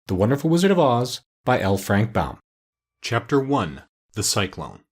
The Wonderful Wizard of Oz by L. Frank Baum. Chapter 1. The Cyclone.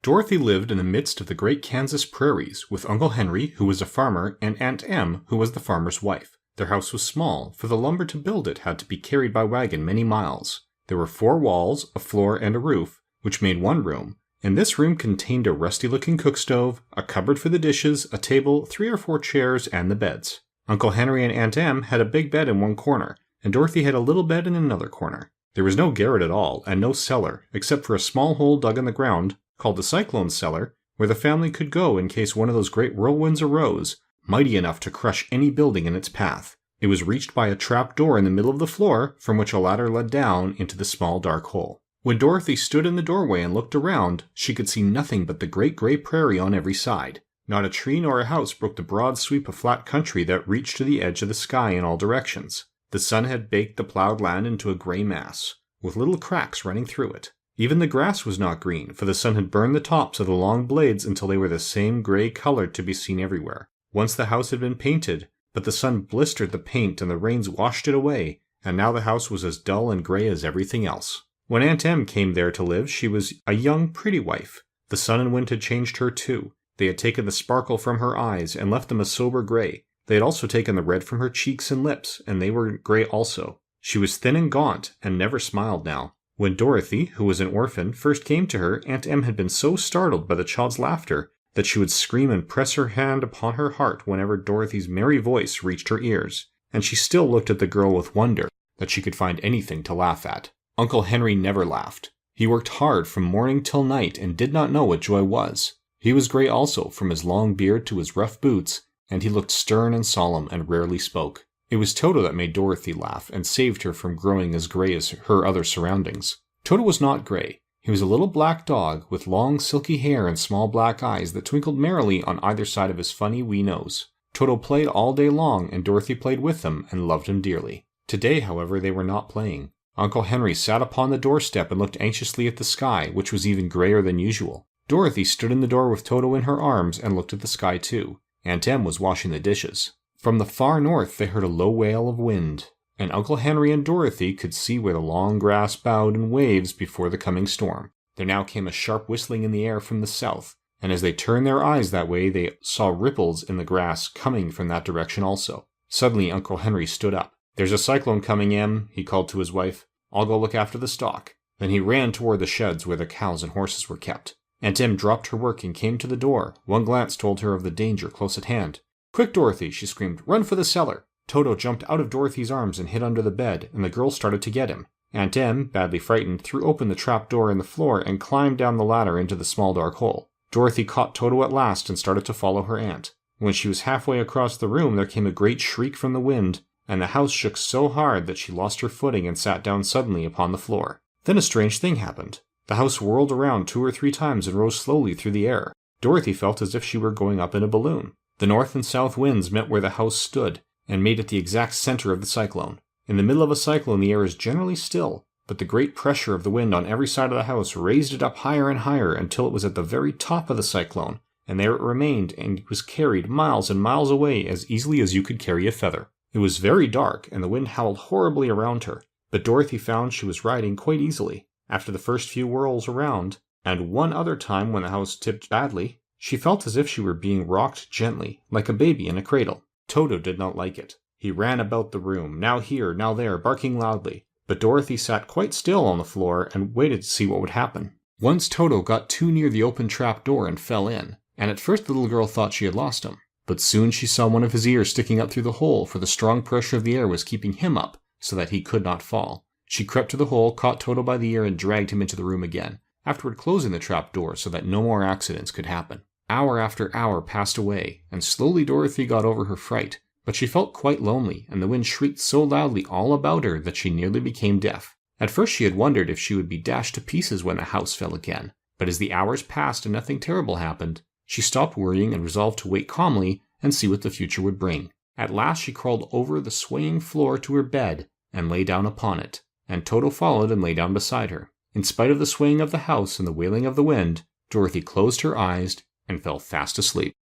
Dorothy lived in the midst of the great Kansas prairies with Uncle Henry, who was a farmer, and Aunt Em, who was the farmer's wife. Their house was small, for the lumber to build it had to be carried by wagon many miles. There were 4 walls, a floor, and a roof, which made one room, and this room contained a rusty-looking cook stove, a cupboard for the dishes, a table, 3 or 4 chairs, and the beds. Uncle Henry and Aunt Em had a big bed in one corner, and Dorothy had a little bed in another corner. There was no garret at all, and no cellar, except for a small hole dug in the ground, called the Cyclone cellar, where the family could go in case one of those great whirlwinds arose, mighty enough to crush any building in its path. It was reached by a trap door in the middle of the floor, from which a ladder led down into the small dark hole. When Dorothy stood in the doorway and looked around, she could see nothing but the great gray prairie on every side. Not a tree nor a house broke the broad sweep of flat country that reached to the edge of the sky in all directions. The sun had baked the plowed land into a gray mass, with little cracks running through it. Even the grass was not green, for the sun had burned the tops of the long blades until they were the same gray color to be seen everywhere. Once the house had been painted, but the sun blistered the paint and the rains washed it away, and now the house was as dull and gray as everything else. When Aunt Em came there to live, she was a young, pretty wife. The sun and wind had changed her too. They had taken the sparkle from her eyes and left them a sober gray. They had also taken the red from her cheeks and lips, and they were gray also. She was thin and gaunt, and never smiled now. When Dorothy, who was an orphan, first came to her, Aunt Em had been so startled by the child's laughter that she would scream and press her hand upon her heart whenever Dorothy's merry voice reached her ears, and she still looked at the girl with wonder that she could find anything to laugh at. Uncle Henry never laughed. He worked hard from morning till night and did not know what joy was. He was gray also, from his long beard to his rough boots, and he looked stern and solemn and rarely spoke. It was Toto that made Dorothy laugh and saved her from growing as gray as her other surroundings. Toto was not gray. He was a little black dog with long silky hair and small black eyes that twinkled merrily on either side of his funny wee nose. Toto played all day long, and Dorothy played with him and loved him dearly. Today, however, they were not playing. Uncle Henry sat upon the doorstep and looked anxiously at the sky, which was even grayer than usual. Dorothy stood in the door with Toto in her arms and looked at the sky too. Aunt Em was washing the dishes. From the far north they heard a low wail of wind, and Uncle Henry and Dorothy could see where the long grass bowed in waves before the coming storm. There now came a sharp whistling in the air from the south, and as they turned their eyes that way they saw ripples in the grass coming from that direction also. Suddenly Uncle Henry stood up. "There's a cyclone coming, Em," he called to his wife. "I'll go look after the stock." Then he ran toward the sheds where the cows and horses were kept. Aunt Em dropped her work and came to the door. One glance told her of the danger close at hand. "Quick, Dorothy," she screamed. "Run for the cellar." Toto jumped out of Dorothy's arms and hid under the bed, and the girl started to get him. Aunt Em, badly frightened, threw open the trap door in the floor and climbed down the ladder into the small dark hole. Dorothy caught Toto at last and started to follow her aunt. When she was halfway across the room, there came a great shriek from the wind, and the house shook so hard that she lost her footing and sat down suddenly upon the floor. Then a strange thing happened. The house whirled around 2 or 3 times and rose slowly through the air. Dorothy felt as if she were going up in a balloon. The north and south winds met where the house stood, and made it the exact center of the cyclone. In the middle of a cyclone the air is generally still, but the great pressure of the wind on every side of the house raised it up higher and higher until it was at the very top of the cyclone, and there it remained and was carried miles and miles away as easily as you could carry a feather. It was very dark, and the wind howled horribly around her, but Dorothy found she was riding quite easily. After the first few whirls around, and one other time when the house tipped badly, she felt as if she were being rocked gently, like a baby in a cradle. Toto did not like it. He ran about the room, now here, now there, barking loudly, but Dorothy sat quite still on the floor and waited to see what would happen. Once Toto got too near the open trap door and fell in, and at first the little girl thought she had lost him, but soon she saw one of his ears sticking up through the hole, for the strong pressure of the air was keeping him up so that he could not fall. She crept to the hole, caught Toto by the ear, and dragged him into the room again, afterward closing the trap door so that no more accidents could happen. Hour after hour passed away, and slowly Dorothy got over her fright, but she felt quite lonely, and the wind shrieked so loudly all about her that she nearly became deaf. At first she had wondered if she would be dashed to pieces when the house fell again, but as the hours passed and nothing terrible happened, she stopped worrying and resolved to wait calmly and see what the future would bring. At last she crawled over the swaying floor to her bed and lay down upon it, and Toto followed and lay down beside her. In spite of the swaying of the house and the wailing of the wind, Dorothy closed her eyes and fell fast asleep.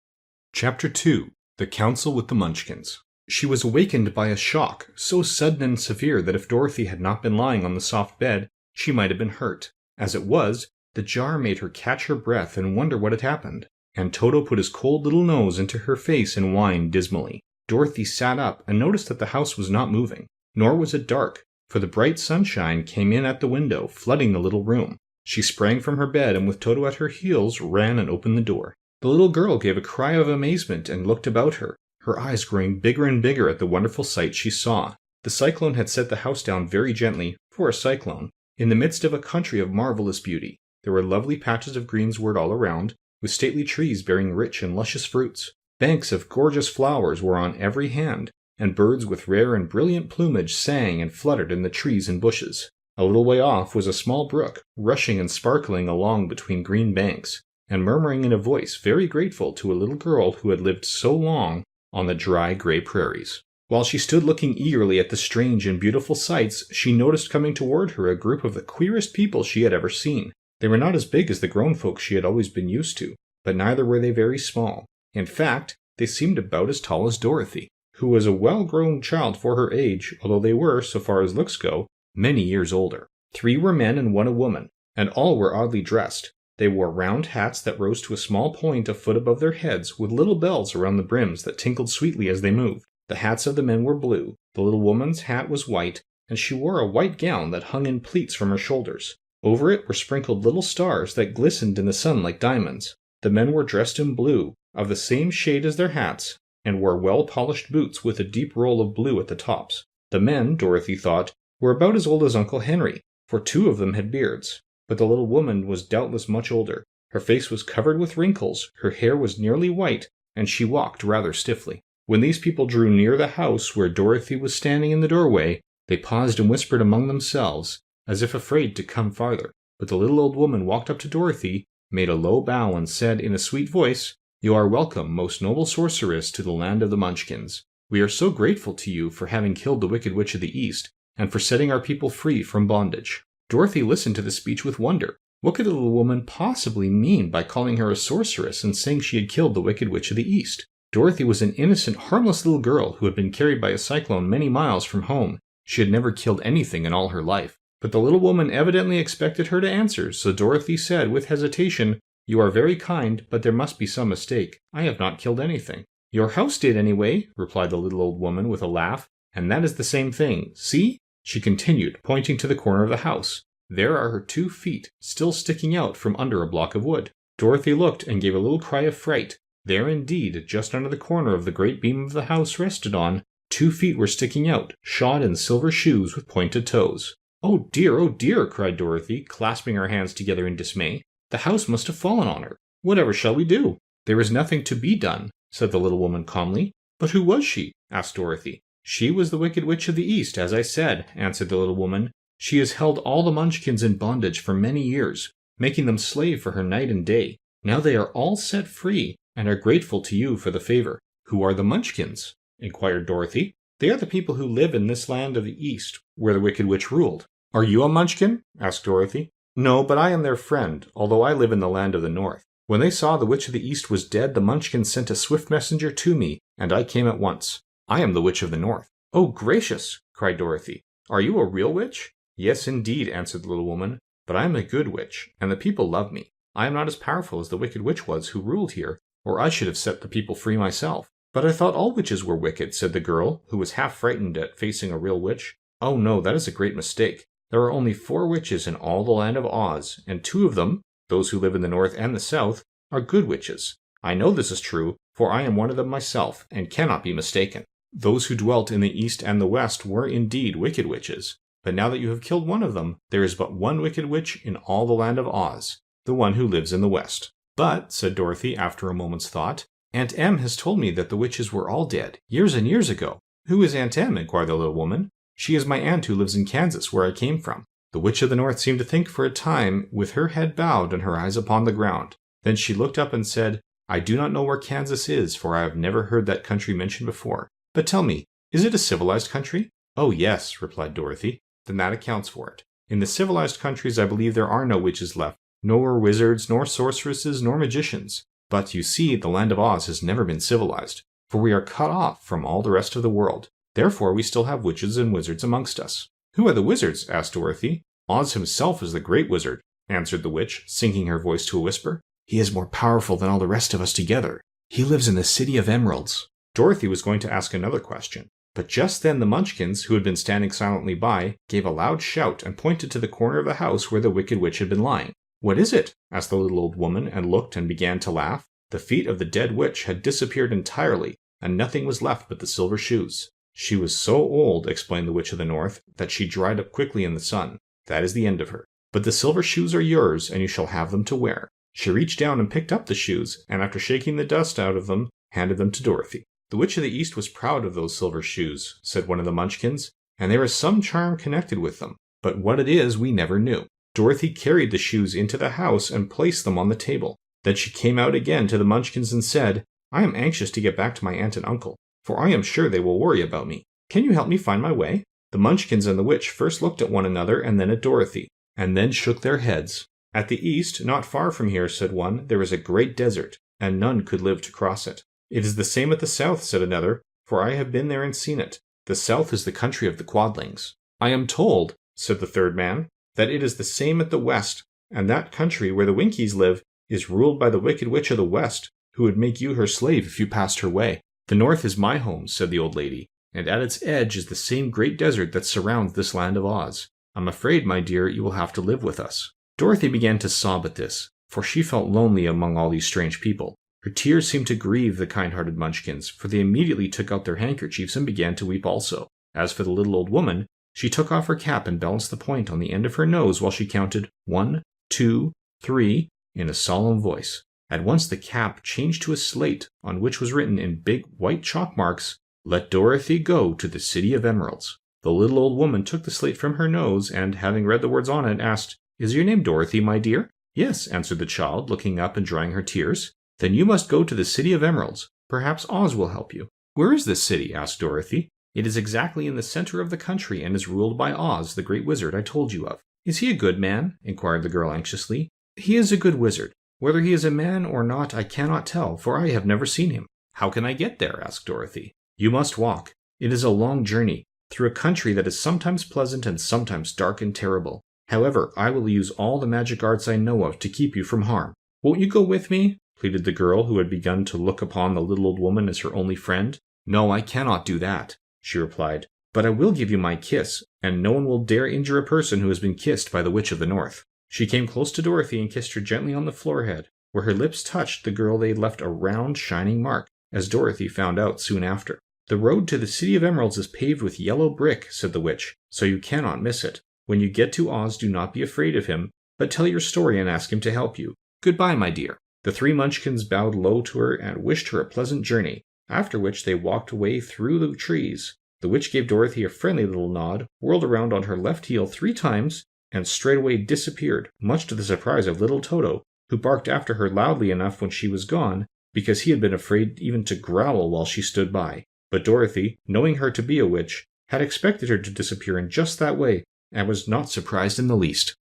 Chapter 2. The Council with the Munchkins. She was awakened by a shock so sudden and severe that if Dorothy had not been lying on the soft bed, she might have been hurt. As it was, the jar made her catch her breath and wonder what had happened, and Toto put his cold little nose into her face and whined dismally. Dorothy sat up and noticed that the house was not moving, nor was it dark, for the bright sunshine came in at the window, flooding the little room. She sprang from her bed and with Toto at her heels ran and opened the door. The little girl gave a cry of amazement and looked about her, her eyes growing bigger and bigger at the wonderful sight she saw. The cyclone had set the house down very gently, for a cyclone, in the midst of a country of marvelous beauty. There were lovely patches of greensward all around, with stately trees bearing rich and luscious fruits. Banks of gorgeous flowers were on every hand, and birds with rare and brilliant plumage sang and fluttered in the trees and bushes. A little way off was a small brook, rushing and sparkling along between green banks, and murmuring in a voice very grateful to a little girl who had lived so long on the dry gray prairies. While she stood looking eagerly at the strange and beautiful sights, she noticed coming toward her a group of the queerest people she had ever seen. They were not as big as the grown folks she had always been used to, but neither were they very small. In fact, they seemed about as tall as Dorothy, who was a well-grown child for her age, although they were, so far as looks go, many years older. 3 were men and 1 a woman, and all were oddly dressed. They wore round hats that rose to a small point a foot above their heads, with little bells around the brims that tinkled sweetly as they moved. The hats of the men were blue, the little woman's hat was white, and she wore a white gown that hung in pleats from her shoulders. Over it were sprinkled little stars that glistened in the sun like diamonds. The men were dressed in blue, of the same shade as their hats, and wore well-polished boots with a deep roll of blue at the tops. The men, Dorothy thought, were about as old as Uncle Henry, for 2 of them had beards. But the little woman was doubtless much older. Her face was covered with wrinkles, her hair was nearly white, and she walked rather stiffly. When these people drew near the house where Dorothy was standing in the doorway, they paused and whispered among themselves, as if afraid to come farther. But the little old woman walked up to Dorothy, made a low bow, and said in a sweet voice, "You are welcome, most noble sorceress, to the land of the Munchkins. We are so grateful to you for having killed the Wicked Witch of the East, and for setting our people free from bondage." Dorothy listened to the speech with wonder. What could the little woman possibly mean by calling her a sorceress and saying she had killed the Wicked Witch of the East? Dorothy was an innocent, harmless little girl who had been carried by a cyclone many miles from home. She had never killed anything in all her life. But the little woman evidently expected her to answer, so Dorothy said with hesitation, "You are very kind, but there must be some mistake. I have not killed anything." "Your house did anyway," replied the little old woman with a laugh, "and that is the same thing. See?" she continued, pointing to the corner of the house. "There are her 2 feet, still sticking out from under a block of wood." Dorothy looked and gave a little cry of fright. There indeed, just under the corner of the great beam of the house rested on, 2 feet were sticking out, shod in silver shoes with pointed toes. "Oh dear," cried Dorothy, clasping her hands together in dismay. "The house must have fallen on her. Whatever shall we do?" "There is nothing to be done," said the little woman calmly. "But who was she?" asked Dorothy. "She was the Wicked Witch of the East, as I said," answered the little woman. "She has held all the Munchkins in bondage for many years, making them slave for her night and day. Now they are all set free, and are grateful to you for the favor." "Who are the Munchkins?" inquired Dorothy. "They are the people who live in this land of the East, where the Wicked Witch ruled." "Are you a Munchkin?" asked Dorothy. "No, but I am their friend, although I live in the land of the North. When they saw the Witch of the East was dead, the Munchkins sent a swift messenger to me, and I came at once. I am the Witch of the North." "Oh, gracious!" cried Dorothy. "Are you a real witch?" "Yes, indeed," answered the little woman, "but I am a good witch, and the people love me. I am not as powerful as the Wicked Witch was who ruled here, or I should have set the people free myself." "But I thought all witches were wicked," said the girl, who was half frightened at facing a real witch. "Oh no, that is a great mistake. There are only 4 witches in all the land of Oz, and 2 of them, those who live in the North and the South, are good witches. I know this is true, for I am one of them myself, and cannot be mistaken. Those who dwelt in the East and the West were indeed wicked witches, but now that you have killed one of them, there is but one wicked witch in all the land of Oz, the one who lives in the West." "But," said Dorothy after a moment's thought, "Aunt Em has told me that the witches were all dead, years and years ago." "Who is Aunt Em?" inquired the little woman. "She is my aunt who lives in Kansas, where I came from." The Witch of the North seemed to think for a time, with her head bowed and her eyes upon the ground. Then she looked up and said, "I do not know where Kansas is, for I have never heard that country mentioned before. But tell me, is it a civilized country?" "Oh, yes," replied Dorothy. "Then that accounts for it. In the civilized countries I believe there are no witches left, nor wizards, nor sorceresses, nor magicians. But, you see, the land of Oz has never been civilized. for we are cut off from all the rest of the world. Therefore we still have witches and wizards amongst us." "Who are the wizards?" asked Dorothy. "Oz himself is the great wizard," answered the witch, sinking her voice to a whisper. "He is more powerful than all the rest of us together. He lives in the City of Emeralds." Dorothy was going to ask another question, but just then the Munchkins, who had been standing silently by, gave a loud shout and pointed to the corner of the house where the Wicked Witch had been lying. "What is it?" asked the little old woman, and looked and began to laugh. The feet of the dead witch had disappeared entirely, and nothing was left but the silver shoes. "She was so old," explained the Witch of the North, "that she dried up quickly in the sun. That is the end of her. But the silver shoes are yours, and you shall have them to wear." She reached down and picked up the shoes, and after shaking the dust out of them, handed them to Dorothy. "The Witch of the East was proud of those silver shoes," said one of the Munchkins, "and there is some charm connected with them, but what it is we never knew." Dorothy carried the shoes into the house and placed them on the table. Then she came out again to the Munchkins and said, "I am anxious to get back to my aunt and uncle, for I am sure they will worry about me. Can you help me find my way?" The Munchkins and the witch first looked at one another and then at Dorothy, and then shook their heads. "At the east, not far from here," said one, "there is a great desert, and none could live to cross it." "It is the same at the south," said another, "for I have been there and seen it. The south is the country of the Quadlings." "I am told," said the third man, "that it is the same at the west, and that country where the Winkies live is ruled by the Wicked Witch of the West, who would make you her slave if you passed her way." "The north is my home," said the old lady, "and at its edge is the same great desert that surrounds this land of Oz. I'm afraid, my dear, you will have to live with us." Dorothy began to sob at this, for she felt lonely among all these strange people. Her tears seemed to grieve the kind-hearted Munchkins, for they immediately took out their handkerchiefs and began to weep also. As for the little old woman, she took off her cap and balanced the point on the end of her nose while she counted 1, 2, 3 in a solemn voice. At once the cap changed to a slate on which was written in big white chalk marks, "Let Dorothy go to the City of Emeralds." The little old woman took the slate from her nose and, having read the words on it, asked, "Is your name Dorothy, my dear?" "Yes," answered the child, looking up and drying her tears. "Then you must go to the City of Emeralds. Perhaps Oz will help you." "Where is this city?" asked Dorothy. "It is exactly in the center of the country and is ruled by Oz, the great wizard I told you of." "Is he a good man?" inquired the girl anxiously. "He is a good wizard. Whether he is a man or not I cannot tell, for I have never seen him." "How can I get there?" asked Dorothy. "You must walk. It is a long journey, through a country that is sometimes pleasant and sometimes dark and terrible. However, I will use all the magic arts I know of to keep you from harm." "Won't you go with me?" pleaded the girl, who had begun to look upon the little old woman as her only friend. "No, I cannot do that," she replied, "but I will give you my kiss, and no one will dare injure a person who has been kissed by the Witch of the North." She came close to Dorothy and kissed her gently on the forehead. Where her lips touched the girl they left a round, shining mark, as Dorothy found out soon after. "The road to the City of Emeralds is paved with yellow brick," said the witch, "so you cannot miss it. When you get to Oz, do not be afraid of him, but tell your story and ask him to help you. Goodbye, my dear." The three Munchkins bowed low to her and wished her a pleasant journey, after which they walked away through the trees. The witch gave Dorothy a friendly little nod, whirled around on her left heel 3 times, and straightway disappeared, much to the surprise of little Toto, who barked after her loudly enough when she was gone, because he had been afraid even to growl while she stood by. But Dorothy, knowing her to be a witch, had expected her to disappear in just that way, and was not surprised in the least.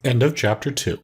End of Chapter 2.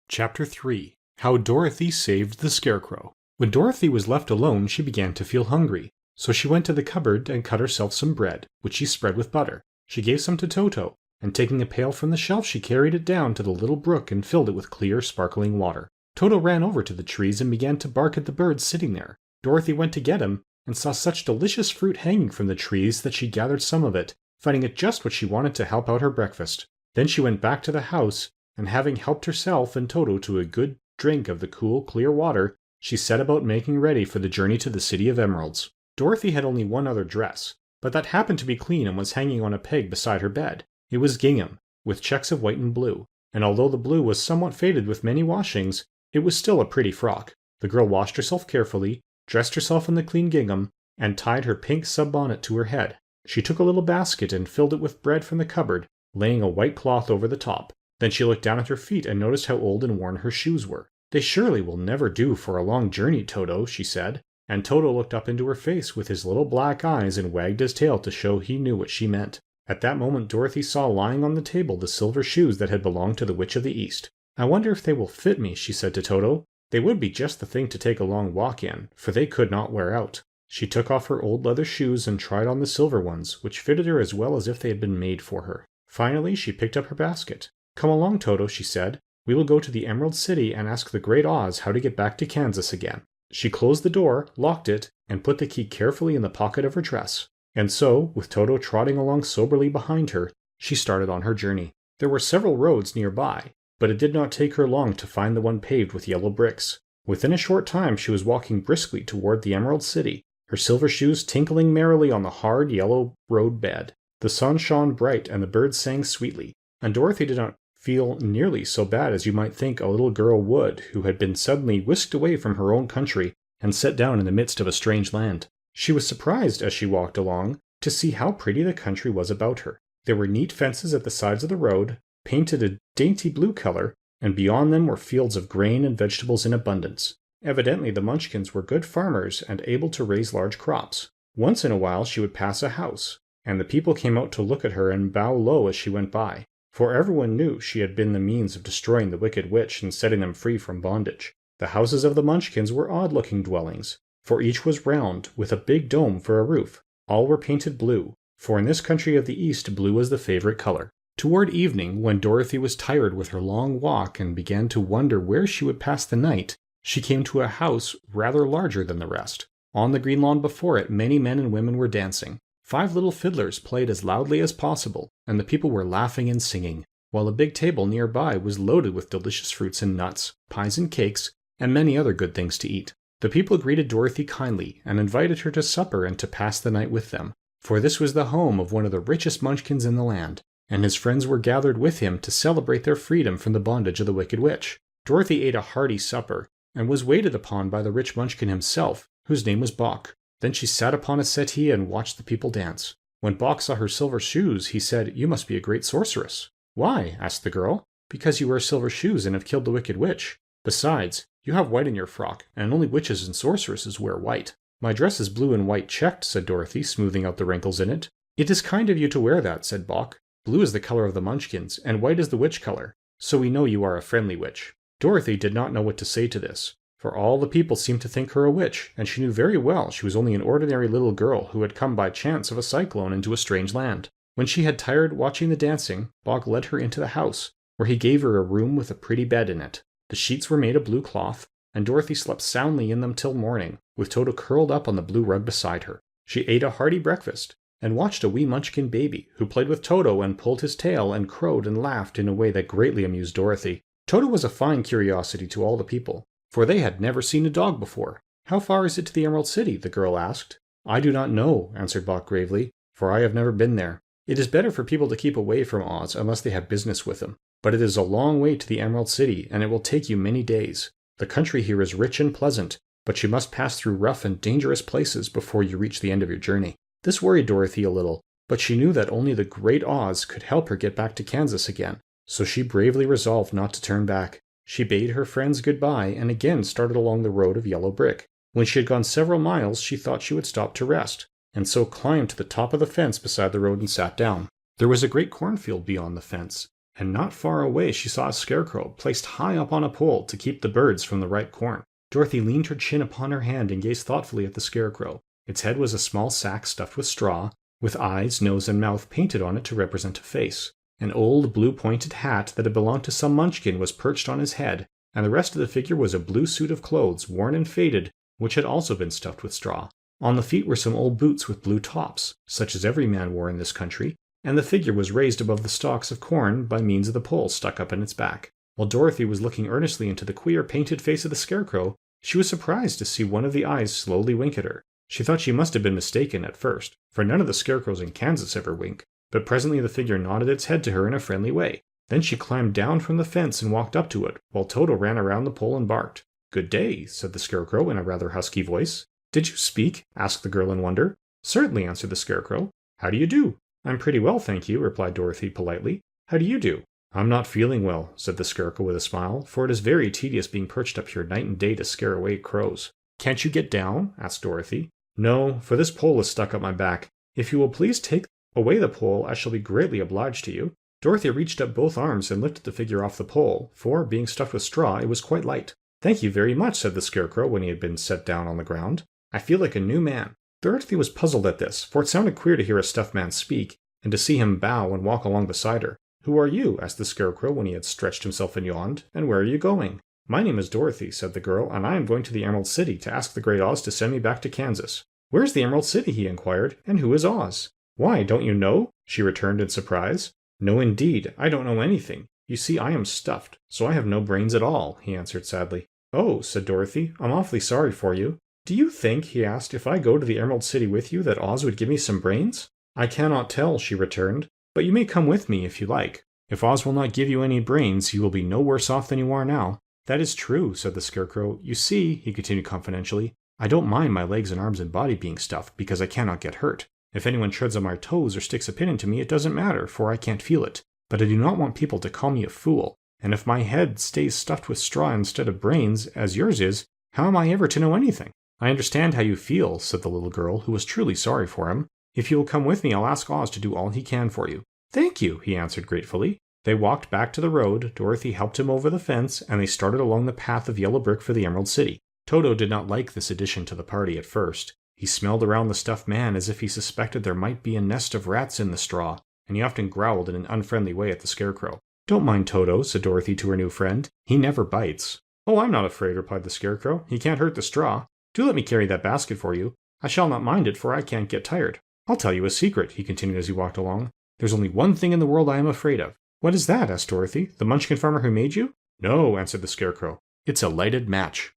Chapter 3. How Dorothy Saved the Scarecrow. When Dorothy was left alone, she began to feel hungry, so she went to the cupboard and cut herself some bread, which she spread with butter. She gave some to Toto, and taking a pail from the shelf, she carried it down to the little brook and filled it with clear, sparkling water. Toto ran over to the trees and began to bark at the birds sitting there. Dorothy went to get him, and saw such delicious fruit hanging from the trees that she gathered some of it, finding it just what she wanted to help out her breakfast. Then she went back to the house, and having helped herself and Toto to a good drink of the cool, clear water, she set about making ready for the journey to the City of Emeralds. Dorothy had only one other dress, but that happened to be clean and was hanging on a peg beside her bed. It was gingham, with checks of white and blue, and although the blue was somewhat faded with many washings, it was still a pretty frock. The girl washed herself carefully, dressed herself in the clean gingham, and tied her pink sunbonnet to her head. She took a little basket and filled it with bread from the cupboard, laying a white cloth over the top. Then she looked down at her feet and noticed how old and worn her shoes were. "They surely will never do for a long journey, Toto," she said, and Toto looked up into her face with his little black eyes and wagged his tail to show he knew what she meant. At that moment Dorothy saw lying on the table the silver shoes that had belonged to the Witch of the East. "I wonder if they will fit me," she said to Toto. "They would be just the thing to take a long walk in, for they could not wear out." She took off her old leather shoes and tried on the silver ones, which fitted her as well as if they had been made for her. Finally, she picked up her basket. "Come along, Toto," she said. "We will go to the Emerald City and ask the Great Oz how to get back to Kansas again." She closed the door, locked it, and put the key carefully in the pocket of her dress. And so, with Toto trotting along soberly behind her, she started on her journey. There were several roads nearby, but it did not take her long to find the one paved with yellow bricks. Within a short time she was walking briskly toward the Emerald City, her silver shoes tinkling merrily on the hard yellow road bed. The sun shone bright and the birds sang sweetly, and Dorothy did not feel nearly so bad as you might think a little girl would who had been suddenly whisked away from her own country and set down in the midst of a strange land. She was surprised as she walked along to see how pretty the country was about her. There were neat fences at the sides of the road, painted a dainty blue color, and beyond them were fields of grain and vegetables in abundance. Evidently the Munchkins were good farmers and able to raise large crops. Once in a while she would pass a house, and the people came out to look at her and bow low as she went by, for everyone knew she had been the means of destroying the wicked witch and setting them free from bondage. The houses of the Munchkins were odd-looking dwellings, for each was round, with a big dome for a roof. All were painted blue, for in this country of the East blue was the favorite color. Toward evening, when Dorothy was tired with her long walk and began to wonder where she would pass the night, she came to a house rather larger than the rest. On the green lawn before it, many men and women were dancing. 5 little fiddlers played as loudly as possible, and the people were laughing and singing, while a big table nearby was loaded with delicious fruits and nuts, pies and cakes, and many other good things to eat. The people greeted Dorothy kindly and invited her to supper and to pass the night with them, for this was the home of one of the richest Munchkins in the land, and his friends were gathered with him to celebrate their freedom from the bondage of the Wicked Witch. Dorothy ate a hearty supper, and was waited upon by the rich Munchkin himself, whose name was Bock. Then she sat upon a settee and watched the people dance. When Bock saw her silver shoes, he said, "You must be a great sorceress." "Why?" asked the girl. "Because you wear silver shoes and have killed the Wicked Witch. Besides, you have white in your frock, and only witches and sorceresses wear white." "My dress is blue and white checked," said Dorothy, smoothing out the wrinkles in it. "It is kind of you to wear that," said Bock. "Blue is the color of the Munchkins, and white is the witch color, so we know you are a friendly witch." Dorothy did not know what to say to this, for all the people seemed to think her a witch, and she knew very well she was only an ordinary little girl who had come by chance of a cyclone into a strange land. When she had tired watching the dancing, Bock led her into the house, where he gave her a room with a pretty bed in it. The sheets were made of blue cloth, and Dorothy slept soundly in them till morning, with Toto curled up on the blue rug beside her. She ate a hearty breakfast, and watched a wee Munchkin baby, who played with Toto and pulled his tail and crowed and laughed in a way that greatly amused Dorothy. Toto was a fine curiosity to all the people, for they had never seen a dog before. "How far is it to the Emerald City?" the girl asked. "I do not know," answered Bock gravely, "for I have never been there. It is better for people to keep away from Oz unless they have business with him. But it is a long way to the Emerald City, and it will take you many days. The country here is rich and pleasant, but you must pass through rough and dangerous places before you reach the end of your journey." This worried Dorothy a little, but she knew that only the Great Oz could help her get back to Kansas again, so she bravely resolved not to turn back. She bade her friends goodbye and again started along the road of yellow brick. When she had gone several miles, she thought she would stop to rest, and so climbed to the top of the fence beside the road and sat down. There was a great cornfield beyond the fence, and not far away she saw a scarecrow placed high up on a pole to keep the birds from the ripe corn. Dorothy leaned her chin upon her hand and gazed thoughtfully at the scarecrow. Its head was a small sack stuffed with straw, with eyes, nose, and mouth painted on it to represent a face. An old blue-pointed hat that had belonged to some Munchkin was perched on his head, and the rest of the figure was a blue suit of clothes, worn and faded, which had also been stuffed with straw. On the feet were some old boots with blue tops, such as every man wore in this country, and the figure was raised above the stalks of corn by means of the pole stuck up in its back. While Dorothy was looking earnestly into the queer painted face of the scarecrow, she was surprised to see one of the eyes slowly wink at her. She thought she must have been mistaken at first, for none of the scarecrows in Kansas ever wink. But presently the figure nodded its head to her in a friendly way. Then she climbed down from the fence and walked up to it, while Toto ran around the pole and barked. "Good day," said the scarecrow in a rather husky voice. "Did you speak?" asked the girl in wonder. "Certainly," answered the scarecrow. "How do you do?" "I'm pretty well, thank you," replied Dorothy politely. "How do you do?" "I'm not feeling well," said the scarecrow with a smile, "for it is very tedious being perched up here night and day to scare away crows." "Can't you get down?" asked Dorothy. "No, for this pole is stuck up my back. If you will please take..." Away the pole, I shall be greatly obliged to you." Dorothy reached up both arms and lifted the figure off the pole, for, being stuffed with straw, it was quite light. "Thank you very much," said the Scarecrow when he had been set down on the ground. "I feel like a new man." Dorothy was puzzled at this, for it sounded queer to hear a stuffed man speak, and to see him bow and walk along beside her. "Who are you?" asked the Scarecrow when he had stretched himself and yawned, "and where are you going?" "My name is Dorothy," said the girl, "and I am going to the Emerald City to ask the Great Oz to send me back to Kansas." "Where's the Emerald City?" he inquired, "and who is Oz?" "Why, don't you know?" she returned in surprise. "No, indeed, I don't know anything. You see, I am stuffed, so I have no brains at all," he answered sadly. "Oh," said Dorothy, "I'm awfully sorry for you. Do you think," he asked, "if I go to the Emerald City with you that Oz would give me some brains?" "I cannot tell," she returned, "but you may come with me if you like. If Oz will not give you any brains, you will be no worse off than you are now." "That is true," said the Scarecrow. "You see," he continued confidentially, "I don't mind my legs and arms and body being stuffed because I cannot get hurt. If anyone treads on my toes or sticks a pin into me, it doesn't matter, for I can't feel it. But I do not want people to call me a fool, and if my head stays stuffed with straw instead of brains, as yours is, how am I ever to know anything?" "I understand how you feel," said the little girl, who was truly sorry for him. "If you will come with me, I'll ask Oz to do all he can for you." "Thank you," he answered gratefully. They walked back to the road, Dorothy helped him over the fence, and they started along the path of yellow brick for the Emerald City. Toto did not like this addition to the party at first. He smelled around the stuffed man as if he suspected there might be a nest of rats in the straw, and he often growled in an unfriendly way at the Scarecrow. "Don't mind Toto," said Dorothy to her new friend. "He never bites." "Oh, I'm not afraid," replied the Scarecrow. "He can't hurt the straw. Do let me carry that basket for you. I shall not mind it, for I can't get tired. I'll tell you a secret," he continued as he walked along. "There's only one thing in the world I am afraid of." "What is that?" asked Dorothy. "The Munchkin farmer who made you?" "No," answered the Scarecrow. "It's a lighted match."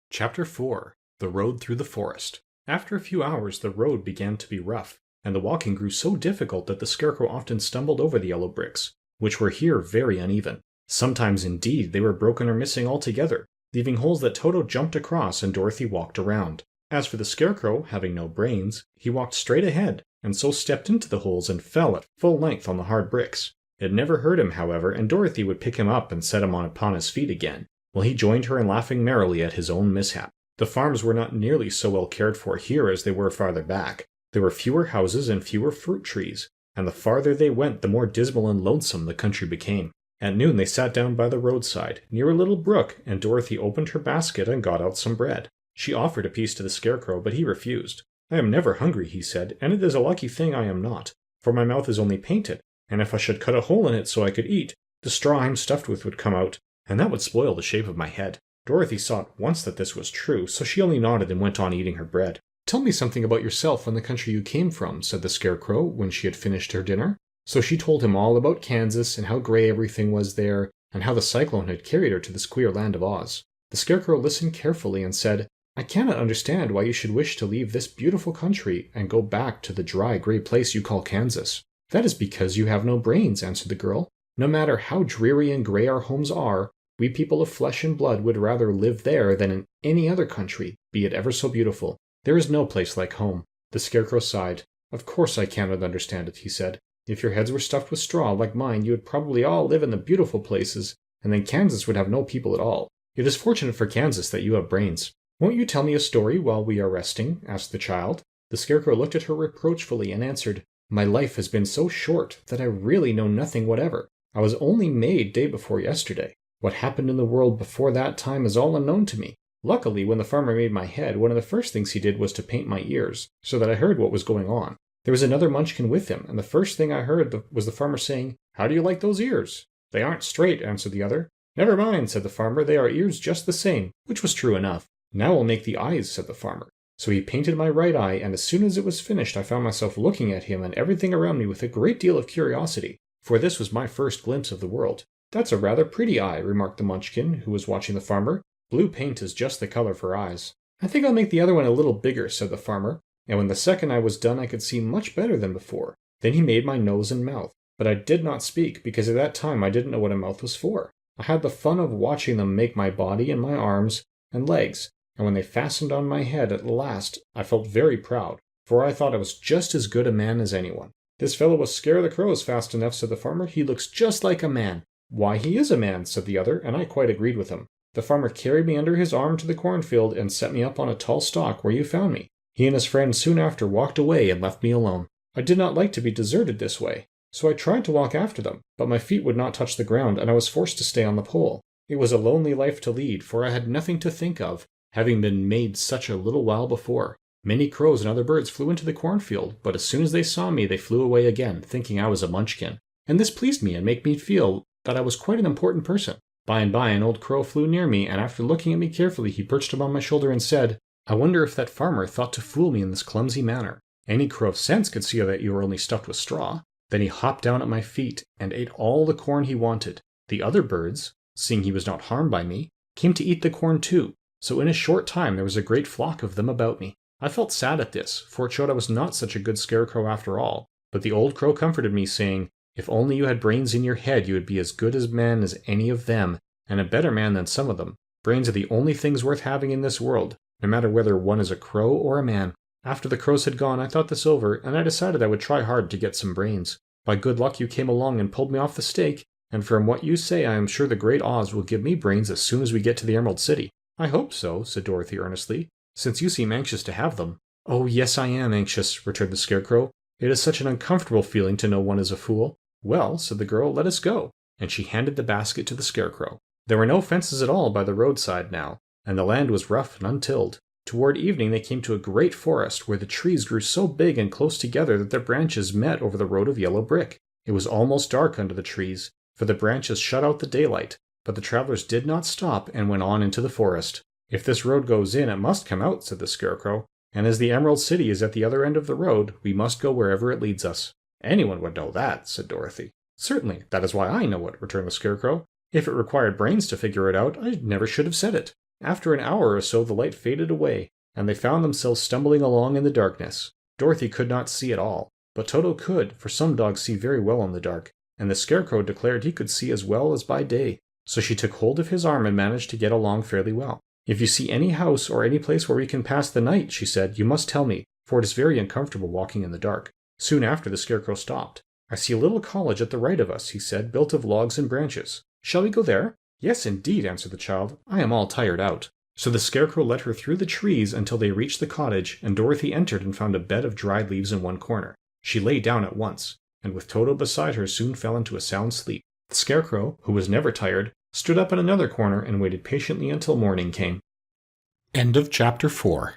Chapter 4. The Road Through the Forest. After a few hours, the road began to be rough, and the walking grew so difficult that the Scarecrow often stumbled over the yellow bricks, which were here very uneven. Sometimes, indeed, they were broken or missing altogether, leaving holes that Toto jumped across and Dorothy walked around. As for the Scarecrow, having no brains, he walked straight ahead, and so stepped into the holes and fell at full length on the hard bricks. It never hurt him, however, and Dorothy would pick him up and set him upon his feet again, while he joined her in laughing merrily at his own mishap. The farms were not nearly so well cared for here as they were farther back. There were fewer houses and fewer fruit trees, and the farther they went, the more dismal and lonesome the country became. At noon they sat down by the roadside, near a little brook, and Dorothy opened her basket and got out some bread. She offered a piece to the Scarecrow, but he refused. "I am never hungry," he said, "and it is a lucky thing I am not, for my mouth is only painted, and if I should cut a hole in it so I could eat, the straw I'm stuffed with would come out, and that would spoil the shape of my head." Dorothy saw at once that this was true, so she only nodded and went on eating her bread. "Tell me something about yourself and the country you came from," said the Scarecrow when she had finished her dinner. So she told him all about Kansas and how gray everything was there, and how the cyclone had carried her to this queer land of Oz. The Scarecrow listened carefully and said, "I cannot understand why you should wish to leave this beautiful country and go back to the dry, gray place you call Kansas." "That is because you have no brains," answered the girl. "No matter how dreary and gray our homes are, we people of flesh and blood would rather live there than in any other country, be it ever so beautiful. There is no place like home." The Scarecrow sighed. "Of course I cannot understand it," he said. "If your heads were stuffed with straw, like mine, you would probably all live in the beautiful places, and then Kansas would have no people at all. It is fortunate for Kansas that you have brains." "Won't you tell me a story while we are resting?" asked the child. The Scarecrow looked at her reproachfully and answered, "My life has been so short that I really know nothing whatever. I was only made day before yesterday. What happened in the world before that time is all unknown to me. Luckily, when the farmer made my head, one of the first things he did was to paint my ears, so that I heard what was going on. There was another Munchkin with him, and the first thing I heard was the farmer saying, 'How do you like those ears?' 'They aren't straight,' answered the other. 'Never mind,' said the farmer, 'they are ears just the same,' which was true enough. 'Now we'll make the eyes,' said the farmer. So he painted my right eye, and as soon as it was finished I found myself looking at him and everything around me with a great deal of curiosity, for this was my first glimpse of the world. 'That's a rather pretty eye,' remarked the Munchkin, who was watching the farmer. 'Blue paint is just the color for eyes.' 'I think I'll make the other one a little bigger,' said the farmer, and when the second eye was done I could see much better than before. Then he made my nose and mouth, but I did not speak, because at that time I didn't know what a mouth was for. I had the fun of watching them make my body and my arms and legs, and when they fastened on my head at last I felt very proud, for I thought I was just as good a man as anyone." "This fellow will scare the crows fast enough," said the farmer. "He looks just like a man." "Why, he is a man," said the other, and I quite agreed with him. "The farmer carried me under his arm to the cornfield and set me up on a tall stalk where you found me. He and his friend soon after walked away and left me alone." I did not like to be deserted this way, so I tried to walk after them, but my feet would not touch the ground, and I was forced to stay on the pole. It was a lonely life to lead, for I had nothing to think of, having been made such a little while before. Many crows and other birds flew into the cornfield, but as soon as they saw me, they flew away again, thinking I was a Munchkin. And this pleased me and made me feel that I was quite an important person. By and by, an old crow flew near me, and after looking at me carefully, he perched upon my shoulder and said, "I wonder if that farmer thought to fool me in this clumsy manner. Any crow of sense could see that you were only stuffed with straw." Then he hopped down at my feet and ate all the corn he wanted. The other birds, seeing he was not harmed by me, came to eat the corn too, so in a short time there was a great flock of them about me. I felt sad at this, for it showed I was not such a good scarecrow after all, but the old crow comforted me, saying, "If only you had brains in your head, you would be as good a man as any of them, and a better man than some of them. Brains are the only things worth having in this world, no matter whether one is a crow or a man." After the crows had gone, I thought this over, and I decided I would try hard to get some brains. By good luck you came along and pulled me off the stake, and from what you say I am sure the great Oz will give me brains as soon as we get to the Emerald City. "I hope so," said Dorothy earnestly, "since you seem anxious to have them." "Oh, yes, I am anxious," returned the Scarecrow. "It is such an uncomfortable feeling to know one is a fool." "Well," said the girl, "let us go," and she handed the basket to the Scarecrow. There were no fences at all by the roadside now, and the land was rough and untilled. Toward evening they came to a great forest where the trees grew so big and close together that their branches met over the road of yellow brick. It was almost dark under the trees, for the branches shut out the daylight, but the travelers did not stop and went on into the forest. "If this road goes in, it must come out," said the Scarecrow, "and as the Emerald City is at the other end of the road, we must go wherever it leads us." "Anyone would know that," said Dorothy. "Certainly, that is why I know it," returned the Scarecrow. "If it required brains to figure it out, I never should have said it." After an hour or so the light faded away, and they found themselves stumbling along in the darkness. Dorothy could not see at all, but Toto could, for some dogs see very well in the dark, and the Scarecrow declared he could see as well as by day. So she took hold of his arm and managed to get along fairly well. "If you see any house or any place where we can pass the night," she said, "you must tell me, for it is very uncomfortable walking in the dark." Soon after the Scarecrow stopped. "I see a little cottage at the right of us," he said, "built of logs and branches. Shall we go there?" "Yes, indeed," answered the child. "I am all tired out." So the Scarecrow led her through the trees until they reached the cottage, and Dorothy entered and found a bed of dried leaves in one corner. She lay down at once, and with Toto beside her soon fell into a sound sleep. The Scarecrow, who was never tired, stood up in another corner and waited patiently until morning came. End of Chapter 4.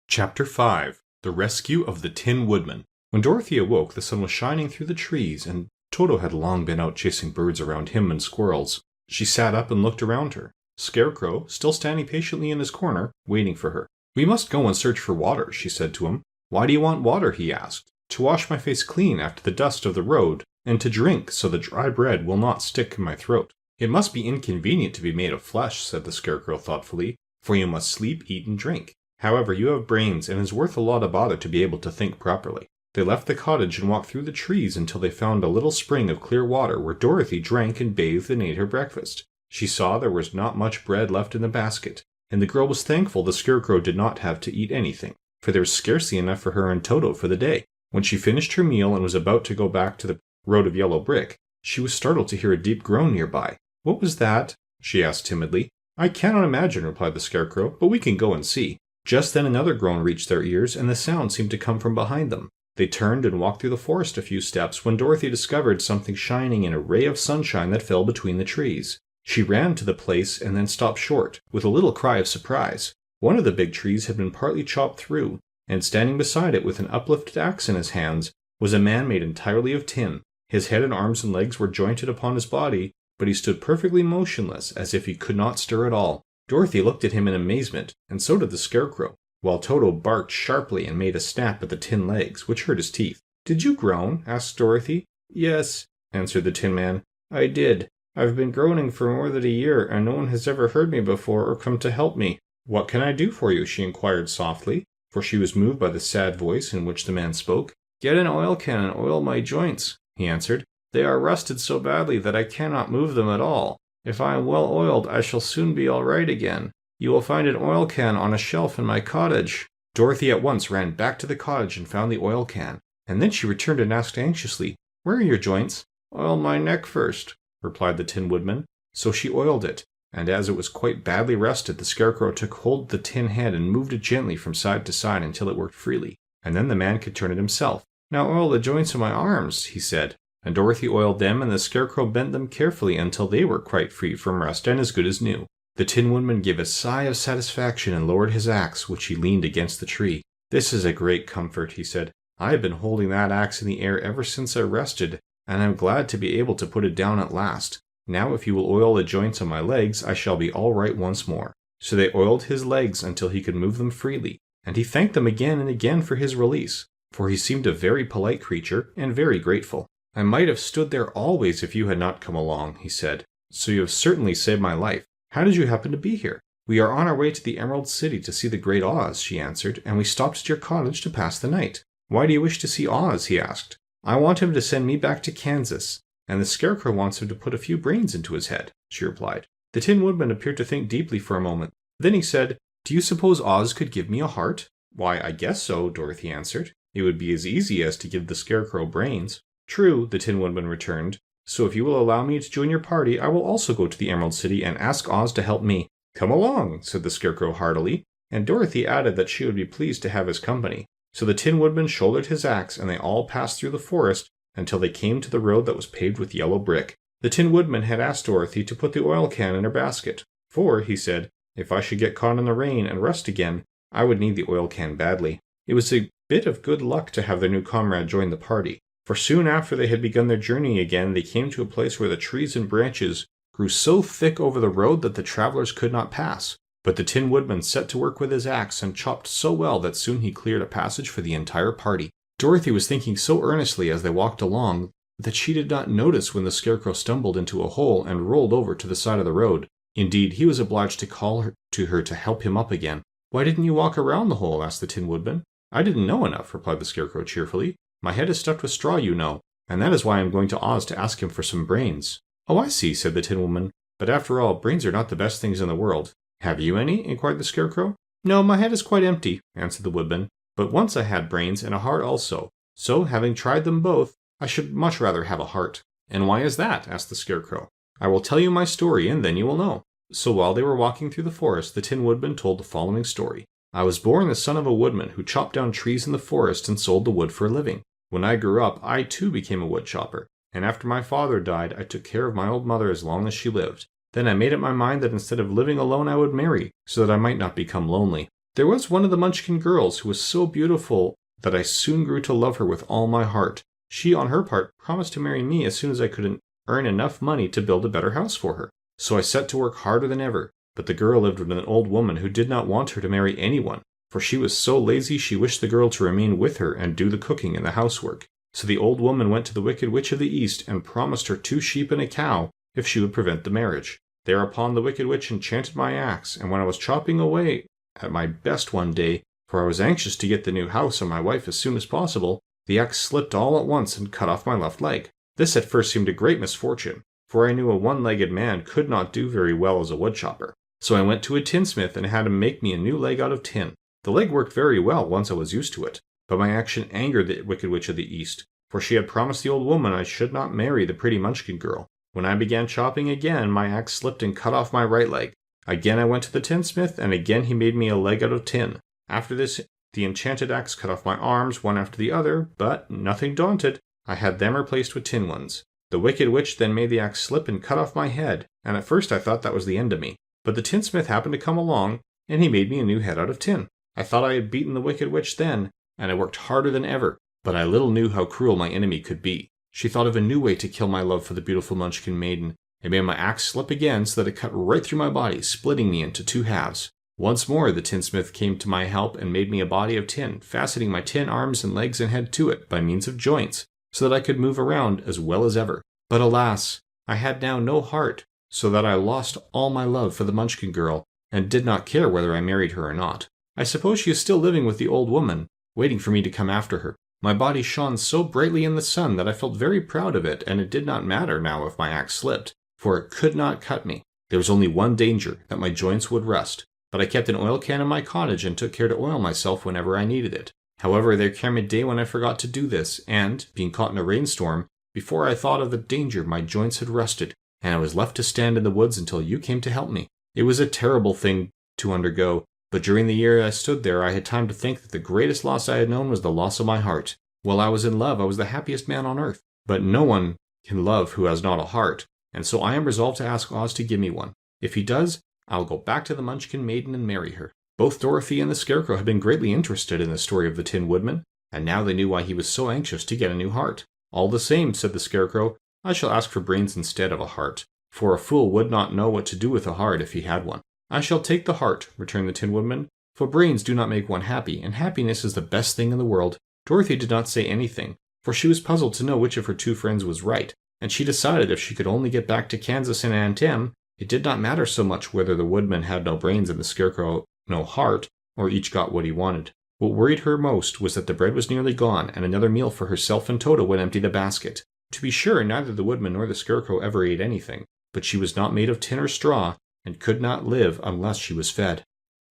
Chapter 5. The Rescue of the Tin Woodman. When Dorothy awoke, the sun was shining through the trees, and Toto had long been out chasing birds around him and squirrels. She sat up and looked around her. Scarecrow, still standing patiently in his corner, waiting for her. "We must go and search for water," she said to him. "Why do you want water?" he asked. "To wash my face clean after the dust of the road, and to drink so the dry bread will not stick in my throat." "It must be inconvenient to be made of flesh," said the Scarecrow thoughtfully, "for you must sleep, eat, and drink. However, you have brains, and it is worth a lot of bother to be able to think properly." They left the cottage and walked through the trees until they found a little spring of clear water where Dorothy drank and bathed and ate her breakfast. She saw there was not much bread left in the basket, and the girl was thankful the Scarecrow did not have to eat anything, for there was scarcely enough for her and Toto for the day. When she finished her meal and was about to go back to the road of yellow brick, she was startled to hear a deep groan nearby. "What was that?" she asked timidly. "I cannot imagine," replied the Scarecrow, "but we can go and see." Just then another groan reached their ears, and the sound seemed to come from behind them. They turned and walked through the forest a few steps when Dorothy discovered something shining in a ray of sunshine that fell between the trees. She ran to the place and then stopped short, with a little cry of surprise. One of the big trees had been partly chopped through, and standing beside it with an uplifted axe in his hands was a man made entirely of tin. His head and arms and legs were jointed upon his body, but he stood perfectly motionless, as if he could not stir at all. Dorothy looked at him in amazement, and so did the Scarecrow, while Toto barked sharply and made a snap at the tin legs, which hurt his teeth. "Did you groan?" asked Dorothy. "Yes," answered the Tin Man, "I did. I've been groaning for more than a year, and no one has ever heard me before or come to help me." "What can I do for you?" she inquired softly, for she was moved by the sad voice in which the man spoke. "Get an oil can and oil my joints," he answered. "They are rusted so badly that I cannot move them at all. If I am well oiled, I shall soon be all right again. You will find an oil can on a shelf in my cottage." Dorothy at once ran back to the cottage and found the oil can, and then she returned and asked anxiously, "Where are your joints?" "Oil my neck first," replied the Tin Woodman. So she oiled it, and as it was quite badly rusted, the Scarecrow took hold of the tin head and moved it gently from side to side until it worked freely, and then the man could turn it himself. "Now oil the joints of my arms," he said, and Dorothy oiled them, and the Scarecrow bent them carefully until they were quite free from rust and as good as new. The Tin Woodman gave a sigh of satisfaction and lowered his axe, which he leaned against the tree. "This is a great comfort," he said. "I have been holding that axe in the air ever since I rested, and I am glad to be able to put it down at last. Now if you will oil the joints on my legs, I shall be all right once more." So they oiled his legs until he could move them freely, and he thanked them again and again for his release, for he seemed a very polite creature and very grateful. "I might have stood there always if you had not come along," he said. "So you have certainly saved my life. How did you happen to be here?" "We are on our way to the Emerald City to see the Great Oz," she answered, "and we stopped at your cottage to pass the night." "Why do you wish to see Oz?" he asked. "I want him to send me back to Kansas, and the Scarecrow wants him to put a few brains into his head," she replied. The Tin Woodman appeared to think deeply for a moment. Then he said, "Do you suppose Oz could give me a heart?" "Why, I guess so," Dorothy answered. "It would be as easy as to give the Scarecrow brains." "True," the Tin Woodman returned. "So if you will allow me to join your party, I will also go to the Emerald City and ask Oz to help me." "Come along," said the Scarecrow heartily, and Dorothy added that she would be pleased to have his company. So the Tin Woodman shouldered his axe, and they all passed through the forest until they came to the road that was paved with yellow brick. The Tin Woodman had asked Dorothy to put the oil can in her basket, for, he said, if I should get caught in the rain and rust again, I would need the oil can badly. It was a bit of good luck to have their new comrade join the party, for soon after they had begun their journey again, they came to a place where the trees and branches grew so thick over the road that the travelers could not pass. But the Tin Woodman set to work with his axe and chopped so well that soon he cleared a passage for the entire party. Dorothy was thinking so earnestly as they walked along that she did not notice when the Scarecrow stumbled into a hole and rolled over to the side of the road. Indeed, he was obliged to call to her to help him up again. "Why didn't you walk around the hole?" asked the Tin Woodman. "I didn't know enough," replied the Scarecrow cheerfully. "My head is stuffed with straw, you know, and that is why I am going to Oz to ask him for some brains." "Oh, I see," said the Tin Woodman. "But after all, brains are not the best things in the world." "Have you any?" inquired the Scarecrow. "No, my head is quite empty," answered the Woodman. "But once I had brains and a heart also. So, having tried them both, I should much rather have a heart." "And why is that?" asked the Scarecrow. "I will tell you my story, and then you will know." So while they were walking through the forest, the Tin Woodman told the following story. "I was born the son of a woodman who chopped down trees in the forest and sold the wood for a living. When I grew up, I too became a wood chopper, and after my father died, I took care of my old mother as long as she lived. Then I made up my mind that instead of living alone, I would marry, so that I might not become lonely. There was one of the Munchkin girls who was so beautiful that I soon grew to love her with all my heart. She, on her part, promised to marry me as soon as I could earn enough money to build a better house for her. So I set to work harder than ever. But the girl lived with an old woman who did not want her to marry anyone, for she was so lazy she wished the girl to remain with her and do the cooking and the housework. So the old woman went to the Wicked Witch of the East and promised her 2 sheep and a cow if she would prevent the marriage. Thereupon the Wicked Witch enchanted my axe, and when I was chopping away at my best one day, for I was anxious to get the new house and my wife as soon as possible, the axe slipped all at once and cut off my left leg. This at first seemed a great misfortune, for I knew a one-legged man could not do very well as a woodchopper. So I went to a tinsmith and had him make me a new leg out of tin. The leg worked very well once I was used to it, but my action angered the Wicked Witch of the East, for she had promised the old woman I should not marry the pretty Munchkin girl. When I began chopping again, my axe slipped and cut off my right leg. Again I went to the tinsmith, and again he made me a leg out of tin. After this, the enchanted axe cut off my arms one after the other, but, nothing daunted, I had them replaced with tin ones. The Wicked Witch then made the axe slip and cut off my head, and at first I thought that was the end of me. But the tinsmith happened to come along, and he made me a new head out of tin. I thought I had beaten the Wicked Witch then, and I worked harder than ever, but I little knew how cruel my enemy could be. She thought of a new way to kill my love for the beautiful Munchkin maiden, and made my axe slip again so that it cut right through my body, splitting me into 2 halves. Once more the tinsmith came to my help and made me a body of tin, fastening my tin arms and legs and head to it by means of joints, so that I could move around as well as ever. But alas, I had now no heart, so that I lost all my love for the Munchkin girl, and did not care whether I married her or not. I suppose she is still living with the old woman, waiting for me to come after her. My body shone so brightly in the sun that I felt very proud of it, and it did not matter now if my axe slipped, for it could not cut me. There was only one danger, that my joints would rust, but I kept an oil can in my cottage and took care to oil myself whenever I needed it. However, there came a day when I forgot to do this, and, being caught in a rainstorm, before I thought of the danger, my joints had rusted, and I was left to stand in the woods until you came to help me. It was a terrible thing to undergo, but during the year I stood there I had time to think that the greatest loss I had known was the loss of my heart. While I was in love, I was the happiest man on earth. But no one can love who has not a heart, and so I am resolved to ask Oz to give me one. If he does, I will go back to the Munchkin maiden and marry her." Both Dorothy and the Scarecrow had been greatly interested in the story of the Tin Woodman, and now they knew why he was so anxious to get a new heart. "All the same," said the Scarecrow, "I shall ask for brains instead of a heart, for a fool would not know what to do with a heart if he had one." "I shall take the heart," returned the Tin Woodman, "for brains do not make one happy, and happiness is the best thing in the world." Dorothy did not say anything, for she was puzzled to know which of her two friends was right, and she decided if she could only get back to Kansas and Aunt Em, it did not matter so much whether the Woodman had no brains and the Scarecrow no heart, or each got what he wanted. What worried her most was that the bread was nearly gone, and another meal for herself and Toto would empty the basket. To be sure, neither the Woodman nor the Scarecrow ever ate anything, but she was not made of tin or straw, and could not live unless she was fed.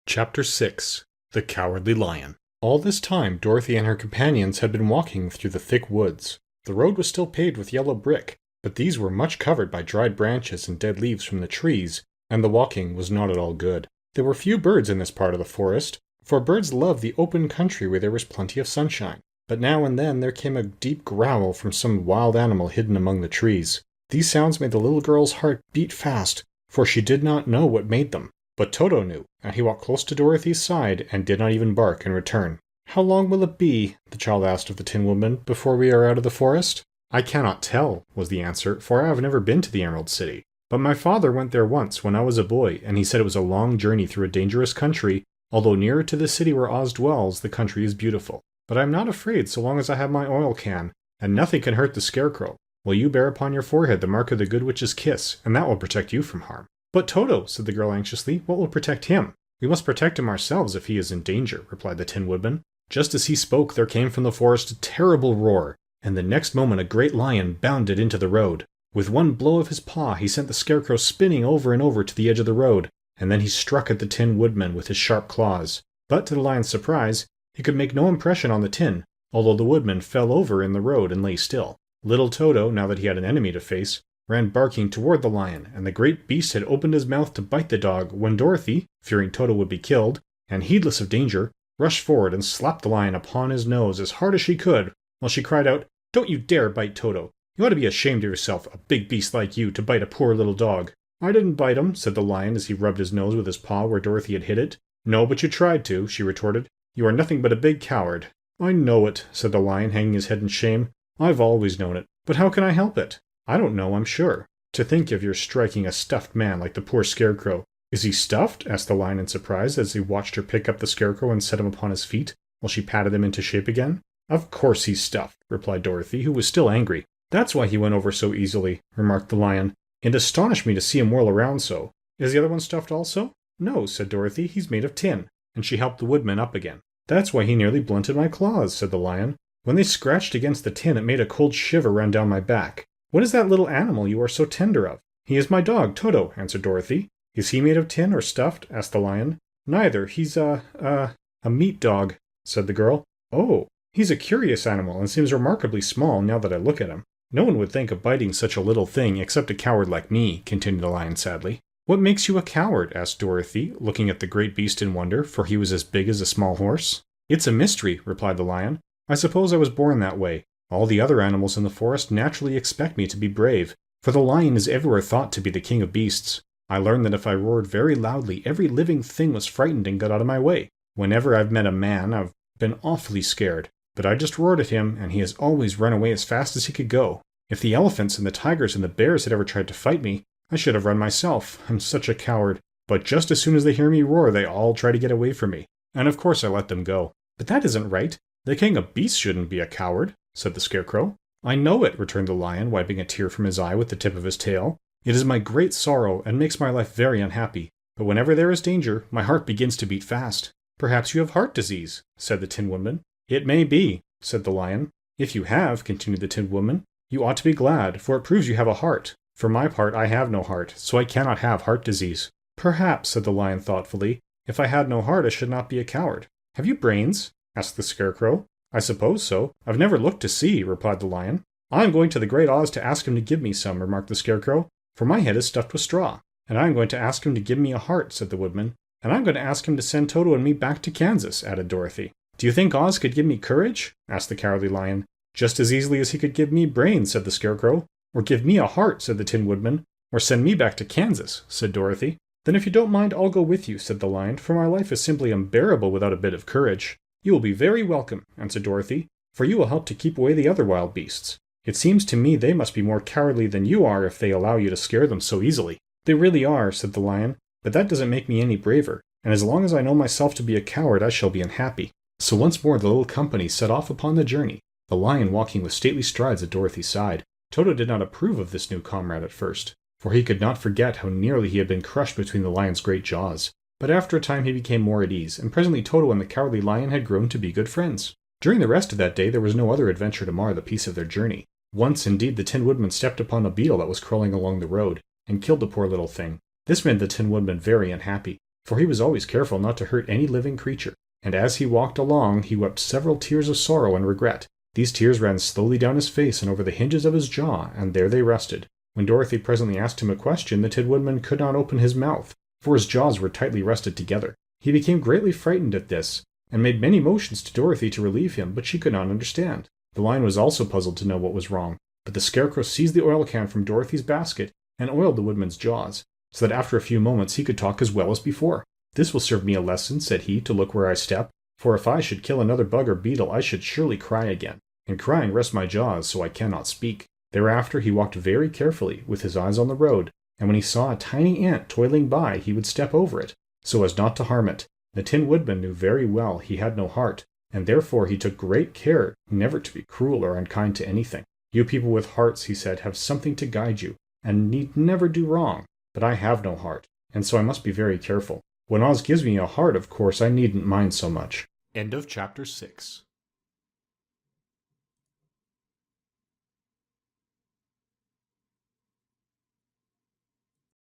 Chapter 6. The Cowardly Lion. All this time, Dorothy and her companions had been walking through the thick woods. The road was still paved with yellow brick, but these were much covered by dried branches and dead leaves from the trees, and the walking was not at all good. There were few birds in this part of the forest, for birds love the open country where there was plenty of sunshine. But now and then there came a deep growl from some wild animal hidden among the trees. These sounds made the little girl's heart beat fast, for she did not know what made them. But Toto knew, and he walked close to Dorothy's side and did not even bark in return. "How long will it be," the child asked of the Tin Woodman, "before we are out of the forest?" "I cannot tell," was the answer, "for I have never been to the Emerald City. But my father went there once when I was a boy, and he said it was a long journey through a dangerous country. Although nearer to the city where Oz dwells, the country is beautiful. But I am not afraid so long as I have my oil can, and nothing can hurt the Scarecrow. Will you bear upon your forehead the mark of the Good Witch's kiss, and that will protect you from harm." "But Toto," said the girl anxiously, "what will protect him?" "We must protect him ourselves if he is in danger," replied the Tin Woodman. Just as he spoke, there came from the forest a terrible roar, and the next moment a great lion bounded into the road. With one blow of his paw, he sent the Scarecrow spinning over and over to the edge of the road, and then he struck at the Tin Woodman with his sharp claws. But to the lion's surprise, he could make no impression on the tin, although the Woodman fell over in the road and lay still. Little Toto, now that he had an enemy to face, ran barking toward the lion, and the great beast had opened his mouth to bite the dog when Dorothy, fearing Toto would be killed, and heedless of danger, rushed forward and slapped the lion upon his nose as hard as she could, while she cried out, "Don't you dare bite Toto! You ought to be ashamed of yourself, a big beast like you, to bite a poor little dog." "I didn't bite him," said the lion as he rubbed his nose with his paw where Dorothy had hit it. "No, but you tried to," she retorted. "You are nothing but a big coward." "I know it," said the lion, hanging his head in shame. "I've always known it. But how can I help it?" "I don't know, I'm sure. To think of your striking a stuffed man like the poor Scarecrow." "Is he stuffed?" asked the lion in surprise as he watched her pick up the Scarecrow and set him upon his feet, while she patted him into shape again. "Of course he's stuffed," replied Dorothy, who was still angry. "That's why he went over so easily," remarked the lion. "It astonished me to see him whirl around so. Is the other one stuffed also?" "No," said Dorothy, "he's made of tin," and she helped the Woodman up again. "That's why he nearly blunted my claws," said the lion. "When they scratched against the tin, it made a cold shiver run down my back. What is that little animal you are so tender of?" "He is my dog, Toto," answered Dorothy. "Is he made of tin or stuffed?" asked the lion. "Neither. He's a meat dog," said the girl. "Oh, he's a curious animal and seems remarkably small now that I look at him. No one would think of biting such a little thing except a coward like me," continued the lion sadly. "What makes you a coward?" asked Dorothy, looking at the great beast in wonder, for he was as big as a small horse. "It's a mystery," replied the lion. "I suppose I was born that way. All the other animals in the forest naturally expect me to be brave, for the lion is everywhere thought to be the king of beasts. I learned that if I roared very loudly, every living thing was frightened and got out of my way. Whenever I've met a man, I've been awfully scared, but I just roared at him, and he has always run away as fast as he could go. If the elephants and the tigers and the bears had ever tried to fight me, I should have run myself. I'm such a coward. But just as soon as they hear me roar, they all try to get away from me. And of course I let them go." "But that isn't right. The king of beasts shouldn't be a coward," said the Scarecrow. "I know it," returned the lion, wiping a tear from his eye with the tip of his tail. "It is my great sorrow, and makes my life very unhappy. But whenever there is danger, my heart begins to beat fast." "Perhaps you have heart disease," said the Tin Woodman. "It may be," said the lion. "If you have," continued the Tin Woodman, "you ought to be glad, for it proves you have a heart. For my part, I have no heart, so I cannot have heart disease." "Perhaps," said the lion thoughtfully, "if I had no heart, I should not be a coward." "Have you brains?" asked the Scarecrow. "I suppose so. I've never looked to see," replied the lion. "I am going to the Great Oz to ask him to give me some," remarked the Scarecrow. for my head is stuffed with straw. And I am going to ask him to give me a heart, said the Woodman. And I'm going to ask him to send Toto and me back to Kansas, added Dorothy. Do you think Oz could give me courage? Asked the Cowardly Lion. Just as easily as he could give me brains, said the Scarecrow. Or give me a heart, said the Tin Woodman. Or send me back to Kansas, said Dorothy. Then if you don't mind, I'll go with you, said the Lion, for my life is simply unbearable without a bit of courage. You will be very welcome, answered Dorothy, for you will help to keep away the other wild beasts. It seems to me they must be more cowardly than you are if they allow you to scare them so easily. They really are, said the Lion, but that doesn't make me any braver, and as long as I know myself to be a coward I shall be unhappy. So once more the little company set off upon the journey, the Lion walking with stately strides at Dorothy's side. Toto did not approve of this new comrade at first, for he could not forget how nearly he had been crushed between the Lion's great jaws. But after a time he became more at ease, and presently Toto and the Cowardly Lion had grown to be good friends. During the rest of that day there was no other adventure to mar the peace of their journey. Once, indeed, the Tin Woodman stepped upon a beetle that was crawling along the road, and killed the poor little thing. This made the Tin Woodman very unhappy, for he was always careful not to hurt any living creature, and as he walked along he wept several tears of sorrow and regret. These tears ran slowly down his face and over the hinges of his jaw, and there they rested. When Dorothy presently asked him a question, the Tin Woodman could not open his mouth, for his jaws were tightly rested together. He became greatly frightened at this, and made many motions to Dorothy to relieve him, but she could not understand. The Lion was also puzzled to know what was wrong, but the Scarecrow seized the oil can from Dorothy's basket and oiled the Woodman's jaws, so that after a few moments he could talk as well as before. This will serve me a lesson, said he, to look where I step, for if I should kill another bug or beetle I should surely cry again, and crying rests my jaws so I cannot speak. Thereafter he walked very carefully, with his eyes on the road, and when he saw a tiny ant toiling by he would step over it, so as not to harm it. The Tin Woodman knew very well he had no heart, and therefore he took great care never to be cruel or unkind to anything. You people with hearts, he said, have something to guide you, and need never do wrong, but I have no heart, and so I must be very careful. When Oz gives me a heart, of course, I needn't mind so much. End of Chapter 6.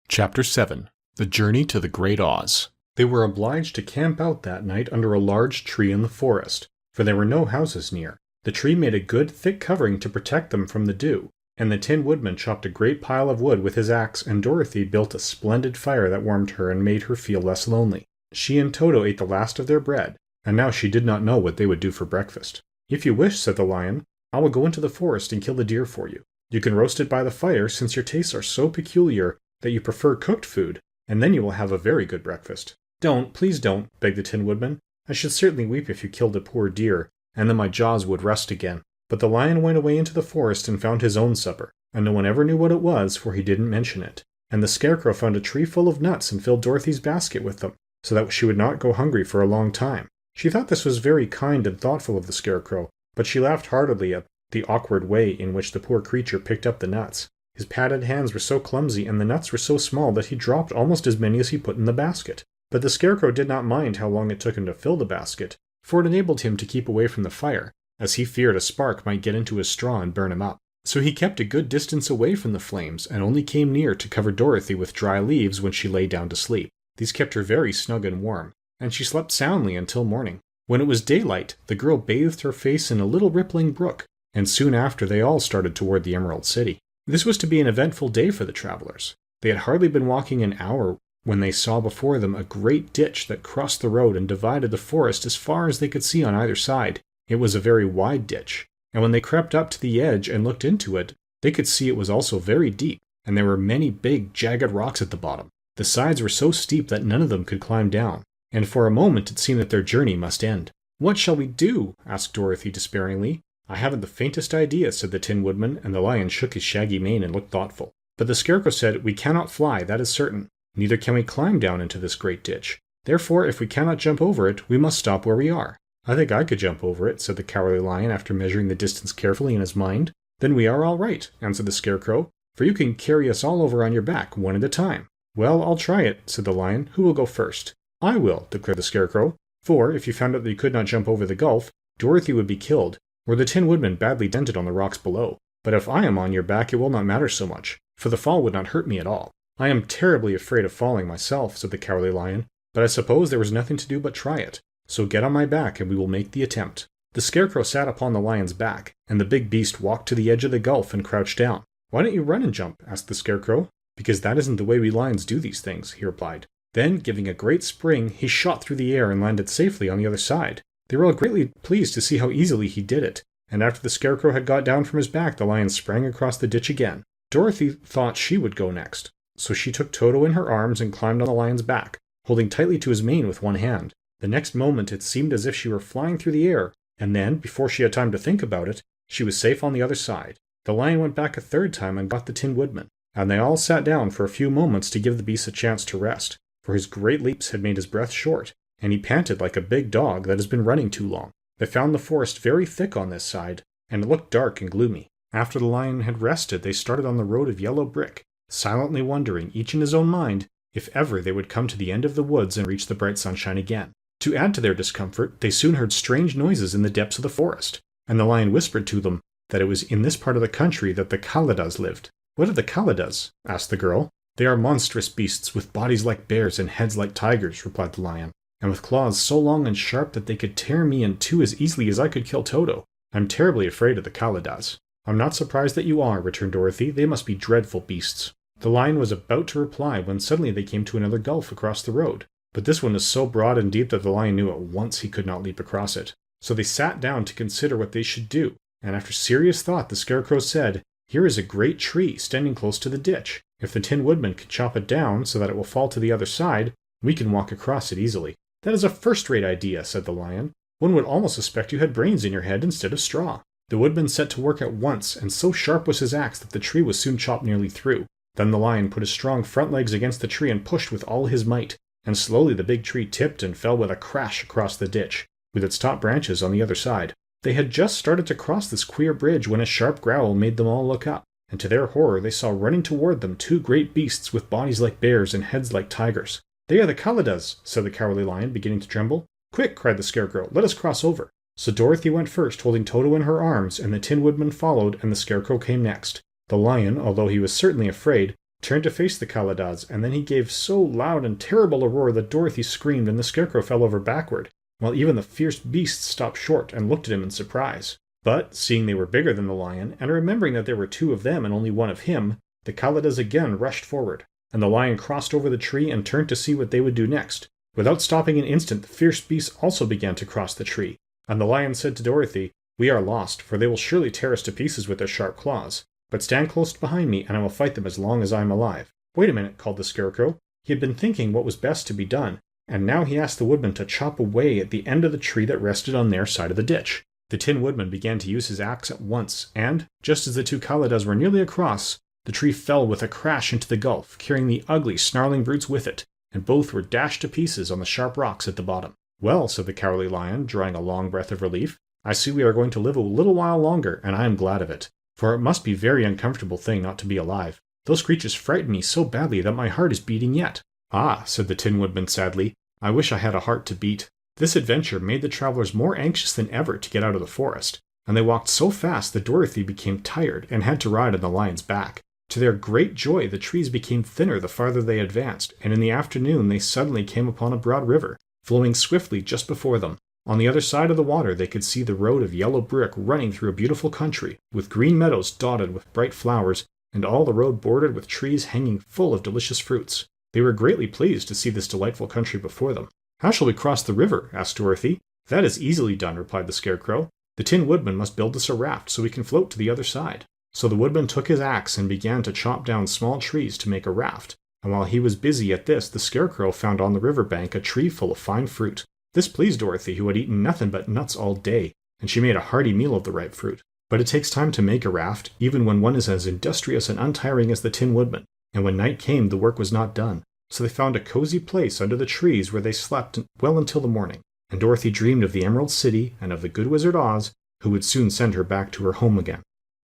Chapter 7. The Journey to the Great Oz. They were obliged to camp out that night under a large tree in the forest, for there were no houses near. The tree made a good, thick covering to protect them from the dew, and the Tin Woodman chopped a great pile of wood with his axe, and Dorothy built a splendid fire that warmed her and made her feel less lonely. She and Toto ate the last of their bread, and now she did not know what they would do for breakfast. If you wish, said the Lion, I will go into the forest and kill the deer for you. You can roast it by the fire, since your tastes are so peculiar that you prefer cooked food, and then you will have a very good breakfast. Don't, please don't, begged the Tin Woodman. I should certainly weep if you killed a poor deer, and then my jaws would rest again. But the Lion went away into the forest and found his own supper, and no one ever knew what it was, for he didn't mention it. And the Scarecrow found a tree full of nuts and filled Dorothy's basket with them, so that she would not go hungry for a long time. She thought this was very kind and thoughtful of the Scarecrow, but she laughed heartily at the awkward way in which the poor creature picked up the nuts. His padded hands were so clumsy and the nuts were so small that he dropped almost as many as he put in the basket. But the Scarecrow did not mind how long it took him to fill the basket, for it enabled him to keep away from the fire, as he feared a spark might get into his straw and burn him up. So he kept a good distance away from the flames and only came near to cover Dorothy with dry leaves when she lay down to sleep. These kept her very snug and warm, and she slept soundly until morning. When it was daylight, the girl bathed her face in a little rippling brook, and soon after they all started toward the Emerald City. This was to be an eventful day for the travelers. They had hardly been walking an hour when they saw before them a great ditch that crossed the road and divided the forest as far as they could see on either side. It was a very wide ditch, and when they crept up to the edge and looked into it, they could see it was also very deep, and there were many big, jagged rocks at the bottom. The sides were so steep that none of them could climb down, and for a moment it seemed that their journey must end. "What shall we do?" asked Dorothy despairingly. "I haven't the faintest idea," said the Tin Woodman, and the Lion shook his shaggy mane and looked thoughtful. But the Scarecrow said, "We cannot fly, that is certain. Neither can we climb down into this great ditch. Therefore, if we cannot jump over it, we must stop where we are." "I think I could jump over it," said the Cowardly Lion after measuring the distance carefully in his mind. "Then we are all right," answered the Scarecrow, "for you can carry us all over on your back, one at a time." "Well, I'll try it," said the Lion. "Who will go first?" "I will," declared the Scarecrow, "for if you found out that you could not jump over the gulf, Dorothy would be killed, or the Tin Woodman badly dented on the rocks below. But if I am on your back, it will not matter so much, for the fall would not hurt me at all." "I am terribly afraid of falling myself," said the Cowardly Lion, "but I suppose there was nothing to do but try it. So get on my back, and we will make the attempt." The Scarecrow sat upon the Lion's back, and the big beast walked to the edge of the gulf and crouched down. "Why don't you run and jump?" asked the Scarecrow. "Because that isn't the way we lions do these things," he replied. Then, giving a great spring, he shot through the air and landed safely on the other side. They were all greatly pleased to see how easily he did it, and after the Scarecrow had got down from his back, the lion sprang across the ditch again. Dorothy thought she would go next, so she took Toto in her arms and climbed on the lion's back, holding tightly to his mane with one hand. The next moment it seemed as if she were flying through the air, and then, before she had time to think about it, she was safe on the other side. The lion went back a third time and got the Tin Woodman, and they all sat down for a few moments to give the beast a chance to rest, for his great leaps had made his breath short, and he panted like a big dog that has been running too long. They found the forest very thick on this side, and it looked dark and gloomy. After the lion had rested, they started on the road of yellow brick, silently wondering, each in his own mind, if ever they would come to the end of the woods and reach the bright sunshine again. To add to their discomfort, they soon heard strange noises in the depths of the forest, and the lion whispered to them that it was in this part of the country that the Kaladas lived. "What are the Kaladas?" asked the girl. "They are monstrous beasts with bodies like bears and heads like tigers," replied the lion, "and with claws so long and sharp that they could tear me in two as easily as I could kill Toto. I'm terribly afraid of the Kaladas." "I'm not surprised that you are," returned Dorothy. "They must be dreadful beasts." The lion was about to reply when suddenly they came to another gulf across the road, but this one was so broad and deep that the lion knew at once he could not leap across it. So they sat down to consider what they should do, and after serious thought the Scarecrow said, "Here is a great tree standing close to the ditch. If the Tin Woodman can chop it down so that it will fall to the other side, we can walk across it easily." "That is a first-rate idea," said the lion. "One would almost suspect you had brains in your head instead of straw." The Woodman set to work at once, and so sharp was his axe that the tree was soon chopped nearly through. Then the lion put his strong front legs against the tree and pushed with all his might, and slowly the big tree tipped and fell with a crash across the ditch, with its top branches on the other side. They had just started to cross this queer bridge when a sharp growl made them all look up, and to their horror they saw running toward them two great beasts with bodies like bears and heads like tigers. "They are the Kaladas," said the Cowardly Lion, beginning to tremble. "Quick," cried the Scarecrow, "let us cross over." So Dorothy went first, holding Toto in her arms, and the Tin Woodman followed, and the Scarecrow came next. The lion, although he was certainly afraid, turned to face the Kaladas, and then he gave so loud and terrible a roar that Dorothy screamed and the Scarecrow fell over backward, while even the fierce beasts stopped short and looked at him in surprise. But, seeing they were bigger than the lion, and remembering that there were two of them and only one of him, the Kaladas again rushed forward, and the lion crossed over the tree and turned to see what they would do next. Without stopping an instant, the fierce beasts also began to cross the tree, and the lion said to Dorothy, "We are lost, for they will surely tear us to pieces with their sharp claws. But stand close behind me, and I will fight them as long as I am alive." "Wait a minute," called the Scarecrow. He had been thinking what was best to be done, and now he asked the Woodman to chop away at the end of the tree that rested on their side of the ditch. The Tin Woodman began to use his axe at once, and, just as the two Kaladas were nearly across, the tree fell with a crash into the gulf, carrying the ugly, snarling brutes with it, and both were dashed to pieces on the sharp rocks at the bottom. "Well," said the Cowardly Lion, drawing a long breath of relief, "I see we are going to live a little while longer, and I am glad of it. For it must be a very uncomfortable thing not to be alive. Those creatures frightened me so badly that my heart is beating yet." "Ah," said the Tin Woodman sadly, "I wish I had a heart to beat." This adventure made the travelers more anxious than ever to get out of the forest, and they walked so fast that Dorothy became tired and had to ride on the lion's back. To their great joy, the trees became thinner the farther they advanced, and in the afternoon they suddenly came upon a broad river, flowing swiftly just before them. On the other side of the water they could see the road of yellow brick running through a beautiful country, with green meadows dotted with bright flowers, and all the road bordered with trees hanging full of delicious fruits. They were greatly pleased to see this delightful country before them. "How shall we cross the river?" asked Dorothy. "That is easily done," replied the Scarecrow. "The Tin Woodman must build us a raft so we can float to the other side." So the Woodman took his axe and began to chop down small trees to make a raft, and while he was busy at this, the Scarecrow found on the river bank a tree full of fine fruit. This pleased Dorothy, who had eaten nothing but nuts all day, and she made a hearty meal of the ripe fruit. But it takes time to make a raft, even when one is as industrious and untiring as the Tin Woodman, and when night came the work was not done. So they found a cozy place under the trees where they slept well until the morning, and Dorothy dreamed of the Emerald City and of the good Wizard Oz, who would soon send her back to her home again.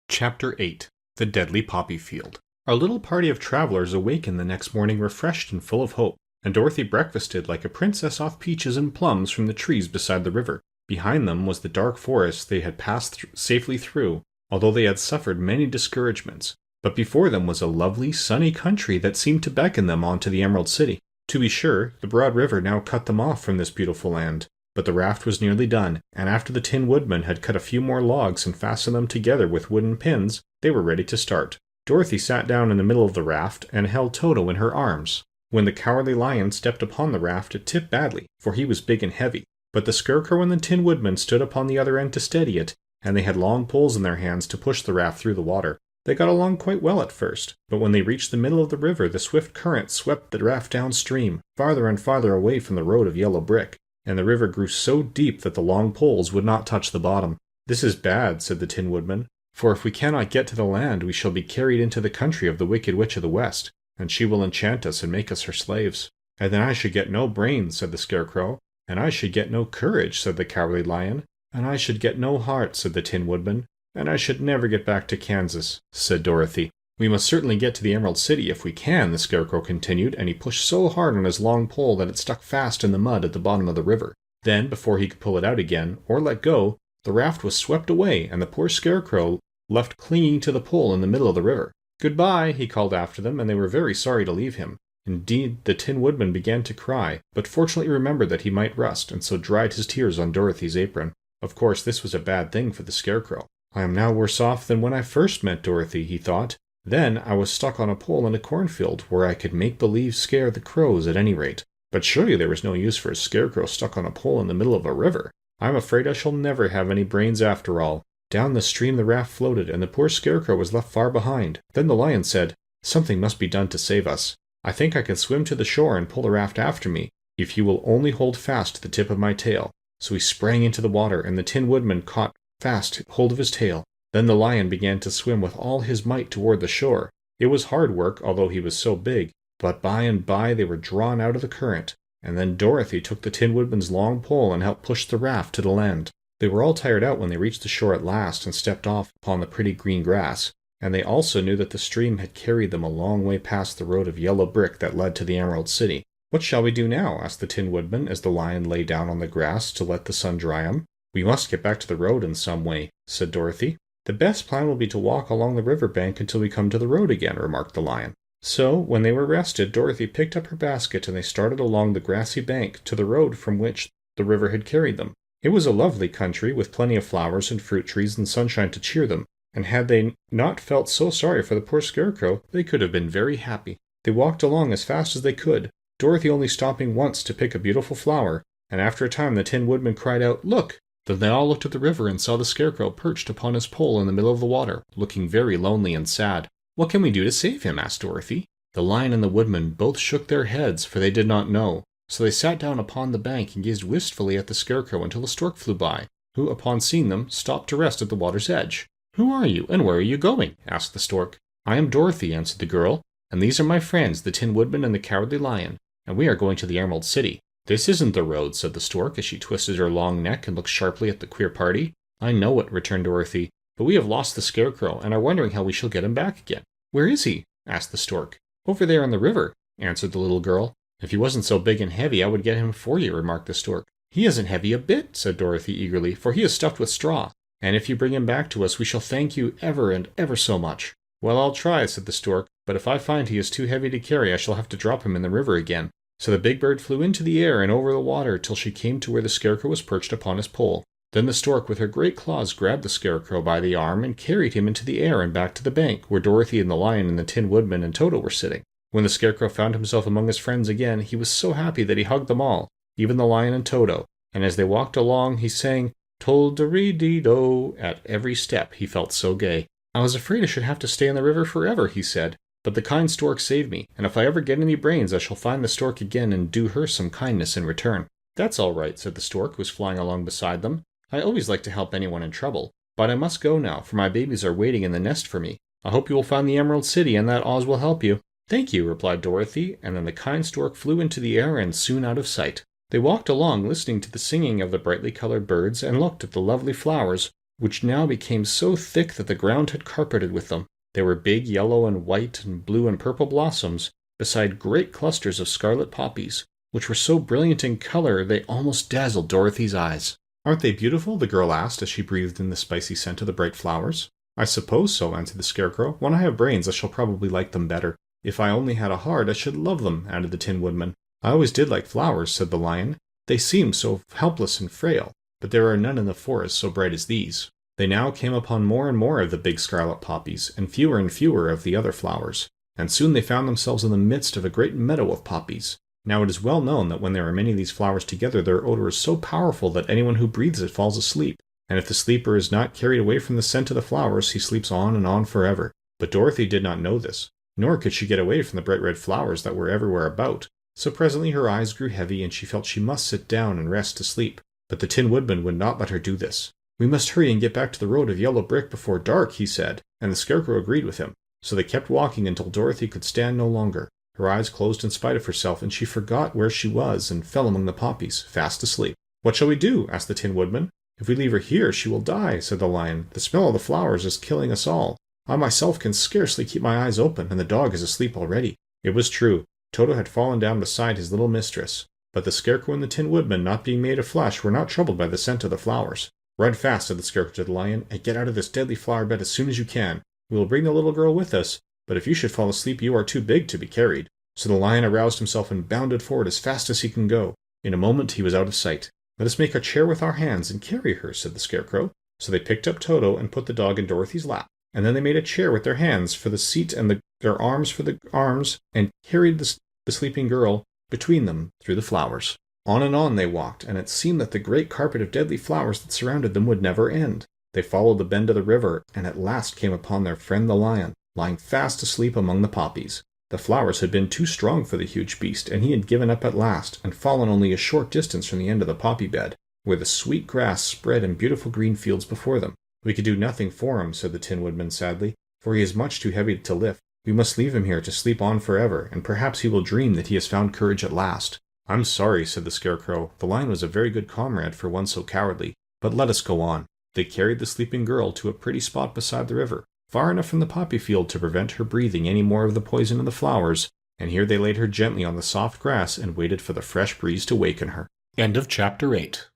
Chapter 8. The Deadly Poppy Field. Our little party of travelers awakened the next morning refreshed and full of hope, and Dorothy breakfasted like a princess off peaches and plums from the trees beside the river. Behind them was the dark forest they had passed safely through, although they had suffered many discouragements. But before them was a lovely, sunny country that seemed to beckon them on to the Emerald City. To be sure, the broad river now cut them off from this beautiful land, but the raft was nearly done, and after the Tin Woodman had cut a few more logs and fastened them together with wooden pins, they were ready to start. Dorothy sat down in the middle of the raft and held Toto in her arms. When the Cowardly Lion stepped upon the raft, it tipped badly, for he was big and heavy. But the Scarecrow and the Tin Woodman stood upon the other end to steady it, and they had long poles in their hands to push the raft through the water. They got along quite well at first, but when they reached the middle of the river, the swift current swept the raft downstream, farther and farther away from the road of yellow brick, and the river grew so deep that the long poles would not touch the bottom. "This is bad," said the Tin Woodman, "for if we cannot get to the land, we shall be carried into the country of the Wicked Witch of the West, and she will enchant us and make us her slaves." "And then I should get no brains," said the Scarecrow. "And I should get no courage," said the Cowardly Lion. "And I should get no heart," said the Tin Woodman. "And I should never get back to Kansas," said Dorothy. "We must certainly get to the Emerald City if we can," the Scarecrow continued, and he pushed so hard on his long pole that it stuck fast in the mud at the bottom of the river. Then, before he could pull it out again, or let go, the raft was swept away, and the poor Scarecrow left clinging to the pole in the middle of the river. "Goodbye," he called after them, and they were very sorry to leave him. Indeed, the Tin Woodman began to cry, but fortunately remembered that he might rust, and so dried his tears on Dorothy's apron. Of course, this was a bad thing for the Scarecrow. "I am now worse off than when I first met Dorothy," he thought. "Then I was stuck on a pole in a cornfield, where I could make believe scare the crows at any rate. But surely there was no use for a Scarecrow stuck on a pole in the middle of a river. I'm afraid I shall never have any brains after all." Down the stream the raft floated, and the poor Scarecrow was left far behind. Then the Lion said, "Something must be done to save us. I think I can swim to the shore and pull the raft after me, if you will only hold fast to the tip of my tail." So he sprang into the water, and the Tin Woodman caught fast hold of his tail. Then the Lion began to swim with all his might toward the shore. It was hard work, although he was so big, but by and by they were drawn out of the current, and then Dorothy took the Tin Woodman's long pole and helped push the raft to the land. They were all tired out when they reached the shore at last and stepped off upon the pretty green grass, and they also knew that the stream had carried them a long way past the road of yellow brick that led to the Emerald City. "What shall we do now?" asked the Tin Woodman as the Lion lay down on the grass to let the sun dry him. "We must get back to the road in some way," said Dorothy. "The best plan will be to walk along the river bank until we come to the road again," remarked the Lion. So, when they were rested, Dorothy picked up her basket and they started along the grassy bank to the road from which the river had carried them. It was a lovely country, with plenty of flowers and fruit trees and sunshine to cheer them, and had they not felt so sorry for the poor Scarecrow, they could have been very happy. They walked along as fast as they could, Dorothy only stopping once to pick a beautiful flower, and after a time the Tin Woodman cried out, "Look!" Then they all looked at the river and saw the Scarecrow perched upon his pole in the middle of the water, looking very lonely and sad. "What can we do to save him?" asked Dorothy. The Lion and the Woodman both shook their heads, for they did not know. So they sat down upon the bank and gazed wistfully at the Scarecrow until a stork flew by, who, upon seeing them, stopped to rest at the water's edge. "Who are you, and where are you going?" asked the stork. "I am Dorothy," answered the girl, "and these are my friends, the Tin Woodman and the Cowardly Lion, and we are going to the Emerald City." "This isn't the road," said the stork as she twisted her long neck and looked sharply at the queer party. "I know it," returned Dorothy, "but we have lost the Scarecrow and are wondering how we shall get him back again." "Where is he?" asked the stork. "Over there in the river," answered the little girl. "If he wasn't so big and heavy, I would get him for you," remarked the stork. "He isn't heavy a bit," said Dorothy eagerly, "for he is stuffed with straw, and if you bring him back to us, we shall thank you ever and ever so much." "Well, I'll try," said the stork, "but if I find he is too heavy to carry, I shall have to drop him in the river again." So the big bird flew into the air and over the water till she came to where the Scarecrow was perched upon his pole. Then the stork with her great claws grabbed the Scarecrow by the arm and carried him into the air and back to the bank, where Dorothy and the Lion and the Tin Woodman and Toto were sitting. When the Scarecrow found himself among his friends again, he was so happy that he hugged them all, even the Lion and Toto, and as they walked along he sang "Tol-de-ree-dee-do" at every step, he felt so gay. "I was afraid I should have to stay in the river forever," he said, "but the kind stork saved me, and if I ever get any brains I shall find the stork again and do her some kindness in return." "That's all right," said the stork, who was flying along beside them. "I always like to help anyone in trouble, but I must go now, for my babies are waiting in the nest for me. I hope you will find the Emerald City and that Oz will help you." "Thank you," replied Dorothy, and then the kind stork flew into the air and soon out of sight. They walked along listening to the singing of the brightly colored birds and looked at the lovely flowers, which now became so thick that the ground had carpeted with them. There were big yellow and white and blue and purple blossoms, beside great clusters of scarlet poppies, which were so brilliant in color they almost dazzled Dorothy's eyes. "Aren't they beautiful?" the girl asked as she breathed in the spicy scent of the bright flowers. "I suppose so," answered the Scarecrow. "When I have brains I shall probably like them better. If I only had a heart I should love them," added the Tin Woodman. "I always did like flowers," said the Lion. "They seem so helpless and frail, but there are none in the forest so bright as these." They now came upon more and more of the big scarlet poppies, and fewer of the other flowers, and soon they found themselves in the midst of a great meadow of poppies. Now it is well known that when there are many of these flowers together, their odor is so powerful that anyone who breathes it falls asleep, and if the sleeper is not carried away from the scent of the flowers, he sleeps on and on forever. But Dorothy did not know this, nor could she get away from the bright red flowers that were everywhere about. So presently her eyes grew heavy, and she felt she must sit down and rest to sleep. But the Tin Woodman would not let her do this. "We must hurry and get back to the road of yellow brick before dark," he said, and the Scarecrow agreed with him. So they kept walking until Dorothy could stand no longer. Her eyes closed in spite of herself, and she forgot where she was and fell among the poppies, fast asleep. "What shall we do?" asked the Tin Woodman. "If we leave her here, she will die," said the Lion. "The smell of the flowers is killing us all. I myself can scarcely keep my eyes open, and the dog is asleep already." It was true. Toto had fallen down beside his little mistress. But the Scarecrow and the Tin Woodman, not being made of flesh, were not troubled by the scent of the flowers. "Run fast," said the Scarecrow to the Lion, "and get out of this deadly flower bed as soon as you can. We will bring the little girl with us, but if you should fall asleep, you are too big to be carried." So the Lion aroused himself and bounded forward as fast as he can go. In a moment he was out of sight. "Let us make a chair with our hands and carry her," said the Scarecrow. So they picked up Toto and put the dog in Dorothy's lap, and then they made a chair with their hands for the seat and their arms for the arms, and carried the sleeping girl between them through the flowers. On and on they walked, and it seemed that the great carpet of deadly flowers that surrounded them would never end. They followed the bend of the river, and at last came upon their friend the Lion, lying fast asleep among the poppies. The flowers had been too strong for the huge beast, and he had given up at last, and fallen only a short distance from the end of the poppy bed, where the sweet grass spread in beautiful green fields before them. "We could do nothing for him," said the Tin Woodman sadly, "for he is much too heavy to lift. We must leave him here to sleep on forever, and perhaps he will dream that he has found courage at last." "I'm sorry," said the Scarecrow. "The Lion was a very good comrade for one so cowardly. But let us go on." They carried the sleeping girl to a pretty spot beside the river, far enough from the poppy field to prevent her breathing any more of the poison of the flowers, and here they laid her gently on the soft grass and waited for the fresh breeze to waken her. End of Chapter 8.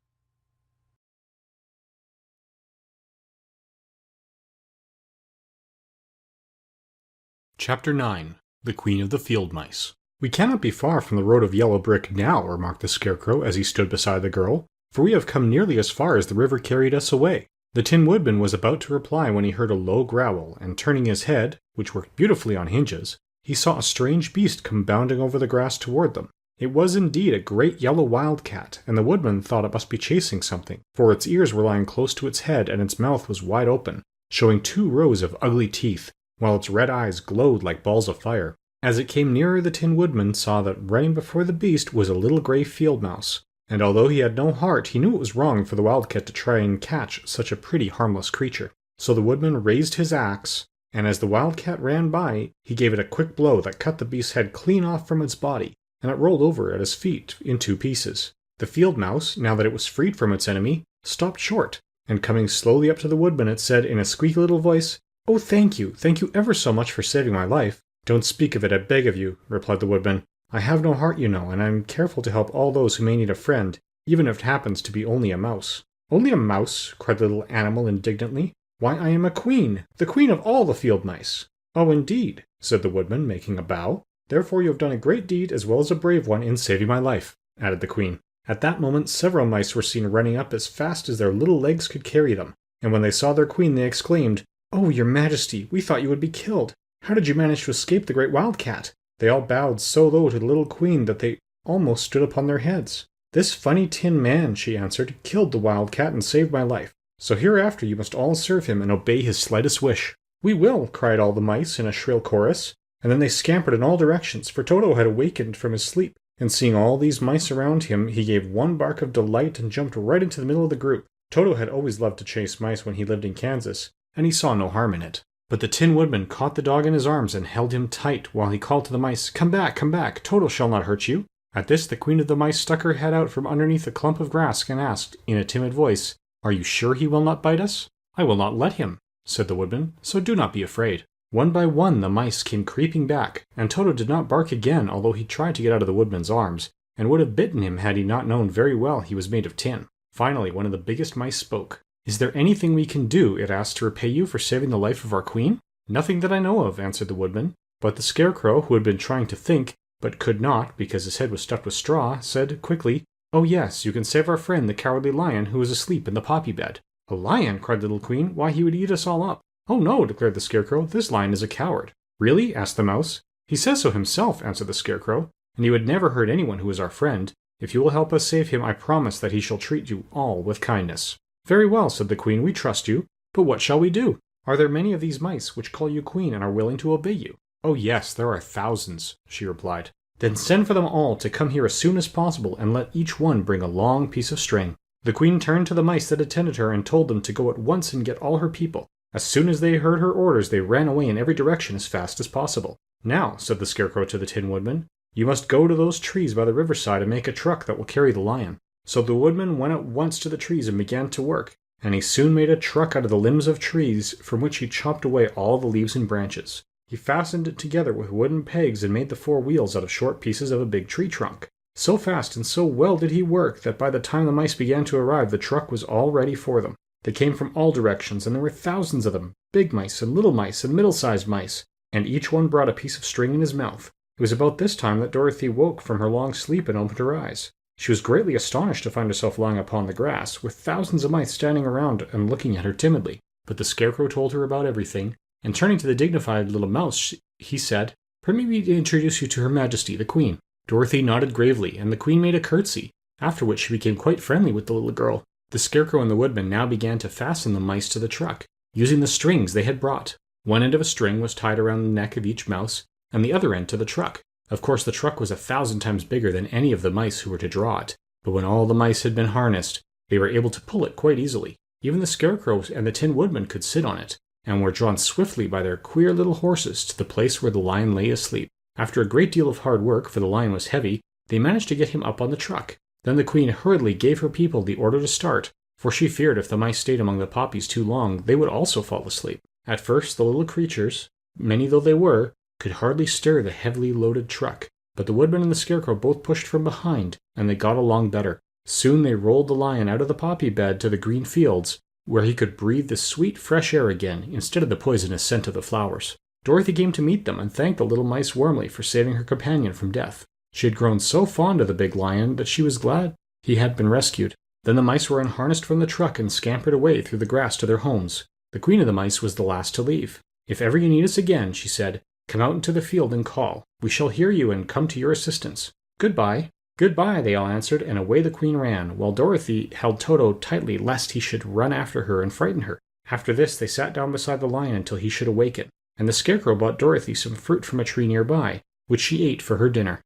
Chapter 9. The Queen of the Field Mice. "We cannot be far from the road of yellow brick now," remarked the Scarecrow as he stood beside the girl, "for we have come nearly as far as the river carried us away." The Tin Woodman was about to reply when he heard a low growl, and turning his head, which worked beautifully on hinges, he saw a strange beast come bounding over the grass toward them. It was indeed a great yellow wildcat, and the Woodman thought it must be chasing something, for its ears were lying close to its head and its mouth was wide open, showing 2 rows of ugly teeth, while its red eyes glowed like balls of fire. As it came nearer, the Tin Woodman saw that running before the beast was a little gray field mouse, and although he had no heart, he knew it was wrong for the wildcat to try and catch such a pretty harmless creature. So the Woodman raised his axe, and as the wildcat ran by, he gave it a quick blow that cut the beast's head clean off from its body, and it rolled over at his feet in 2 pieces. The field mouse, now that it was freed from its enemy, stopped short, and coming slowly up to the Woodman, it said in a squeaky little voice, "Oh, thank you ever so much for saving my life." "Don't speak of it, I beg of you," replied the Woodman. "I have no heart, you know, and I am careful to help all those who may need a friend, even if it happens to be only a mouse." "Only a mouse?" cried the little animal indignantly. "Why, I am a queen, the queen of all the field mice." "Oh, indeed," said the Woodman, making a bow. "Therefore you have done a great deed as well as a brave one in saving my life," added the Queen. At that moment several mice were seen running up as fast as their little legs could carry them, and when they saw their queen they exclaimed, "Oh, your Majesty, we thought you would be killed. How did you manage to escape the great wildcat?" They all bowed so low to the little queen that they almost stood upon their heads. "This funny tin man," she answered, "killed the wildcat and saved my life. So hereafter you must all serve him and obey his slightest wish." "We will," cried all the mice in a shrill chorus, and then they scampered in all directions, for Toto had awakened from his sleep, and seeing all these mice around him, he gave one bark of delight and jumped right into the middle of the group. Toto had always loved to chase mice when he lived in Kansas, and he saw no harm in it. But the Tin Woodman caught the dog in his arms and held him tight while he called to the mice, come back, Toto shall not hurt you." At this the Queen of the Mice stuck her head out from underneath a clump of grass and asked, in a timid voice, "Are you sure he will not bite us?" "I will not let him," said the Woodman, "so do not be afraid." One by one the mice came creeping back, and Toto did not bark again, although he tried to get out of the Woodman's arms, and would have bitten him had he not known very well he was made of tin. Finally, one of the biggest mice spoke. "Is there anything we can do," it asked, "to repay you for saving the life of our queen?" "Nothing that I know of," answered the Woodman. But the Scarecrow, who had been trying to think, but could not because his head was stuffed with straw, said quickly, "Oh yes, you can save our friend the Cowardly Lion who is asleep in the poppy bed." "A lion!" cried the little queen. "Why, he would eat us all up." "Oh no," declared the Scarecrow. "This lion is a coward." "Really?" asked the mouse. "He says so himself," answered the Scarecrow, "and he would never hurt anyone who is our friend. If you will help us save him, I promise that he shall treat you all with kindness." "Very well," said the queen, "we trust you. But what shall we do? Are there many of these mice which call you queen and are willing to obey you?" "Oh yes, there are thousands," she replied. "Then send for them all to come here as soon as possible, and let each one bring a long piece of string." The queen turned to the mice that attended her and told them to go at once and get all her people. As soon as they heard her orders, they ran away in every direction as fast as possible. "Now," said the Scarecrow to the Tin Woodman, "you must go to those trees by the riverside and make a truck that will carry the lion." So the Woodman went at once to the trees and began to work, and he soon made a truck out of the limbs of trees, from which he chopped away all the leaves and branches. He fastened it together with wooden pegs and made the four wheels out of short pieces of a big tree trunk. So fast and so well did he work that by the time the mice began to arrive, the truck was all ready for them. They came from all directions, and there were thousands of them, big mice and little mice and middle-sized mice, and each one brought a piece of string in his mouth. It was about this time that Dorothy woke from her long sleep and opened her eyes. She was greatly astonished to find herself lying upon the grass, with thousands of mice standing around and looking at her timidly. But the Scarecrow told her about everything, and turning to the dignified little mouse, he said, "Permit me to introduce you to Her Majesty, the Queen." Dorothy nodded gravely, and the Queen made a curtsy, after which she became quite friendly with the little girl. The Scarecrow and the Woodman now began to fasten the mice to the truck, using the strings they had brought. One end of a string was tied around the neck of each mouse, and the other end to the truck. Of course, the truck was 1,000 times bigger than any of the mice who were to draw it, but when all the mice had been harnessed, they were able to pull it quite easily. Even the Scarecrow and the Tin Woodman could sit on it, and were drawn swiftly by their queer little horses to the place where the lion lay asleep. After a great deal of hard work, for the lion was heavy, they managed to get him up on the truck. Then the Queen hurriedly gave her people the order to start, for she feared if the mice stayed among the poppies too long, they would also fall asleep. At first, the little creatures, many though they were, could hardly stir the heavily loaded truck, but the Woodman and the Scarecrow both pushed from behind, and they got along better. Soon they rolled the lion out of the poppy bed to the green fields, where he could breathe the sweet, fresh air again, instead of the poisonous scent of the flowers. Dorothy came to meet them and thanked the little mice warmly for saving her companion from death. She had grown so fond of the big lion that she was glad he had been rescued. Then the mice were unharnessed from the truck and scampered away through the grass to their homes. The Queen of the Mice was the last to leave. "If ever you need us again," she said, "come out into the field and call. We shall hear you and come to your assistance. Goodbye." "Goodbye," they all answered, and away the Queen ran, while Dorothy held Toto tightly lest he should run after her and frighten her. After this they sat down beside the lion until he should awaken, and the Scarecrow bought Dorothy some fruit from a tree nearby, which she ate for her dinner.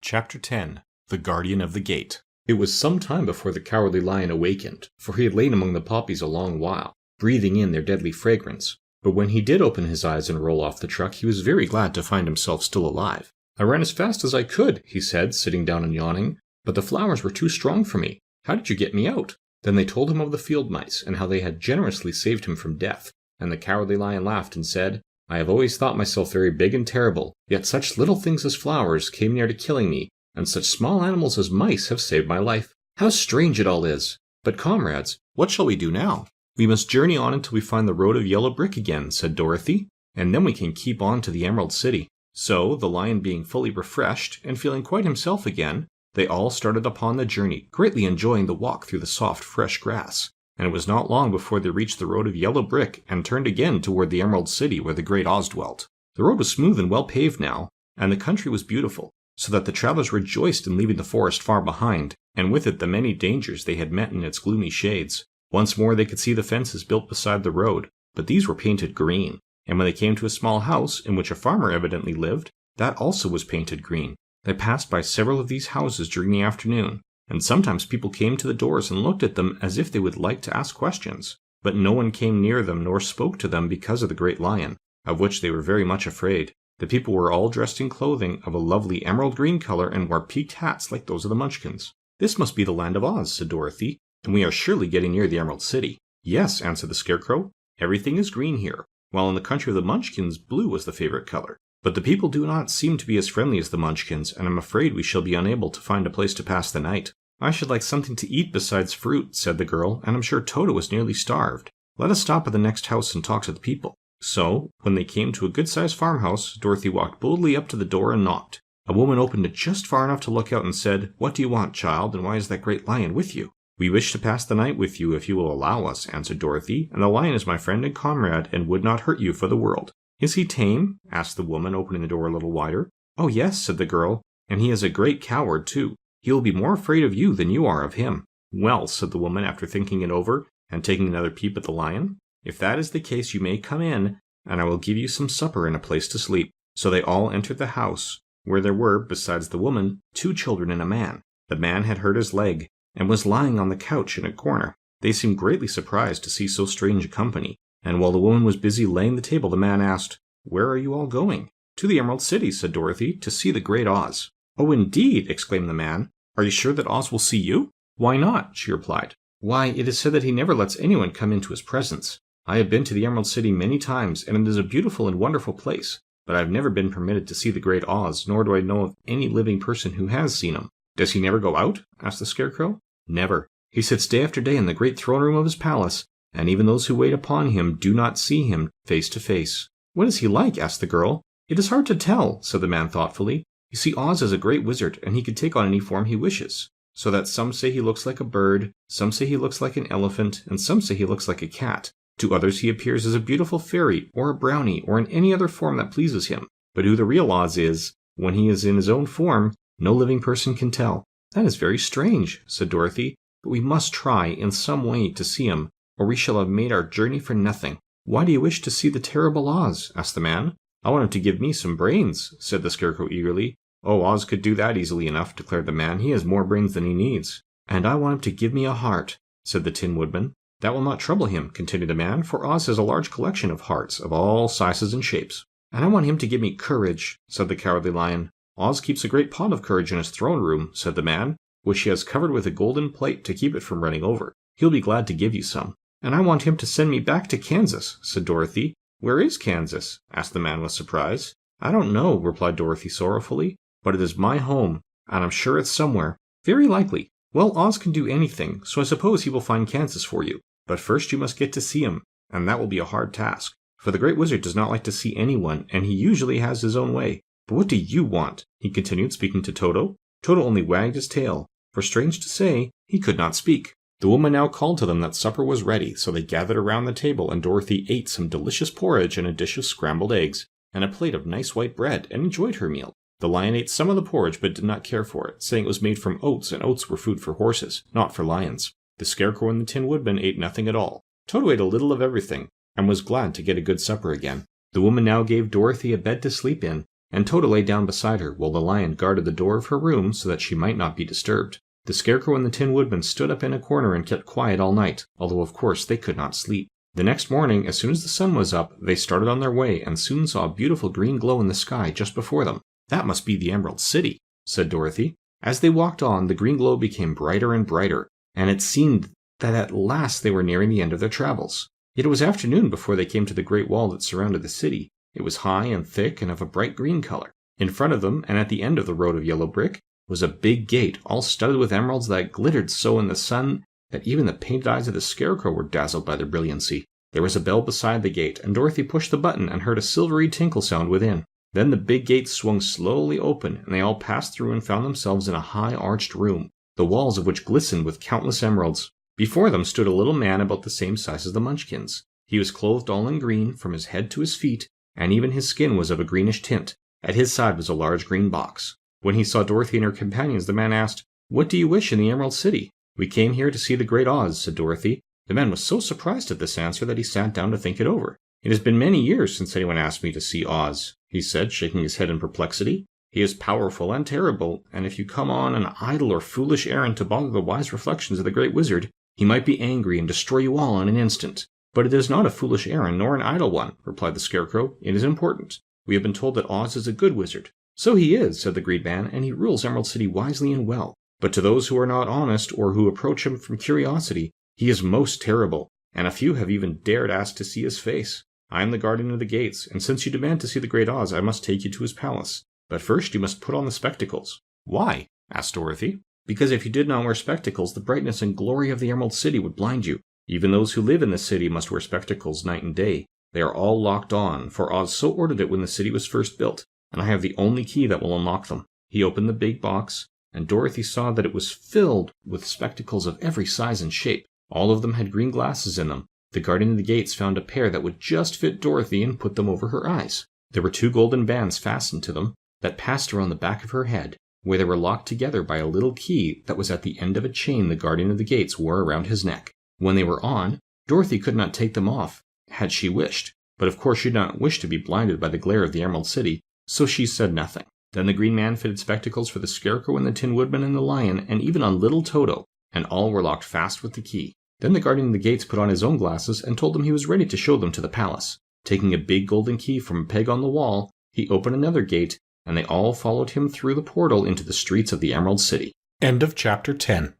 Chapter 10. The Guardian of the Gate. It was some time before the Cowardly Lion awakened, for he had lain among the poppies a long while, breathing in their deadly fragrance. But when he did open his eyes and roll off the truck, he was very glad to find himself still alive. "I ran as fast as I could," he said, sitting down and yawning, "but the flowers were too strong for me. How did you get me out?" Then they told him of the field mice, and how they had generously saved him from death, and the Cowardly Lion laughed and said, "I have always thought myself very big and terrible, yet such little things as flowers came near to killing me, and such small animals as mice have saved my life. How strange it all is! But comrades, what shall we do now?" "We must journey on until we find the road of yellow brick again," said Dorothy, "and then we can keep on to the Emerald City." So, the lion being fully refreshed, and feeling quite himself again, they all started upon the journey, greatly enjoying the walk through the soft, fresh grass. And it was not long before they reached the road of yellow brick, and turned again toward the Emerald City where the great Oz dwelt. The road was smooth and well paved now, and the country was beautiful, so that the travelers rejoiced in leaving the forest far behind, and with it the many dangers they had met in its gloomy shades. Once more they could see the fences built beside the road, but these were painted green, and when they came to a small house in which a farmer evidently lived, that also was painted green. They passed by several of these houses during the afternoon, and sometimes people came to the doors and looked at them as if they would like to ask questions, but no one came near them nor spoke to them because of the great lion, of which they were very much afraid. The people were all dressed in clothing of a lovely emerald green color and wore peaked hats like those of the Munchkins. "This must be the land of Oz," said Dorothy, "and we are surely getting near the Emerald City." "Yes," answered the Scarecrow, "everything is green here, while in the country of the Munchkins blue was the favorite color. But the people do not seem to be as friendly as the Munchkins, and I'm afraid we shall be unable to find a place to pass the night." "I should like something to eat besides fruit," said the girl, "and I'm sure Toto is nearly starved. Let us stop at the next house and talk to the people." So, when they came to a good-sized farmhouse, Dorothy walked boldly up to the door and knocked. A woman opened it just far enough to look out and said, "What do you want, child, and why is that great lion with you?" "We wish to pass the night with you if you will allow us," answered Dorothy, "and the lion is my friend and comrade and would not hurt you for the world." "Is he tame?" asked the woman, opening the door a little wider. "Oh yes," said the girl, "and he is a great coward too. He will be more afraid of you than you are of him." "Well," said the woman, after thinking it over and taking another peep at the lion, "if that is the case you may come in, and I will give you some supper and a place to sleep." So they all entered the house, where there were, besides the woman, 2 children and a man. The man had hurt his leg, and was lying on the couch in a corner. They seemed greatly surprised to see so strange a company, and while the woman was busy laying the table, the man asked, "Where are you all going?" "To the Emerald City," said Dorothy, "to see the great Oz." "Oh, indeed!" exclaimed the man. "Are you sure that Oz will see you?" "Why not?" she replied. "Why, it is said that he never lets anyone come into his presence. I have been to the Emerald City many times, and it is a beautiful and wonderful place, but I have never been permitted to see the great Oz, nor do I know of any living person who has seen him." "Does he never go out?" asked the Scarecrow. "Never. He sits day after day in the great throne room of his palace, and even those who wait upon him do not see him face to face." "What is he like?" asked the girl. "It is hard to tell," said the man thoughtfully. "You see, Oz is a great wizard, and he can take on any form he wishes, so that some say he looks like a bird, some say he looks like an elephant, and some say he looks like a cat. To others he appears as a beautiful fairy, or a brownie, or in any other form that pleases him. But who the real Oz is, when he is in his own form, no living person can tell." "That is very strange," said Dorothy, "but we must try, in some way, to see him, or we shall have made our journey for nothing." "Why do you wish to see the terrible Oz?" asked the man. "I want him to give me some brains," said the Scarecrow eagerly. "Oh, Oz could do that easily enough," declared the man. "He has more brains than he needs." "And I want him to give me a heart," said the Tin Woodman. "That will not trouble him," continued the man, "for Oz has a large collection of hearts of all sizes and shapes." "And I want him to give me courage," said the Cowardly Lion. "Oz keeps a great pot of courage in his throne room," said the man, "which he has covered with a golden plate to keep it from running over. He'll be glad to give you some." "And I want him to send me back to Kansas," said Dorothy. "Where is Kansas?" asked the man with surprise. "I don't know," replied Dorothy sorrowfully, "but it is my home, and I'm sure it's somewhere. Very likely. Well, Oz can do anything, so I suppose he will find Kansas for you. But first you must get to see him, and that will be a hard task, for the Great Wizard does not like to see anyone, and he usually has his own way. But what do you want?" he continued, speaking to Toto. Toto only wagged his tail, for strange to say, he could not speak. The woman now called to them that supper was ready, so they gathered around the table, and Dorothy ate some delicious porridge and a dish of scrambled eggs, and a plate of nice white bread, and enjoyed her meal. The lion ate some of the porridge, but did not care for it, saying it was made from oats, and oats were food for horses, not for lions. The Scarecrow and the Tin Woodman ate nothing at all. Toto ate a little of everything, and was glad to get a good supper again. The woman now gave Dorothy a bed to sleep in, and Toto lay down beside her, while the lion guarded the door of her room so that she might not be disturbed. The Scarecrow and the Tin Woodman stood up in a corner and kept quiet all night, although of course they could not sleep. The next morning, as soon as the sun was up, they started on their way and soon saw a beautiful green glow in the sky just before them. "That must be the Emerald City," said Dorothy. As they walked on, the green glow became brighter and brighter, and it seemed that at last they were nearing the end of their travels. Yet it was afternoon before they came to the great wall that surrounded the city. It was high and thick and of a bright green color. In front of them, and at the end of the road of yellow brick, was a big gate, all studded with emeralds that glittered so in the sun that even the painted eyes of the Scarecrow were dazzled by their brilliancy. There was a bell beside the gate, and Dorothy pushed the button and heard a silvery tinkle sound within. Then the big gate swung slowly open, and they all passed through and found themselves in a high arched room, the walls of which glistened with countless emeralds. Before them stood a little man about the same size as the Munchkins. He was clothed all in green, from his head to his feet, and even his skin was of a greenish tint. At his side was a large green box. When he saw Dorothy and her companions, the man asked, "What do you wish in the Emerald City?" "We came here to see the great Oz," said Dorothy. The man was so surprised at this answer that he sat down to think it over. "It has been many years since anyone asked me to see Oz," he said, shaking his head in perplexity. "He is powerful and terrible, and if you come on an idle or foolish errand to bother the wise reflections of the Great Wizard, he might be angry and destroy you all in an instant." "But it is not a foolish errand, nor an idle one," replied the Scarecrow. "It is important. We have been told that Oz is a good wizard." "So he is," said the Green Man, "and he rules Emerald City wisely and well. But to those who are not honest, or who approach him from curiosity, he is most terrible, and a few have even dared ask to see his face. I am the guardian of the gates, and since you demand to see the great Oz, I must take you to his palace. But first you must put on the spectacles." "Why?" asked Dorothy. "Because if you did not wear spectacles, the brightness and glory of the Emerald City would blind you. Even those who live in the city must wear spectacles night and day. They are all locked on, for Oz so ordered it when the city was first built, and I have the only key that will unlock them." He opened the big box, and Dorothy saw that it was filled with spectacles of every size and shape. All of them had green glasses in them. The guardian of the gates found a pair that would just fit Dorothy and put them over her eyes. There were 2 golden bands fastened to them that passed around the back of her head, where they were locked together by a little key that was at the end of a chain the guardian of the gates wore around his neck. When they were on, Dorothy could not take them off, had she wished, but of course she did not wish to be blinded by the glare of the Emerald City, so she said nothing. Then the green man fitted spectacles for the Scarecrow and the Tin Woodman and the Lion, and even on little Toto, and all were locked fast with the key. Then the guardian of the gates put on his own glasses and told them he was ready to show them to the palace. Taking a big golden key from a peg on the wall, he opened another gate, and they all followed him through the portal into the streets of the Emerald City. End of Chapter 10.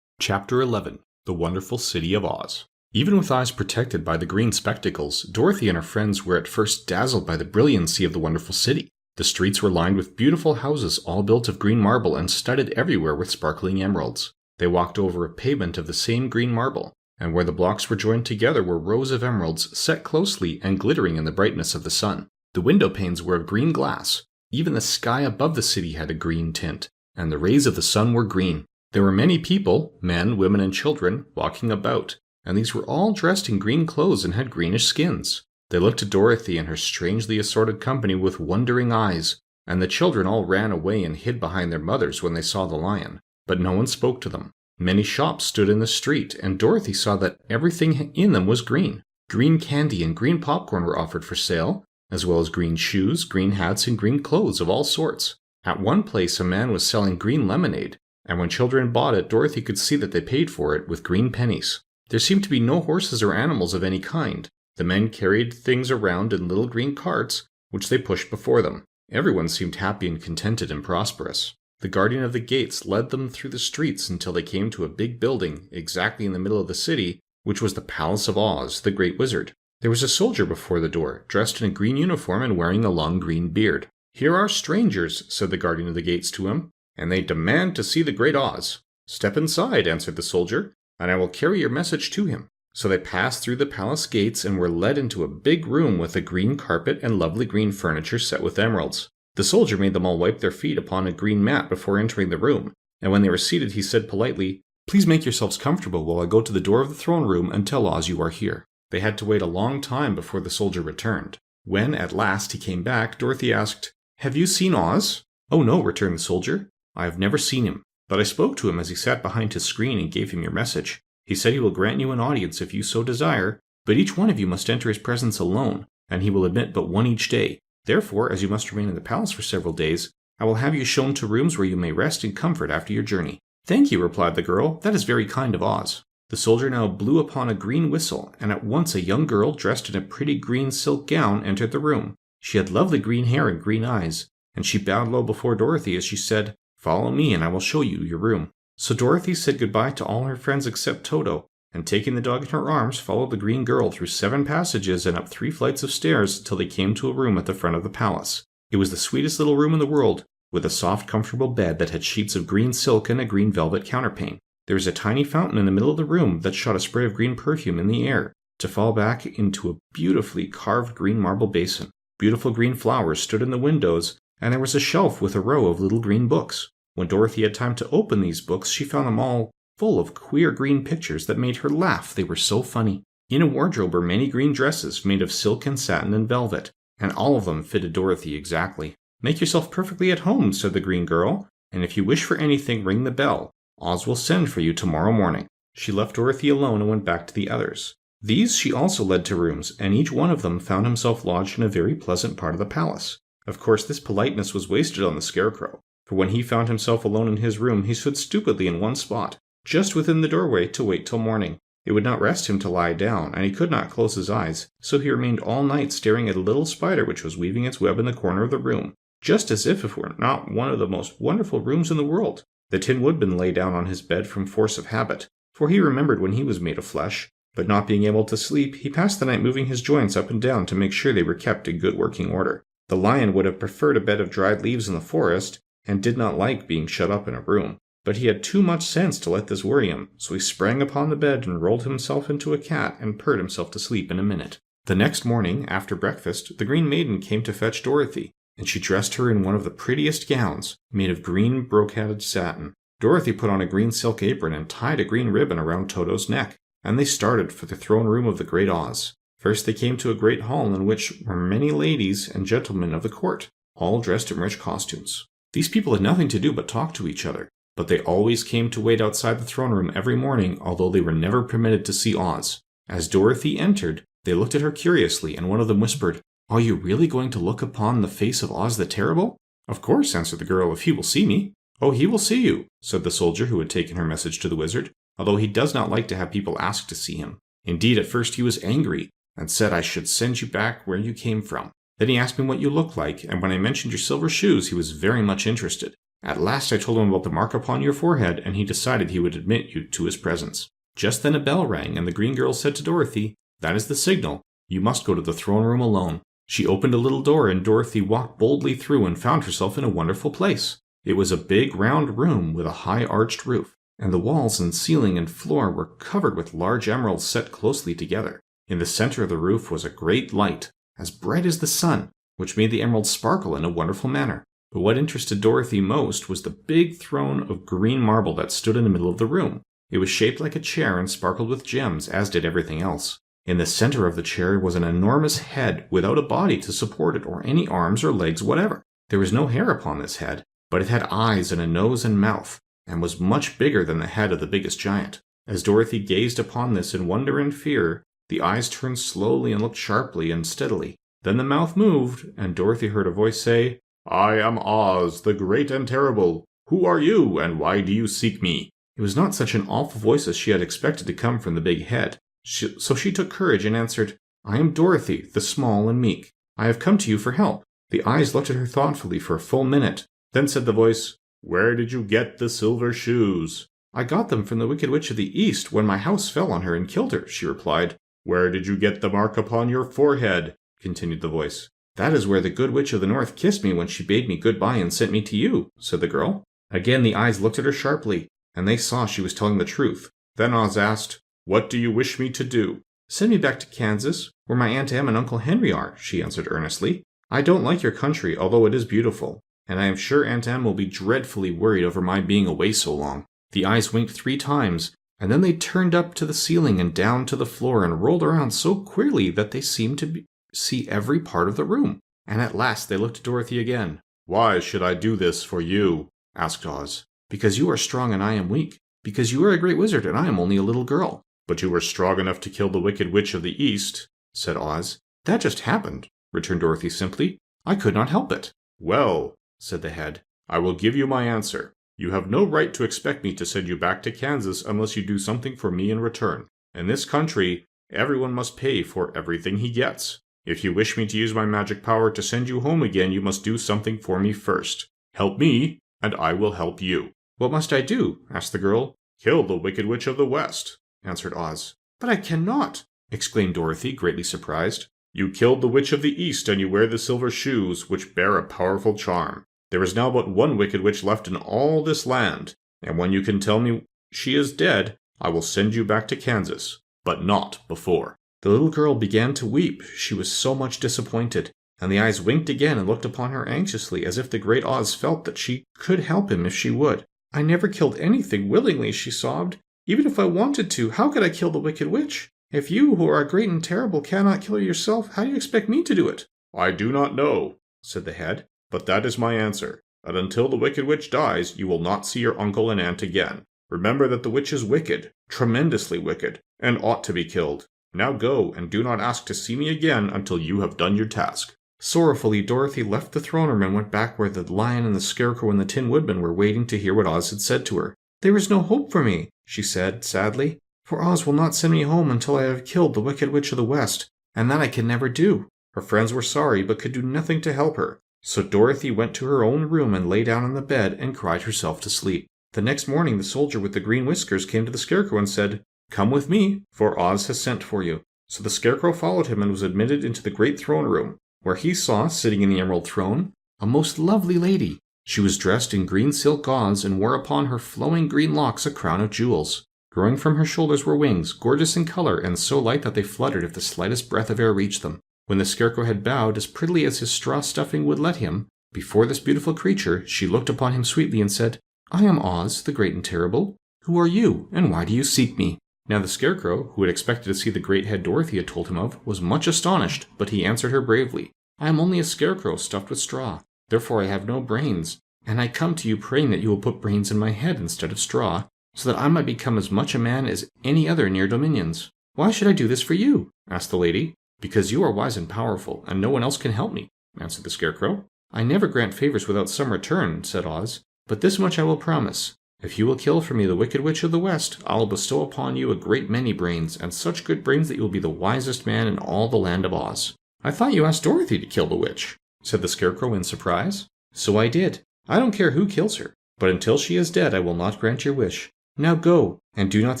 Chapter 11. The Wonderful City of Oz. Even with eyes protected by the green spectacles, Dorothy and her friends were at first dazzled by the brilliancy of the wonderful city. The streets were lined with beautiful houses all built of green marble and studded everywhere with sparkling emeralds. They walked over a pavement of the same green marble, and where the blocks were joined together were rows of emeralds set closely and glittering in the brightness of the sun. The window panes were of green glass. Even the sky above the city had a green tint, and the rays of the sun were green. There were many people, men, women, and children, walking about, and these were all dressed in green clothes and had greenish skins. They looked at Dorothy and her strangely assorted company with wondering eyes, and the children all ran away and hid behind their mothers when they saw the lion. But no one spoke to them. Many shops stood in the street, and Dorothy saw that everything in them was green. Green candy and green popcorn were offered for sale, as well as green shoes, green hats, and green clothes of all sorts. At one place a man was selling green lemonade, and when children bought it, Dorothy could see that they paid for it with green pennies. There seemed to be no horses or animals of any kind. The men carried things around in little green carts, which they pushed before them. Everyone seemed happy and contented and prosperous. The guardian of the gates led them through the streets until they came to a big building, exactly in the middle of the city, which was the Palace of Oz, the Great Wizard. There was a soldier before the door, dressed in a green uniform and wearing a long green beard. "Here are strangers," said the guardian of the gates to him, "and they demand to see the Great Oz." "Step inside," answered the soldier, "and I will carry your message to him." So they passed through the palace gates and were led into a big room with a green carpet and lovely green furniture set with emeralds. The soldier made them all wipe their feet upon a green mat before entering the room, and when they were seated he said politely, "Please make yourselves comfortable while I go to the door of the throne room and tell Oz you are here." They had to wait a long time before the soldier returned. When, at last, he came back, Dorothy asked, "Have you seen Oz?" "Oh no," returned the soldier. "I have never seen him, but I spoke to him as he sat behind his screen and gave him your message. He said he will grant you an audience if you so desire, but each one of you must enter his presence alone, and he will admit but one each day. Therefore, as you must remain in the palace for several days, I will have you shown to rooms where you may rest in comfort after your journey." "Thank you," replied the girl. "That is very kind of Oz." The soldier now blew upon a green whistle, and at once a young girl dressed in a pretty green silk gown entered the room. She had lovely green hair and green eyes, and she bowed low before Dorothy as she said, "Follow me and I will show you your room." So Dorothy said goodbye to all her friends except Toto, and taking the dog in her arms, followed the green girl through 7 passages and up 3 flights of stairs until they came to a room at the front of the palace. It was the sweetest little room in the world, with a soft, comfortable bed that had sheets of green silk and a green velvet counterpane. There was a tiny fountain in the middle of the room that shot a spray of green perfume in the air, to fall back into a beautifully carved green marble basin. Beautiful green flowers stood in the windows, and there was a shelf with a row of little green books. When Dorothy had time to open these books, she found them all full of queer green pictures that made her laugh, they were so funny. In a wardrobe were many green dresses made of silk and satin and velvet, and all of them fitted Dorothy exactly. "Make yourself perfectly at home," said the green girl, "and if you wish for anything, ring the bell. Oz will send for you tomorrow morning." She left Dorothy alone and went back to the others. These she also led to rooms, and each one of them found himself lodged in a very pleasant part of the palace. Of course, this politeness was wasted on the Scarecrow, for when he found himself alone in his room, he stood stupidly in one spot, just within the doorway, to wait till morning. It would not rest him to lie down, and he could not close his eyes, so he remained all night staring at a little spider which was weaving its web in the corner of the room, just as if it were not one of the most wonderful rooms in the world. The Tin Woodman lay down on his bed from force of habit, for he remembered when he was made of flesh, but not being able to sleep, he passed the night moving his joints up and down to make sure they were kept in good working order. The lion would have preferred a bed of dried leaves in the forest, and did not like being shut up in a room. But he had too much sense to let this worry him, so he sprang upon the bed and rolled himself into a cat and purred himself to sleep in a minute. The next morning, after breakfast, the Green Maiden came to fetch Dorothy, and she dressed her in one of the prettiest gowns, made of green brocaded satin. Dorothy put on a green silk apron and tied a green ribbon around Toto's neck, and they started for the throne room of the Great Oz. First they came to a great hall in which were many ladies and gentlemen of the court, all dressed in rich costumes. These people had nothing to do but talk to each other, but they always came to wait outside the throne room every morning, although they were never permitted to see Oz. As Dorothy entered, they looked at her curiously, and one of them whispered, "Are you really going to look upon the face of Oz the Terrible?" "Of course," answered the girl, "if he will see me." "Oh, he will see you," said the soldier who had taken her message to the wizard, although he does not like to have people ask to see him. Indeed, at first he was angry, and said I should send you back where you came from. Then he asked me what you looked like, and when I mentioned your silver shoes, he was very much interested. At last I told him about the mark upon your forehead, and he decided he would admit you to his presence. Just then a bell rang, and the green girl said to Dorothy, "That is the signal. You must go to the throne room alone." She opened a little door, and Dorothy walked boldly through and found herself in a wonderful place. It was a big round room with a high arched roof, and the walls and ceiling and floor were covered with large emeralds set closely together. In the center of the roof was a great light, as bright as the sun, which made the emeralds sparkle in a wonderful manner. But what interested Dorothy most was the big throne of green marble that stood in the middle of the room. It was shaped like a chair and sparkled with gems, as did everything else. In the center of the chair was an enormous head without a body to support it or any arms or legs whatever. There was no hair upon this head, but it had eyes and a nose and mouth, and was much bigger than the head of the biggest giant. As Dorothy gazed upon this in wonder and fear, the eyes turned slowly and looked sharply and steadily. Then the mouth moved, and Dorothy heard a voice say, "I am Oz, the great and terrible. Who are you, and why do you seek me?" It was not such an awful voice as she had expected to come from the big head. So she took courage and answered, "I am Dorothy, the small and meek. I have come to you for help." The eyes looked at her thoughtfully for a full minute. Then said the voice, "Where did you get the silver shoes?" "I got them from the Wicked Witch of the East when my house fell on her and killed her," she replied. "Where did you get the mark upon your forehead?" continued the voice. "That is where the Good Witch of the North kissed me when she bade me goodbye and sent me to you," said the girl. Again the eyes looked at her sharply, and they saw she was telling the truth. Then Oz asked, "What do you wish me to do?" "Send me back to Kansas, where my Aunt Em and Uncle Henry are," she answered earnestly. "I don't like your country, although it is beautiful, and I am sure Aunt Em will be dreadfully worried over my being away so long." The eyes winked 3 times, and then they turned up to the ceiling and down to the floor and rolled around so queerly that they seemed to see every part of the room. And at last they looked at Dorothy again. "Why should I do this for you?" asked Oz. "Because you are strong and I am weak. Because you are a great wizard and I am only a little girl." "But you were strong enough to kill the Wicked Witch of the East," said Oz. "That just happened," returned Dorothy simply. "I could not help it." "Well," said the head, "I will give you my answer. You have no right to expect me to send you back to Kansas unless you do something for me in return. In this country, everyone must pay for everything he gets. If you wish me to use my magic power to send you home again, you must do something for me first. Help me, and I will help you." "What must I do?" asked the girl. "Kill the Wicked Witch of the West," answered Oz. "But I cannot," exclaimed Dorothy, greatly surprised. "You killed the Witch of the East, and you wear the silver shoes, which bear a powerful charm. There is now but one Wicked Witch left in all this land, and when you can tell me she is dead, I will send you back to Kansas, but not before." The little girl began to weep, she was so much disappointed, and the eyes winked again and looked upon her anxiously, as if the great Oz felt that she could help him if she would. "I never killed anything willingly," she sobbed. "Even if I wanted to, how could I kill the Wicked Witch? If you, who are great and terrible, cannot kill her yourself, how do you expect me to do it?" "I do not know," said the head, "but that is my answer. And until the Wicked Witch dies, you will not see your uncle and aunt again. Remember that the witch is wicked, tremendously wicked, and ought to be killed. Now go, and do not ask to see me again until you have done your task." Sorrowfully, Dorothy left the throne room and went back where the lion and the Scarecrow and the Tin Woodman were waiting to hear what Oz had said to her. "There is no hope for me," she said, sadly, "for Oz will not send me home until I have killed the Wicked Witch of the West, and that I can never do." Her friends were sorry, but could do nothing to help her. So Dorothy went to her own room and lay down on the bed and cried herself to sleep. The next morning the soldier with the green whiskers came to the Scarecrow and said, "Come with me, for Oz has sent for you." So the Scarecrow followed him and was admitted into the great throne room, where he saw, sitting in the emerald throne, a most lovely lady. She was dressed in green silk gauze and wore upon her flowing green locks a crown of jewels. Growing from her shoulders were wings, gorgeous in color and so light that they fluttered if the slightest breath of air reached them. When the Scarecrow had bowed as prettily as his straw stuffing would let him, before this beautiful creature, she looked upon him sweetly and said, "I am Oz, the Great and Terrible. Who are you, and why do you seek me?" Now the Scarecrow, who had expected to see the great head Dorothy had told him of, was much astonished, but he answered her bravely, "I am only a scarecrow stuffed with straw. Therefore I have no brains, and I come to you praying that you will put brains in my head instead of straw, so that I might become as much a man as any other in your dominions." "Why should I do this for you?" asked the lady. "Because you are wise and powerful, and no one else can help me," answered the Scarecrow. "I never grant favors without some return," said Oz, "but this much I will promise. If you will kill for me the Wicked Witch of the West, I will bestow upon you a great many brains, and such good brains that you will be the wisest man in all the land of Oz." "I thought you asked Dorothy to kill the witch," said the Scarecrow in surprise. "So I did. I don't care who kills her, but until she is dead I will not grant your wish. Now go, and do not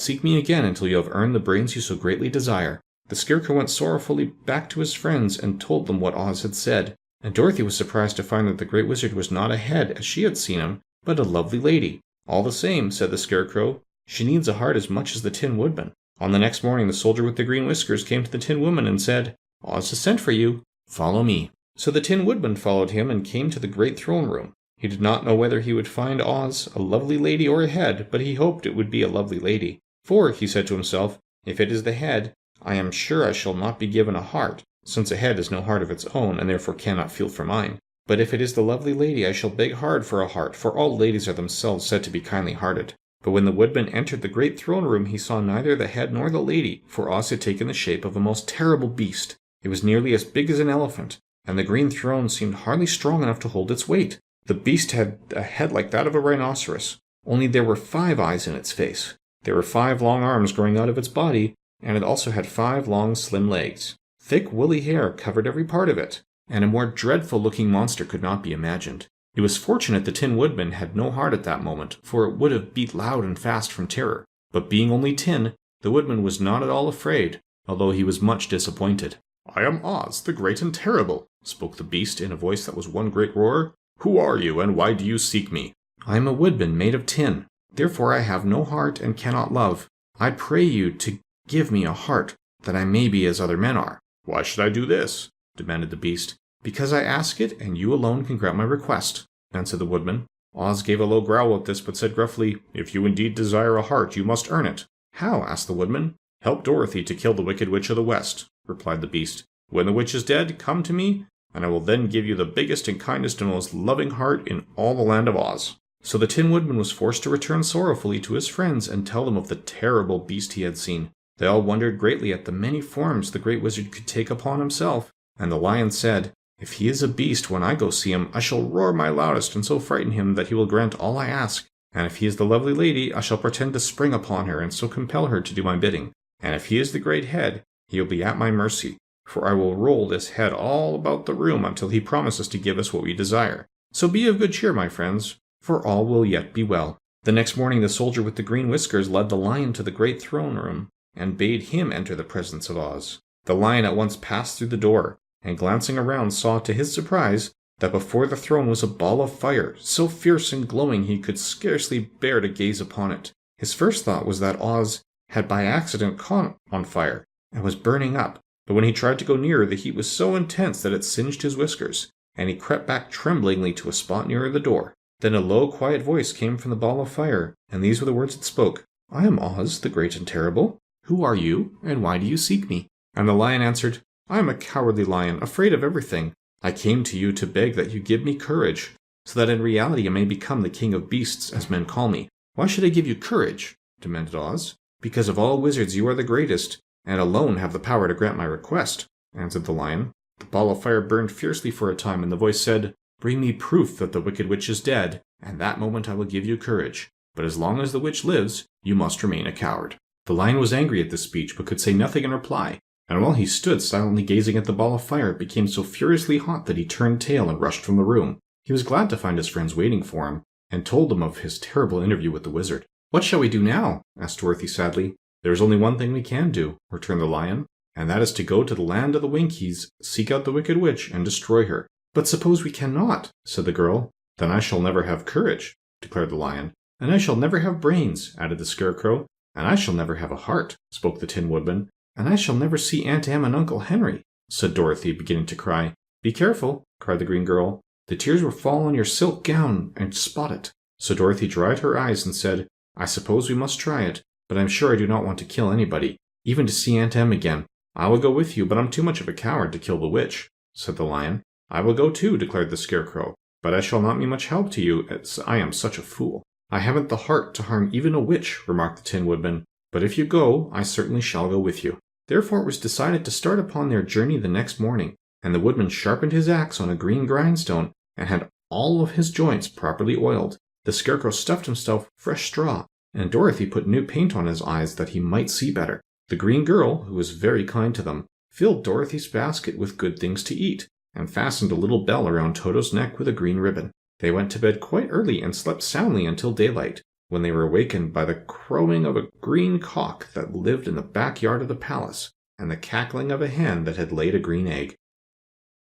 seek me again until you have earned the brains you so greatly desire." The Scarecrow went sorrowfully back to his friends and told them what Oz had said, and Dorothy was surprised to find that the Great Wizard was not a head as she had seen him, but a lovely lady. "All the same," said the Scarecrow, "she needs a heart as much as the Tin Woodman." On the next morning the soldier with the green whiskers came to the Tin Woodman and said, "Oz has sent for you. Follow me." So the Tin Woodman followed him and came to the great throne room. He did not know whether he would find Oz a lovely lady or a head, but he hoped it would be a lovely lady. "For," he said to himself, "if it is the head, I am sure I shall not be given a heart, since a head has no heart of its own and therefore cannot feel for mine. But if it is the lovely lady, I shall beg hard for a heart, for all ladies are themselves said to be kindly-hearted." But when the Woodman entered the great throne room, he saw neither the head nor the lady, for Oz had taken the shape of a most terrible beast. It was nearly as big as an elephant, and the green throne seemed hardly strong enough to hold its weight. The beast had a head like that of a rhinoceros, only there were 5 eyes in its face. There were 5 long arms growing out of its body, and it also had 5 long, slim legs. Thick, woolly hair covered every part of it, and a more dreadful-looking monster could not be imagined. It was fortunate the Tin Woodman had no heart at that moment, for it would have beat loud and fast from terror. But being only tin, the Woodman was not at all afraid, although he was much disappointed. "I am Oz, the Great and Terrible," spoke the beast in a voice that was one great roar. "Who are you, and why do you seek me?" "I am a woodman made of tin. Therefore I have no heart and cannot love. I pray you to give me a heart, that I may be as other men are." "Why should I do this?" demanded the beast. "Because I ask it, and you alone can grant my request," answered the Woodman. Oz gave a low growl at this, but said gruffly, "If you indeed desire a heart, you must earn it." "How?" asked the Woodman. "Help Dorothy to kill the Wicked Witch of the West," replied the beast. "When the witch is dead, come to me, and I will then give you the biggest and kindest and most loving heart in all the land of Oz." So the Tin Woodman was forced to return sorrowfully to his friends and tell them of the terrible beast he had seen. They all wondered greatly at the many forms the Great Wizard could take upon himself, and the Lion said, "If he is a beast, when I go see him, I shall roar my loudest and so frighten him that he will grant all I ask. And if he is the lovely lady, I shall pretend to spring upon her and so compel her to do my bidding. And if he is the great head, he will be at my mercy, for I will roll this head all about the room until he promises to give us what we desire. So be of good cheer, my friends, for all will yet be well." The next morning the soldier with the green whiskers led the Lion to the great throne room, and bade him enter the presence of Oz. The Lion at once passed through the door, and glancing around saw to his surprise that before the throne was a ball of fire, so fierce and glowing he could scarcely bear to gaze upon it. His first thought was that Oz had by accident caught on fire, and was burning up, but when he tried to go nearer the heat was so intense that it singed his whiskers, and he crept back tremblingly to a spot nearer the door. Then a low, quiet voice came from the ball of fire, and these were the words it spoke. "I am Oz, the Great and Terrible. Who are you, and why do you seek me?" And the Lion answered, "I am a cowardly lion, afraid of everything. I came to you to beg that you give me courage, so that in reality I may become the king of beasts, as men call me." "Why should I give you courage?" demanded Oz. "Because of all wizards you are the greatest, and alone have the power to grant my request," answered the Lion. The ball of fire burned fiercely for a time, and the voice said, "Bring me proof that the Wicked Witch is dead, and that moment I will give you courage. But as long as the witch lives, you must remain a coward." The Lion was angry at this speech, but could say nothing in reply, and while he stood silently gazing at the ball of fire, it became so furiously hot that he turned tail and rushed from the room. He was glad to find his friends waiting for him, and told them of his terrible interview with the wizard. "What shall we do now?" asked Dorothy sadly. "There is only one thing we can do," returned the Lion, "and that is to go to the land of the Winkies, seek out the Wicked Witch, and destroy her." "But suppose we cannot?" said the girl. "Then I shall never have courage," declared the Lion. "And I shall never have brains," added the Scarecrow. "And I shall never have a heart," spoke the Tin Woodman. "And I shall never see Aunt Em and Uncle Henry," said Dorothy, beginning to cry. "Be careful," cried the Green Girl. "The tears will fall on your silk gown and spot it." So Dorothy dried her eyes and said, "I suppose we must try it, but I'm sure I do not want to kill anybody, even to see Aunt Em again." "I will go with you, but I'm too much of a coward to kill the witch," said the Lion. "I will go too," declared the Scarecrow, "but I shall not be much help to you, as I am such a fool." "I haven't the heart to harm even a witch," remarked the Tin Woodman, "but if you go, I certainly shall go with you." Therefore it was decided to start upon their journey the next morning, and the Woodman sharpened his axe on a green grindstone, and had all of his joints properly oiled. The Scarecrow stuffed himself with fresh straw, and Dorothy put new paint on his eyes that he might see better. The Green Girl, who was very kind to them, filled Dorothy's basket with good things to eat, and fastened a little bell around Toto's neck with a green ribbon. They went to bed quite early and slept soundly until daylight, when they were awakened by the crowing of a green cock that lived in the backyard of the palace, and the cackling of a hen that had laid a green egg.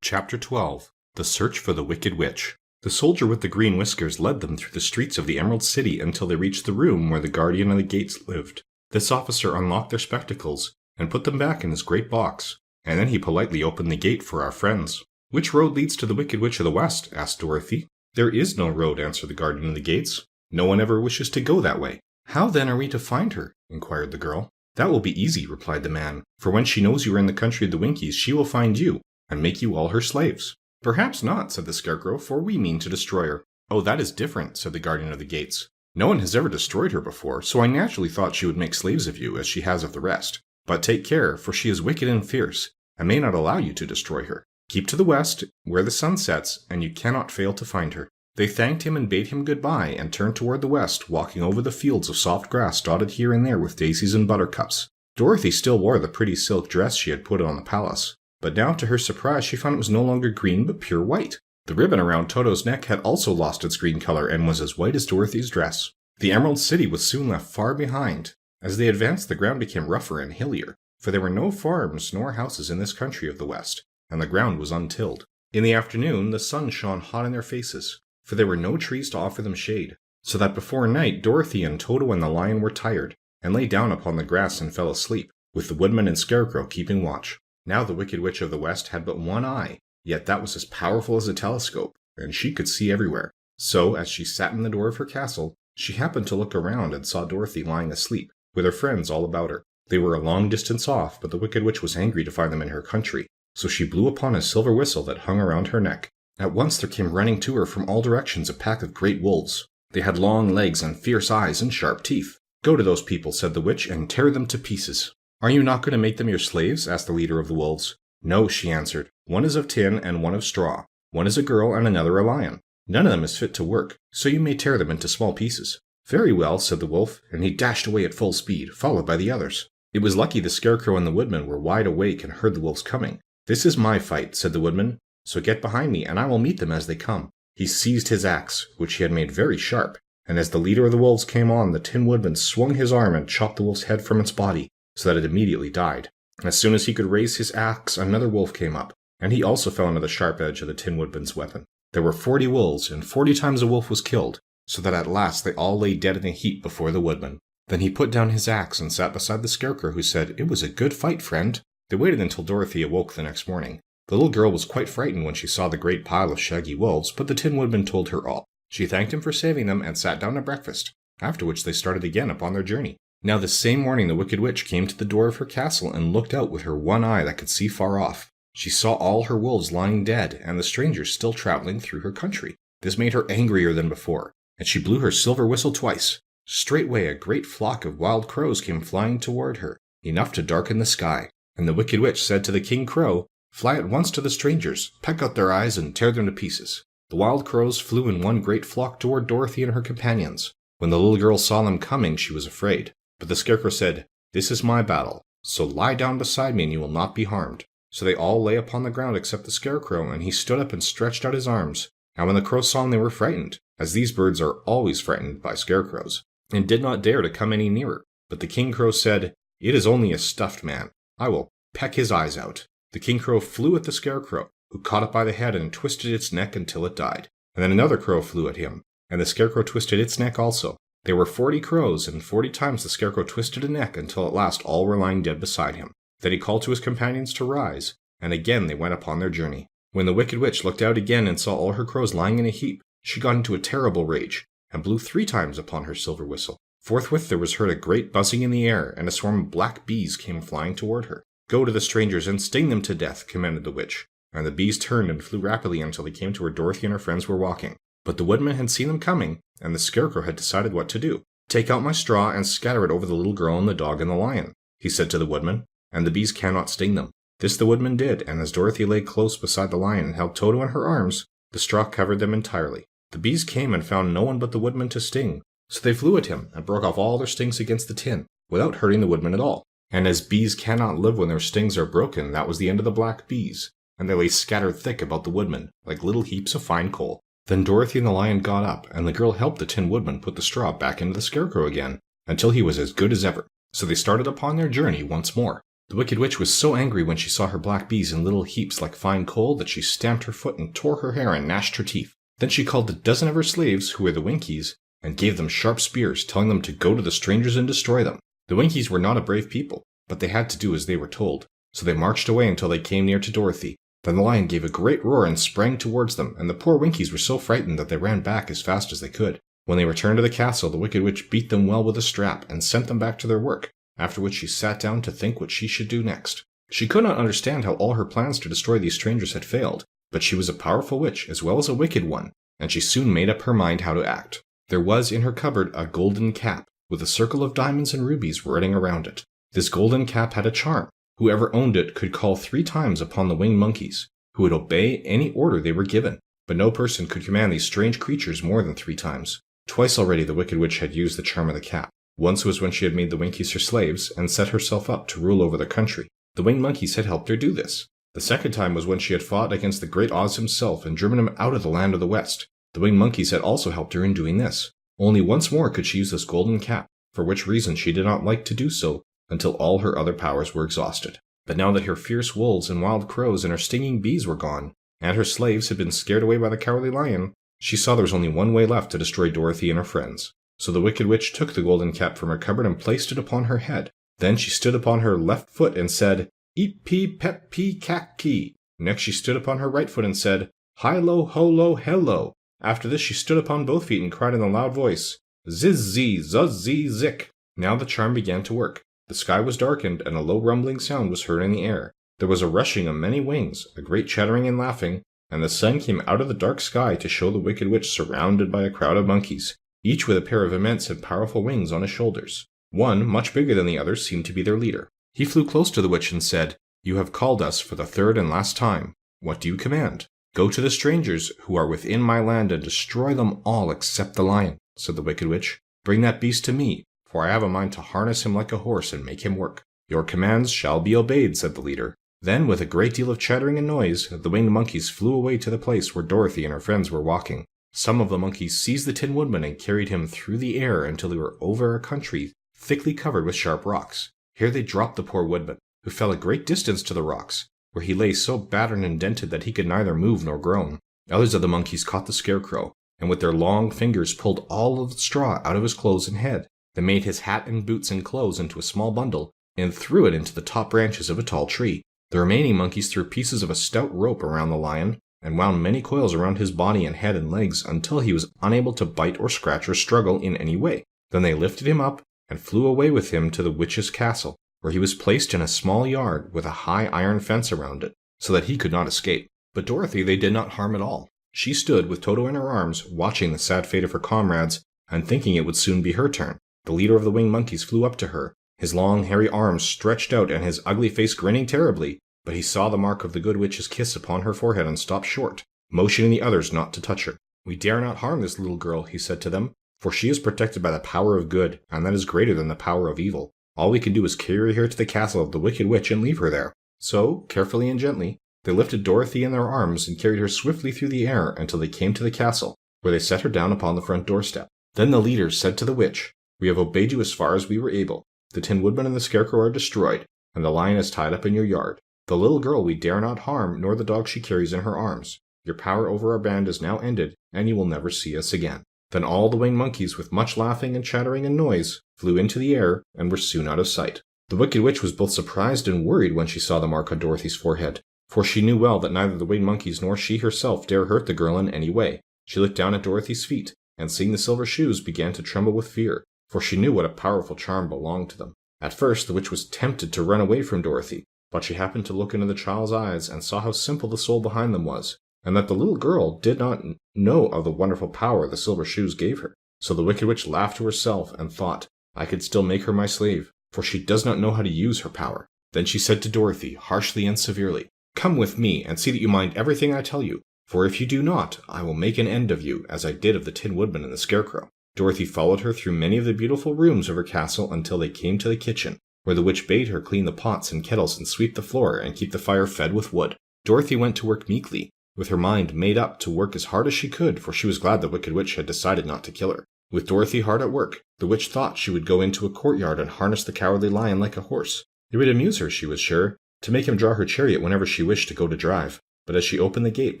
Chapter 12. The Search for the Wicked Witch. The soldier with the green whiskers led them through the streets of the Emerald City until they reached the room where the guardian of the gates lived. This officer unlocked their spectacles and put them back in his great box, and then he politely opened the gate for our friends. "Which road leads to the Wicked Witch of the West?" asked Dorothy. "There is no road," answered the guardian of the gates. "No one ever wishes to go that way." "How then are we to find her?" inquired the girl. "That will be easy," replied the man, "for when she knows you are in the country of the Winkies, she will find you, and make you all her slaves." "Perhaps not," said the Scarecrow, "for we mean to destroy her." "Oh, that is different," said the guardian of the gates. "No one has ever destroyed her before, so I naturally thought she would make slaves of you, as she has of the rest. But take care, for she is wicked and fierce, and may not allow you to destroy her. Keep to the west, where the sun sets, and you cannot fail to find her." They thanked him and bade him goodbye, and turned toward the west, walking over the fields of soft grass dotted here and there with daisies and buttercups. Dorothy still wore the pretty silk dress she had put on the palace, but now to her surprise she found it was no longer green but pure white. The ribbon around Toto's neck had also lost its green color and was as white as Dorothy's dress. The Emerald City was soon left far behind. As they advanced, the ground became rougher and hillier, for there were no farms nor houses in this country of the West, and the ground was untilled. In the afternoon, the sun shone hot in their faces, for there were no trees to offer them shade, so that before night Dorothy and Toto and the Lion were tired, and lay down upon the grass and fell asleep, with the Woodman and Scarecrow keeping watch. Now the Wicked Witch of the West had but one eye, yet that was as powerful as a telescope, and she could see everywhere. So, as she sat in the door of her castle, she happened to look around and saw Dorothy lying asleep, with her friends all about her. They were a long distance off, but the Wicked Witch was angry to find them in her country, so she blew upon a silver whistle that hung around her neck. At once there came running to her from all directions a pack of great wolves. They had long legs and fierce eyes and sharp teeth. "Go to those people," said the witch, "and tear them to pieces." "Are you not going to make them your slaves?" asked the leader of the wolves. "No," she answered. "One is of tin and one of straw. One is a girl and another a lion. None of them is fit to work, so you may tear them into small pieces." "Very well," said the wolf, and he dashed away at full speed, followed by the others. It was lucky the Scarecrow and the Woodman were wide awake and heard the wolves coming. "This is my fight," said the Woodman, "so get behind me, and I will meet them as they come." He seized his axe, which he had made very sharp, and as the leader of the wolves came on, the Tin Woodman swung his arm and chopped the wolf's head from its body, so that it immediately died. As soon as he could raise his axe, another wolf came up, and he also fell into the sharp edge of the Tin Woodman's weapon. There were 40 wolves, and 40 times a wolf was killed, so that at last they all lay dead in a heap before the Woodman. Then he put down his axe and sat beside the Scarecrow, who said, "It was a good fight, friend." They waited until Dorothy awoke the next morning. The little girl was quite frightened when she saw the great pile of shaggy wolves, but the Tin Woodman told her all. She thanked him for saving them and sat down to breakfast, after which they started again upon their journey. Now this same morning the Wicked Witch came to the door of her castle and looked out with her one eye that could see far off. She saw all her wolves lying dead, and the strangers still traveling through her country. This made her angrier than before, and she blew her silver whistle twice. Straightway a great flock of wild crows came flying toward her, enough to darken the sky, and the Wicked Witch said to the King Crow, "Fly at once to the strangers, peck out their eyes, and tear them to pieces." The wild crows flew in one great flock toward Dorothy and her companions. When the little girl saw them coming, she was afraid, but the Scarecrow said, "This is my battle, so lie down beside me and you will not be harmed." So they all lay upon the ground except the Scarecrow, and he stood up and stretched out his arms. And when the crows saw him, they were frightened, as these birds are always frightened by scarecrows, and did not dare to come any nearer. But the King Crow said, "It is only a stuffed man. I will peck his eyes out." The King Crow flew at the Scarecrow, who caught it by the head and twisted its neck until it died. and then another crow flew at him, and the Scarecrow twisted its neck also. There were 40 crows, and 40 times the Scarecrow twisted a neck until at last all were lying dead beside him. Then he called to his companions to rise, and again they went upon their journey. When the Wicked Witch looked out again and saw all her crows lying in a heap, she got into a terrible rage, and blew 3 times upon her silver whistle. Forthwith there was heard a great buzzing in the air, and a swarm of black bees came flying toward her. "Go to the strangers and sting them to death," commanded the witch, and the bees turned and flew rapidly until they came to where Dorothy and her friends were walking. But the Woodman had seen them coming, and the Scarecrow had decided what to do. "Take out my straw and scatter it over the little girl and the dog and the lion," he said to the Woodman, "and the bees cannot sting them." This the Woodman did, and as Dorothy lay close beside the lion and held Toto in her arms, the straw covered them entirely. The bees came and found no one but the Woodman to sting, so they flew at him and broke off all their stings against the tin, without hurting the Woodman at all. And as bees cannot live when their stings are broken, that was the end of the black bees, and they lay scattered thick about the Woodman, like little heaps of fine coal. Then Dorothy and the lion got up, and the girl helped the Tin Woodman put the straw back into the Scarecrow again, until he was as good as ever. So they started upon their journey once more. The Wicked Witch was so angry when she saw her black bees in little heaps like fine coal that she stamped her foot and tore her hair and gnashed her teeth. Then she called a dozen of her slaves, who were the Winkies, and gave them sharp spears, telling them to go to the strangers and destroy them. The Winkies were not a brave people, but they had to do as they were told, so they marched away until they came near to Dorothy. Then the lion gave a great roar and sprang towards them, and the poor Winkies were so frightened that they ran back as fast as they could. When they returned to the castle, the Wicked Witch beat them well with a strap and sent them back to their work, after which she sat down to think what she should do next. She could not understand how all her plans to destroy these strangers had failed, but she was a powerful witch as well as a wicked one, and she soon made up her mind how to act. There was in her cupboard a golden cap, with a circle of diamonds and rubies running around it. This golden cap had a charm. Whoever owned it could call 3 times upon the winged monkeys, who would obey any order they were given, but no person could command these strange creatures more than 3 times. Twice already the Wicked Witch had used the charm of the cap. Once was when she had made the Winkies her slaves, and set herself up to rule over their country. The winged monkeys had helped her do this. The second time was when she had fought against the great Oz himself and driven him out of the land of the West. The winged monkeys had also helped her in doing this. Only once more could she use this golden cap, for which reason she did not like to do so until all her other powers were exhausted. But now that her fierce wolves and wild crows and her stinging bees were gone, and her slaves had been scared away by the cowardly lion, she saw there was only one way left to destroy Dorothy and her friends. So the Wicked Witch took the golden cap from her cupboard and placed it upon her head. Then she stood upon her left foot and said, "Eep pee pep pee cack kee." Next she stood upon her right foot and said, "Hi lo ho lo hello." After this she stood upon both feet and cried in a loud voice, "Ziz zee zuz zee zik." Now the charm began to work. The sky was darkened, and a low rumbling sound was heard in the air. There was a rushing of many wings, a great chattering and laughing, and the sun came out of the dark sky to show the Wicked Witch surrounded by a crowd of monkeys, each with a pair of immense and powerful wings on his shoulders. One, much bigger than the others, seemed to be their leader. He flew close to the witch and said, "You have called us for the 3rd and last time. What do you command?" "Go to the strangers who are within my land and destroy them all except the lion," said the Wicked Witch. "Bring that beast to me, for I have a mind to harness him like a horse and make him work." "Your commands shall be obeyed," said the leader. Then, with a great deal of chattering and noise, the winged monkeys flew away to the place where Dorothy and her friends were walking. Some of the monkeys seized the Tin Woodman and carried him through the air until they were over a country thickly covered with sharp rocks. Here they dropped the poor Woodman, who fell a great distance to the rocks, where he lay so battered and dented that he could neither move nor groan. Others of the monkeys caught the Scarecrow, and with their long fingers pulled all of the straw out of his clothes and head. They made his hat and boots and clothes into a small bundle, and threw it into the top branches of a tall tree. The remaining monkeys threw pieces of a stout rope around the lion, and wound many coils around his body and head and legs until he was unable to bite or scratch or struggle in any way. Then they lifted him up and flew away with him to the witch's castle, where he was placed in a small yard with a high iron fence around it, so that he could not escape. But Dorothy they did not harm at all. She stood with Toto in her arms, watching the sad fate of her comrades, and thinking it would soon be her turn. The leader of the winged monkeys flew up to her, his long hairy arms stretched out and his ugly face grinning terribly, but he saw the mark of the good witch's kiss upon her forehead and stopped short, motioning the others not to touch her. "We dare not harm this little girl," he said to them, "for she is protected by the power of good, and that is greater than the power of evil. All we can do is carry her to the castle of the Wicked Witch and leave her there." So, carefully and gently, they lifted Dorothy in their arms and carried her swiftly through the air until they came to the castle, where they set her down upon the front doorstep. Then the leader said to the witch, "We have obeyed you as far as we were able. The Tin Woodman and the Scarecrow are destroyed, and the lion is tied up in your yard. The little girl we dare not harm, nor the dog she carries in her arms. Your power over our band is now ended, and you will never see us again." Then all the winged monkeys, with much laughing and chattering and noise, flew into the air and were soon out of sight. The Wicked Witch was both surprised and worried when she saw the mark on Dorothy's forehead, for she knew well that neither the winged monkeys nor she herself dare hurt the girl in any way. She looked down at Dorothy's feet, and seeing the silver shoes began to tremble with fear, for she knew what a powerful charm belonged to them. At first the witch was tempted to run away from Dorothy, but she happened to look into the child's eyes and saw how simple the soul behind them was, and that the little girl did not know of the wonderful power the silver shoes gave her. So the Wicked Witch laughed to herself and thought, "I could still make her my slave, for she does not know how to use her power." Then she said to Dorothy, harshly and severely, "Come with me, and see that you mind everything I tell you, for if you do not, I will make an end of you, as I did of the Tin Woodman and the Scarecrow." Dorothy followed her through many of the beautiful rooms of her castle until they came to the kitchen, where the witch bade her clean the pots and kettles and sweep the floor and keep the fire fed with wood. Dorothy went to work meekly, with her mind made up to work as hard as she could, for she was glad the Wicked Witch had decided not to kill her. With Dorothy hard at work, the witch thought she would go into a courtyard and harness the Cowardly Lion like a horse. It would amuse her, she was sure, to make him draw her chariot whenever she wished to go to drive. But as she opened the gate,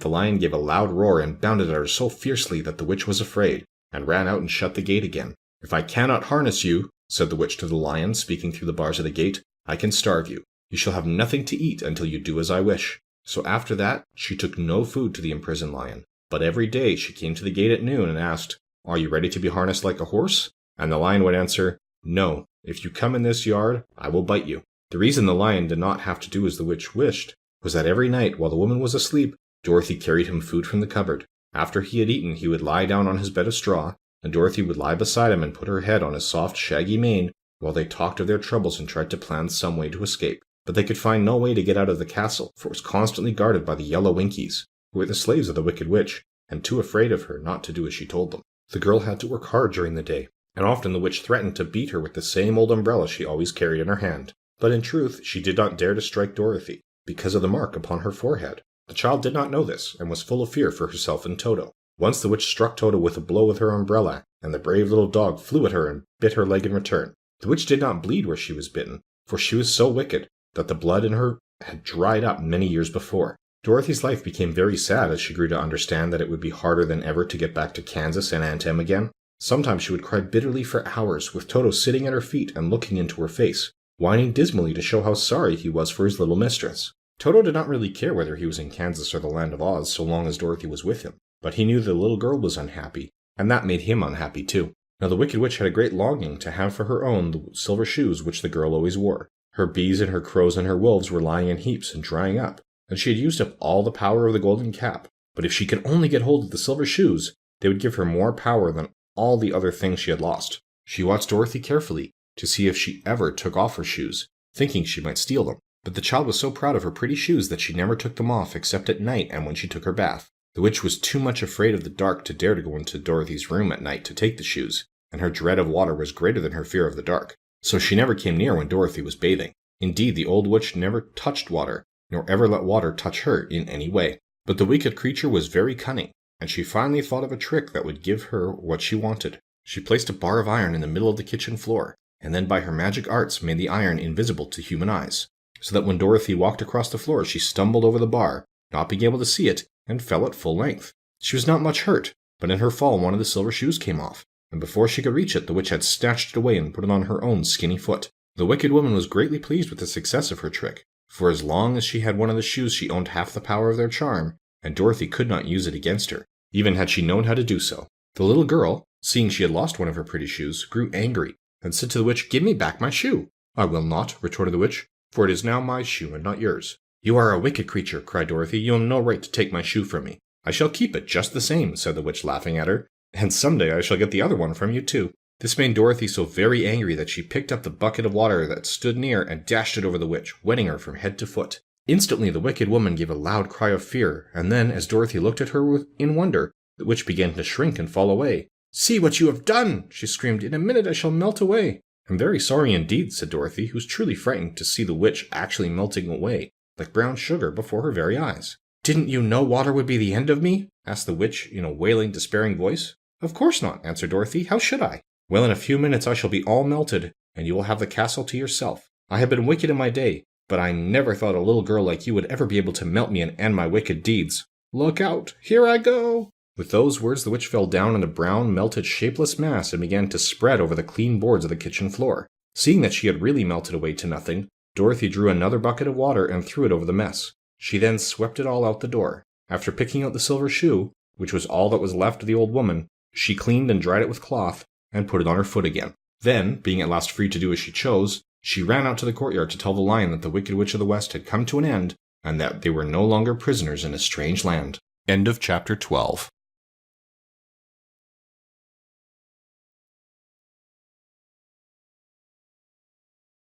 the lion gave a loud roar and bounded at her so fiercely that the witch was afraid, and ran out and shut the gate again. "If I cannot harness you," said the witch to the lion, speaking through the bars of the gate, "I can starve you. You shall have nothing to eat until you do as I wish." So after that, she took no food to the imprisoned lion. But every day she came to the gate at noon and asked, "Are you ready to be harnessed like a horse?" And the lion would answer, "No. If you come in this yard, I will bite you." The reason the lion did not have to do as the witch wished was that every night, while the woman was asleep, Dorothy carried him food from the cupboard. After he had eaten, he would lie down on his bed of straw, and Dorothy would lie beside him and put her head on his soft, shaggy mane, while they talked of their troubles and tried to plan some way to escape. But they could find no way to get out of the castle, for it was constantly guarded by the yellow Winkies, who were the slaves of the Wicked Witch, and too afraid of her not to do as she told them. The girl had to work hard during the day, and often the witch threatened to beat her with the same old umbrella she always carried in her hand. But in truth, she did not dare to strike Dorothy, because of the mark upon her forehead. The child did not know this, and was full of fear for herself and Toto. Once the witch struck Toto with a blow with her umbrella, and the brave little dog flew at her and bit her leg in return. The witch did not bleed where she was bitten, for she was so wicked that the blood in her had dried up many years before. Dorothy's life became very sad as she grew to understand that it would be harder than ever to get back to Kansas and Aunt Em again. Sometimes she would cry bitterly for hours, with Toto sitting at her feet and looking into her face, whining dismally to show how sorry he was for his little mistress. Toto did not really care whether he was in Kansas or the Land of Oz so long as Dorothy was with him, but he knew the little girl was unhappy, and that made him unhappy too. Now the Wicked Witch had a great longing to have for her own the silver shoes which the girl always wore. Her bees and her crows and her wolves were lying in heaps and drying up, and she had used up all the power of the golden cap. But if she could only get hold of the silver shoes, they would give her more power than all the other things she had lost. She watched Dorothy carefully to see if she ever took off her shoes, thinking she might steal them. But the child was so proud of her pretty shoes that she never took them off except at night and when she took her bath. The witch was too much afraid of the dark to dare to go into Dorothy's room at night to take the shoes, and her dread of water was greater than her fear of the dark, so she never came near when Dorothy was bathing. Indeed, the old witch never touched water, nor ever let water touch her in any way. But the wicked creature was very cunning, and she finally thought of a trick that would give her what she wanted. She placed a bar of iron in the middle of the kitchen floor, and then by her magic arts made the iron invisible to human eyes, so that when Dorothy walked across the floor she stumbled over the bar, not being able to see it, and fell at full length. She was not much hurt, but in her fall one of the silver shoes came off, and before she could reach it the witch had snatched it away and put it on her own skinny foot. The wicked woman was greatly pleased with the success of her trick, for as long as she had one of the shoes she owned half the power of their charm, and Dorothy could not use it against her, even had she known how to do so. The little girl, seeing she had lost one of her pretty shoes, grew angry, and said to the witch, "Give me back my shoe." "I will not," retorted the witch, "for it is now my shoe and not yours." "You are a wicked creature," cried Dorothy. "You have no right to take my shoe from me." "I shall keep it just the same," said the witch, laughing at her, "and someday I shall get the other one from you too." This made Dorothy so very angry that she picked up the bucket of water that stood near and dashed it over the witch, wetting her from head to foot. Instantly the wicked woman gave a loud cry of fear, and then, as Dorothy looked at her in wonder, the witch began to shrink and fall away. "See what you have done!" she screamed. "In a minute I shall melt away." "I'm very sorry indeed," said Dorothy, who was truly frightened to see the witch actually melting away, like brown sugar, before her very eyes. "Didn't you know water would be the end of me?" asked the witch in a wailing, despairing voice. "Of course not," answered Dorothy. "How should I?" "Well, in a few minutes I shall be all melted, and you will have the castle to yourself. I have been wicked in my day, but I never thought a little girl like you would ever be able to melt me and end my wicked deeds." Look out! Here I go!" With those words, the witch fell down in a brown, melted, shapeless mass and began to spread over the clean boards of the kitchen floor. Seeing that she had really melted away to nothing, Dorothy drew another bucket of water and threw it over the mess. She then swept it all out the door. After picking out the silver shoe, which was all that was left of the old woman, she cleaned and dried it with cloth and put it on her foot again. Then, being at last free to do as she chose, she ran out to the courtyard to tell the lion that the Wicked Witch of the West had come to an end and that they were no longer prisoners in a strange land. End of chapter 12.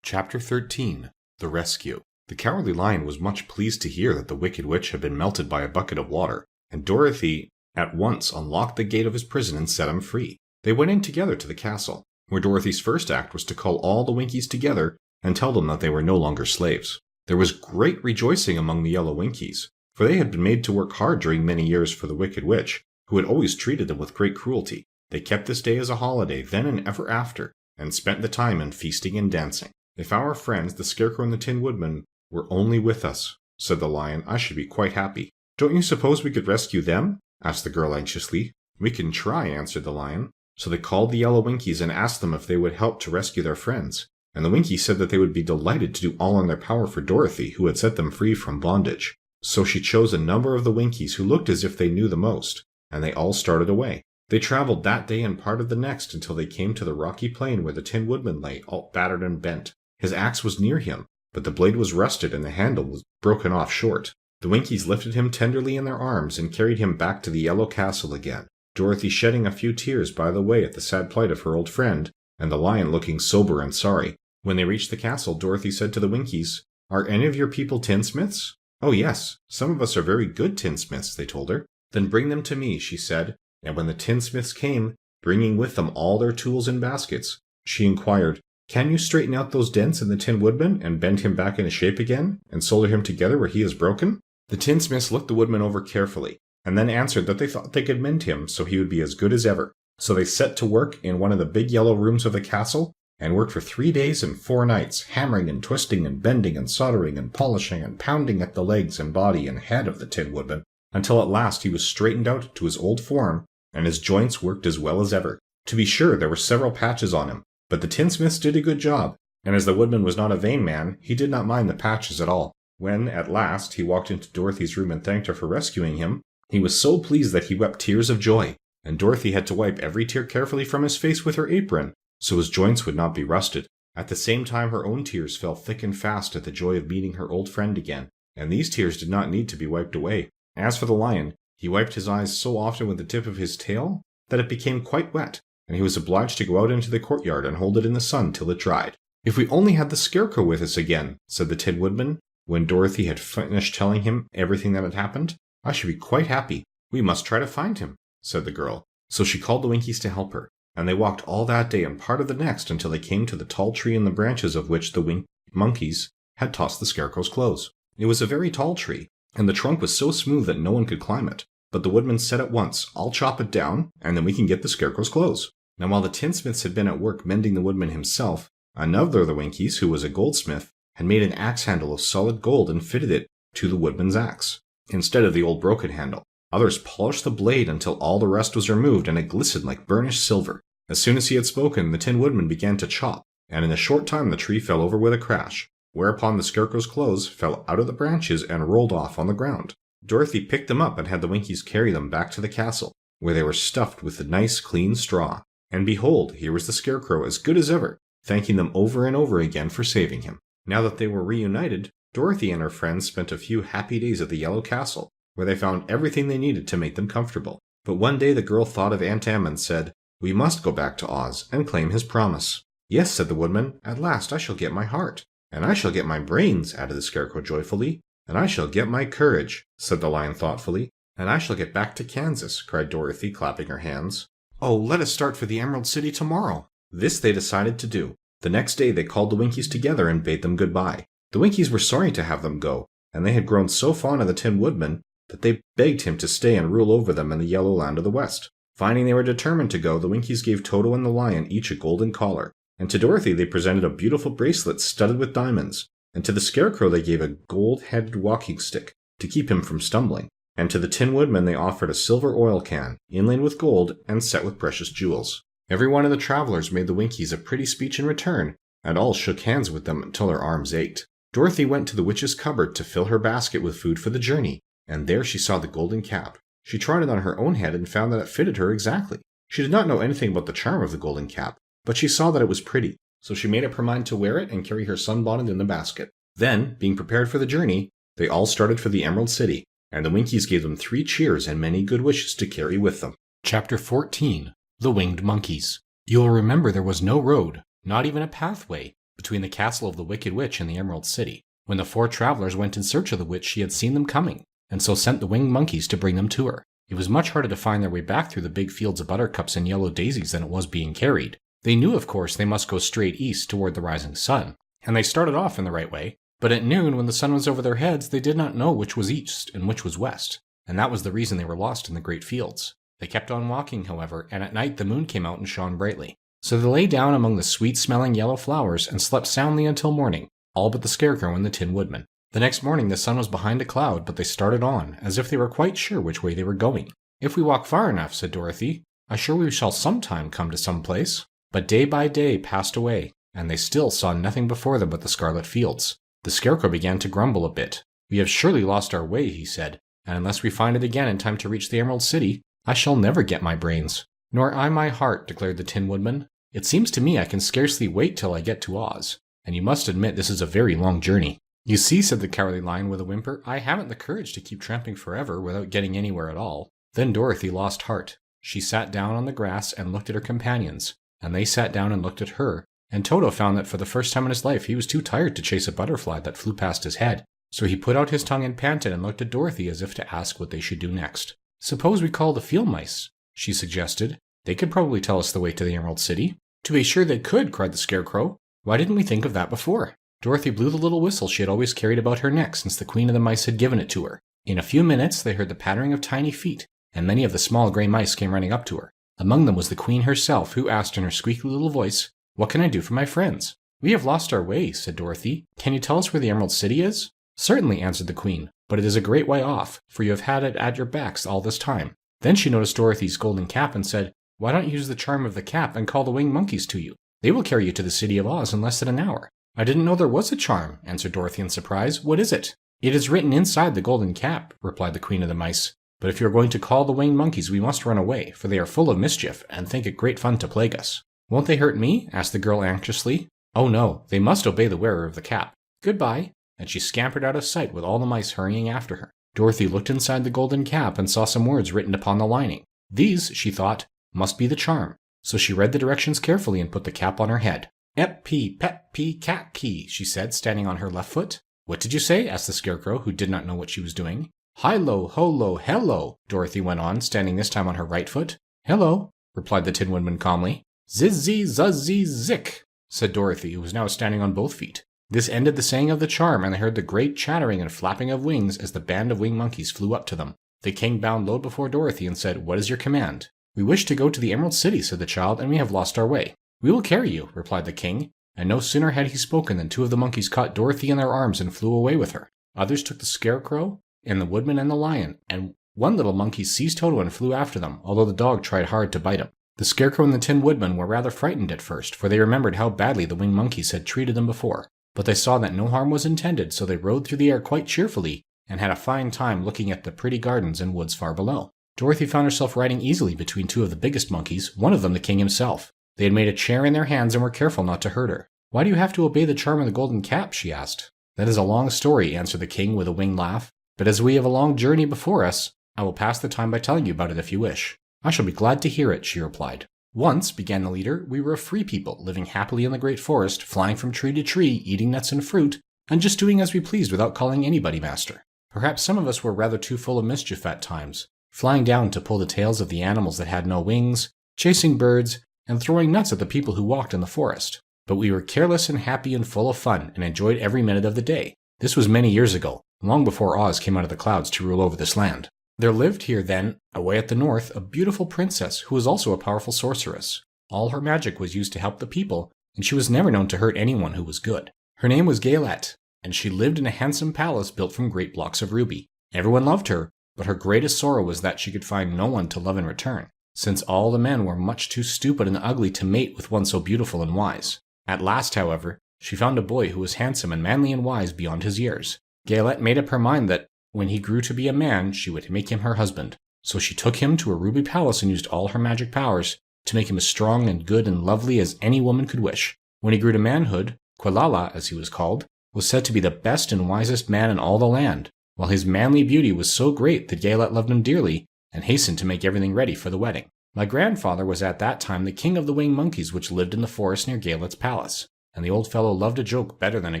Chapter 13. The Rescue. The Cowardly Lion was much pleased to hear that the Wicked Witch had been melted by a bucket of water, and Dorothy at once unlocked the gate of his prison and set him free. They went in together to the castle, where Dorothy's first act was to call all the Winkies together and tell them that they were no longer slaves. There was great rejoicing among the yellow Winkies, for they had been made to work hard during many years for the Wicked Witch, who had always treated them with great cruelty. They kept this day as a holiday then and ever after, and spent the time in feasting and dancing. "If our friends, the Scarecrow and the Tin Woodman, were only with us," said the lion, "I should be quite happy." "Don't you suppose we could rescue them?" asked the girl anxiously. "We can try," answered the lion. So they called the yellow Winkies and asked them if they would help to rescue their friends. And the Winkies said that they would be delighted to do all in their power for Dorothy, who had set them free from bondage. So she chose a number of the Winkies who looked as if they knew the most, and they all started away. They traveled that day and part of the next until they came to the rocky plain where the Tin Woodman lay, all battered and bent. His axe was near him, but the blade was rusted and the handle was broken off short. The Winkies lifted him tenderly in their arms and carried him back to the yellow castle again, Dorothy shedding a few tears by the way at the sad plight of her old friend, and the lion looking sober and sorry. When they reached the castle, Dorothy said to the Winkies, "Are any of your people tinsmiths?" "Oh yes, some of us are very good tinsmiths," they told her. "Then bring them to me," she said, and when the tinsmiths came, bringing with them all their tools in baskets, she inquired, "Can you straighten out those dents in the Tin Woodman and bend him back into shape again, and solder him together where he is broken?" The tinsmiths looked the Woodman over carefully, and then answered that they thought they could mend him so he would be as good as ever. So they set to work in one of the big yellow rooms of the castle, and worked for 3 days and 4 nights, hammering and twisting and bending and soldering and polishing and pounding at the legs and body and head of the Tin Woodman, until at last he was straightened out to his old form, and his joints worked as well as ever. To be sure, there were several patches on him, but the tinsmiths did a good job, and as the Woodman was not a vain man, he did not mind the patches at all. When, at last, he walked into Dorothy's room and thanked her for rescuing him, he was so pleased that he wept tears of joy, and Dorothy had to wipe every tear carefully from his face with her apron, so his joints would not be rusted. At the same time her own tears fell thick and fast at the joy of meeting her old friend again, and these tears did not need to be wiped away. As for the lion, he wiped his eyes so often with the tip of his tail that it became quite wet, and he was obliged to go out into the courtyard and hold it in the sun till it dried. "If we only had the Scarecrow with us again," said the Tin Woodman, when Dorothy had finished telling him everything that had happened, "I should be quite happy." "We must try to find him," said the girl. So she called the Winkies to help her, and they walked all that day and part of the next until they came to the tall tree in the branches of which the monkeys had tossed the Scarecrow's clothes. It was a very tall tree, and the trunk was so smooth that no one could climb it. But the Woodman said at once, "I'll chop it down, and then we can get the Scarecrow's clothes." Now while the tinsmiths had been at work mending the Woodman himself, another of the Winkies, who was a goldsmith, had made an axe handle of solid gold and fitted it to the Woodman's axe, instead of the old broken handle. Others polished the blade until all the rust was removed and it glistened like burnished silver. As soon as he had spoken, the Tin Woodman began to chop, and in a short time the tree fell over with a crash, whereupon the Scarecrow's clothes fell out of the branches and rolled off on the ground. Dorothy picked them up and had the Winkies carry them back to the castle, where they were stuffed with the nice clean straw. And behold, here was the Scarecrow as good as ever, thanking them over and over again for saving him. Now that they were reunited, Dorothy and her friends spent a few happy days at the Yellow Castle, where they found everything they needed to make them comfortable. But one day the girl thought of Aunt Em and said, "We must go back to Oz and claim his promise." "Yes," said the Woodman, "at last I shall get my heart." "And I shall get my brains," added the Scarecrow joyfully. "And I shall get my courage," said the Lion thoughtfully. "And I shall get back to Kansas," cried Dorothy, clapping her hands. "Oh, let us start for the Emerald City tomorrow." This they decided to do. The next day they called the Winkies together and bade them goodbye. The Winkies were sorry to have them go, and they had grown so fond of the Tin Woodman that they begged him to stay and rule over them in the Yellow Land of the West. Finding they were determined to go, the Winkies gave Toto and the Lion each a golden collar, and to Dorothy they presented a beautiful bracelet studded with diamonds, and to the Scarecrow they gave a gold-headed walking stick to keep him from stumbling. and to the Tin Woodman they offered a silver oil can, inlaid with gold and set with precious jewels. Every one of the travelers made the Winkies a pretty speech in return, and all shook hands with them until their arms ached. Dorothy went to the witch's cupboard to fill her basket with food for the journey, and there she saw the golden cap. She tried it on her own head and found that it fitted her exactly. She did not know anything about the charm of the golden cap, but she saw that it was pretty, so she made up her mind to wear it and carry her sunbonnet in the basket. Then, being prepared for the journey, they all started for the Emerald City, and the Winkies gave them 3 cheers and many good wishes to carry with them. Chapter 14. The Winged Monkeys. You will remember there was no road, not even a pathway, between the castle of the Wicked Witch and the Emerald City. When the 4 travelers went in search of the witch, she had seen them coming, and so sent the winged monkeys to bring them to her. It was much harder to find their way back through the big fields of buttercups and yellow daisies than it was being carried. They knew, of course, they must go straight east toward the rising sun, and they started off in the right way, but at noon, when the sun was over their heads, they did not know which was east and which was west, and that was the reason they were lost in the great fields. They kept on walking, however, and at night the moon came out and shone brightly. So they lay down among the sweet-smelling yellow flowers and slept soundly until morning, all but the Scarecrow and the Tin Woodman. The next morning the sun was behind a cloud, but they started on, as if they were quite sure which way they were going. "If we walk far enough," said Dorothy, "I'm sure we shall sometime come to some place." But day by day passed away, and they still saw nothing before them but the scarlet fields. The Scarecrow began to grumble a bit. "We have surely lost our way," he said, "and unless we find it again in time to reach the Emerald City, I shall never get my brains." "Nor I my heart," declared the Tin Woodman. "It seems to me I can scarcely wait till I get to Oz, and you must admit this is a very long journey." "You see," said the Cowardly Lion with a whimper, "I haven't the courage to keep tramping forever without getting anywhere at all." Then Dorothy lost heart. She sat down on the grass and looked at her companions, and they sat down and looked at her, and Toto found that for the first time in his life he was too tired to chase a butterfly that flew past his head. So he put out his tongue and panted and looked at Dorothy as if to ask what they should do next. "Suppose we call the field mice," she suggested. "They could probably tell us the way to the Emerald City." "To be sure they could," cried the Scarecrow. "Why didn't we think of that before?" Dorothy blew the little whistle she had always carried about her neck since the Queen of the Mice had given it to her. In a few minutes they heard the pattering of tiny feet, and many of the small gray mice came running up to her. Among them was the Queen herself, who asked in her squeaky little voice, "What can I do for my friends?" "We have lost our way," said Dorothy. "Can you tell us where the Emerald City is?" "Certainly," answered the Queen, "but it is a great way off, for you have had it at your backs all this time." Then she noticed Dorothy's golden cap and said, "Why don't you use the charm of the cap and call the winged monkeys to you? They will carry you to the City of Oz in less than an hour." "I didn't know there was a charm," answered Dorothy in surprise. "What is it?" "It is written inside the golden cap," replied the Queen of the Mice. "But if you are going to call the winged monkeys, we must run away, for they are full of mischief and think it great fun to plague us." "Won't they hurt me?" asked the girl anxiously. "Oh no, they must obey the wearer of the cap. Goodbye." And she scampered out of sight with all the mice hurrying after her. Dorothy looked inside the golden cap and saw some words written upon the lining. These, she thought, must be the charm. So she read the directions carefully and put the cap on her head. "Ep-pee, pep-pee, cat-pee," she said, standing on her left foot. "What did you say?" asked the Scarecrow, who did not know what she was doing. "Hi-lo, ho-lo, hello," Dorothy went on, standing this time on her right foot. "Hello," replied the Tin Woodman calmly. "Zizzy, zuzzy, zick," said Dorothy, who was now standing on both feet. This ended the saying of the charm, and they heard the great chattering and flapping of wings as the band of winged monkeys flew up to them. The king bowed low before Dorothy and said, "What is your command?" "We wish to go to the Emerald City," said the child, "and we have lost our way." "We will carry you," replied the king, and no sooner had he spoken than 2 of the monkeys caught Dorothy in their arms and flew away with her. Others took the Scarecrow, and the Woodman and the Lion, and one little monkey seized Toto and flew after them, although the dog tried hard to bite him. The Scarecrow and the Tin Woodman were rather frightened at first, for they remembered how badly the winged monkeys had treated them before. But they saw that no harm was intended, so they rode through the air quite cheerfully, and had a fine time looking at the pretty gardens and woods far below. Dorothy found herself riding easily between 2 of the biggest monkeys, one of them the king himself. They had made a chair in their hands and were careful not to hurt her. "Why do you have to obey the charm of the golden cap?" she asked. "That is a long story," answered the king with a winged laugh. "But as we have a long journey before us, I will pass the time by telling you about it if you wish." "I shall be glad to hear it," she replied. "Once," began the leader, "we were a free people, living happily in the great forest, flying from tree to tree, eating nuts and fruit, and just doing as we pleased without calling anybody master. Perhaps some of us were rather too full of mischief at times, flying down to pull the tails of the animals that had no wings, chasing birds, and throwing nuts at the people who walked in the forest. But we were careless and happy and full of fun, and enjoyed every minute of the day. This was many years ago, long before Oz came out of the clouds to rule over this land. There lived here then, away at the north, a beautiful princess who was also a powerful sorceress. All her magic was used to help the people, and she was never known to hurt anyone who was good. Her name was Gaylette, and she lived in a handsome palace built from great blocks of ruby. Everyone loved her, but her greatest sorrow was that she could find no one to love in return, since all the men were much too stupid and ugly to mate with one so beautiful and wise. At last, however, she found a boy who was handsome and manly and wise beyond his years. Gaelette made up her mind that when he grew to be a man, she would make him her husband. So she took him to a ruby palace and used all her magic powers to make him as strong and good and lovely as any woman could wish. When he grew to manhood, Quilala, as he was called, was said to be the best and wisest man in all the land, while his manly beauty was so great that Gaelette loved him dearly and hastened to make everything ready for the wedding. My grandfather was at that time the king of the winged monkeys which lived in the forest near Gaelette's palace, and the old fellow loved a joke better than a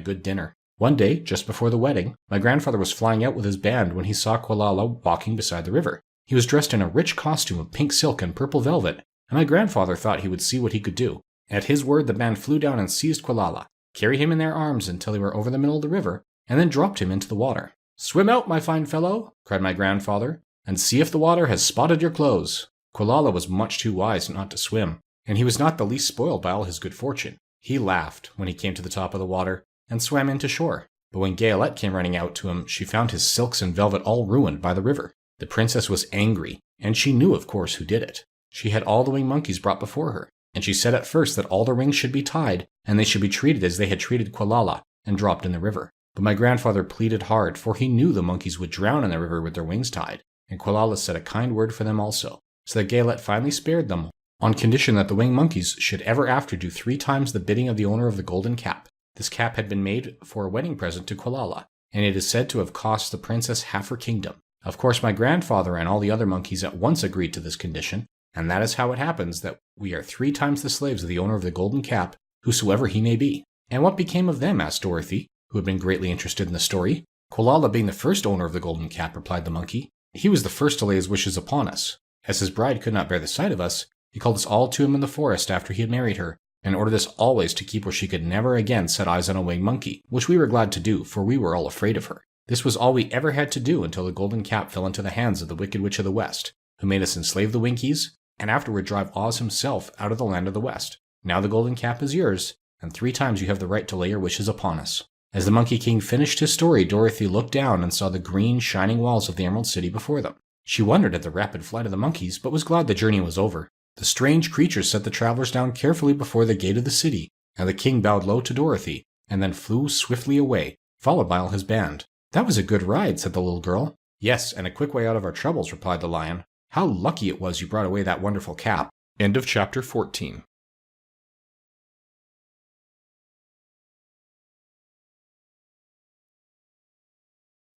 good dinner. One day, just before the wedding, my grandfather was flying out with his band when he saw Quilala walking beside the river. He was dressed in a rich costume of pink silk and purple velvet, and my grandfather thought he would see what he could do. At his word, the band flew down and seized Quilala, carried him in their arms until they were over the middle of the river, and then dropped him into the water. "Swim out, my fine fellow," cried my grandfather, "and see if the water has spotted your clothes." Quilala was much too wise not to swim, and he was not the least spoiled by all his good fortune. He laughed when he came to the top of the water, and swam into shore. But when Gaelette came running out to him, she found his silks and velvet all ruined by the river. The princess was angry, and she knew, of course, who did it. She had all the winged monkeys brought before her, and she said at first that all the rings should be tied, and they should be treated as they had treated Quilala, and dropped in the river. But my grandfather pleaded hard, for he knew the monkeys would drown in the river with their wings tied, and Quilala said a kind word for them also, so that Gaelette finally spared them, on condition that the winged monkeys should ever after do 3 times the bidding of the owner of the golden cap. This cap had been made for a wedding present to Quilala, and it is said to have cost the princess half her kingdom. Of course, my grandfather and all the other monkeys at once agreed to this condition, and that is how it happens that we are 3 times the slaves of the owner of the golden cap, whosoever he may be. "And what became of them?" asked Dorothy, who had been greatly interested in the story. "Quilala being the first owner of the golden cap," replied the monkey. "He was the first to lay his wishes upon us. As his bride could not bear the sight of us, he called us all to him in the forest after he had married her, and ordered us always to keep where she could never again set eyes on a winged monkey, which we were glad to do, for we were all afraid of her. This was all we ever had to do until the golden cap fell into the hands of the Wicked Witch of the West, who made us enslave the Winkies, and afterward drive Oz himself out of the land of the West. Now the golden cap is yours, and 3 times you have the right to lay your wishes upon us." As the Monkey King finished his story, Dorothy looked down and saw the green, shining walls of the Emerald City before them. She wondered at the rapid flight of the monkeys, but was glad the journey was over. The strange creatures set the travelers down carefully before the gate of the city, and the king bowed low to Dorothy, and then flew swiftly away, followed by all his band. "That was a good ride," said the little girl. "Yes, and a quick way out of our troubles," replied the lion. "How lucky it was you brought away that wonderful cap." End of chapter 14.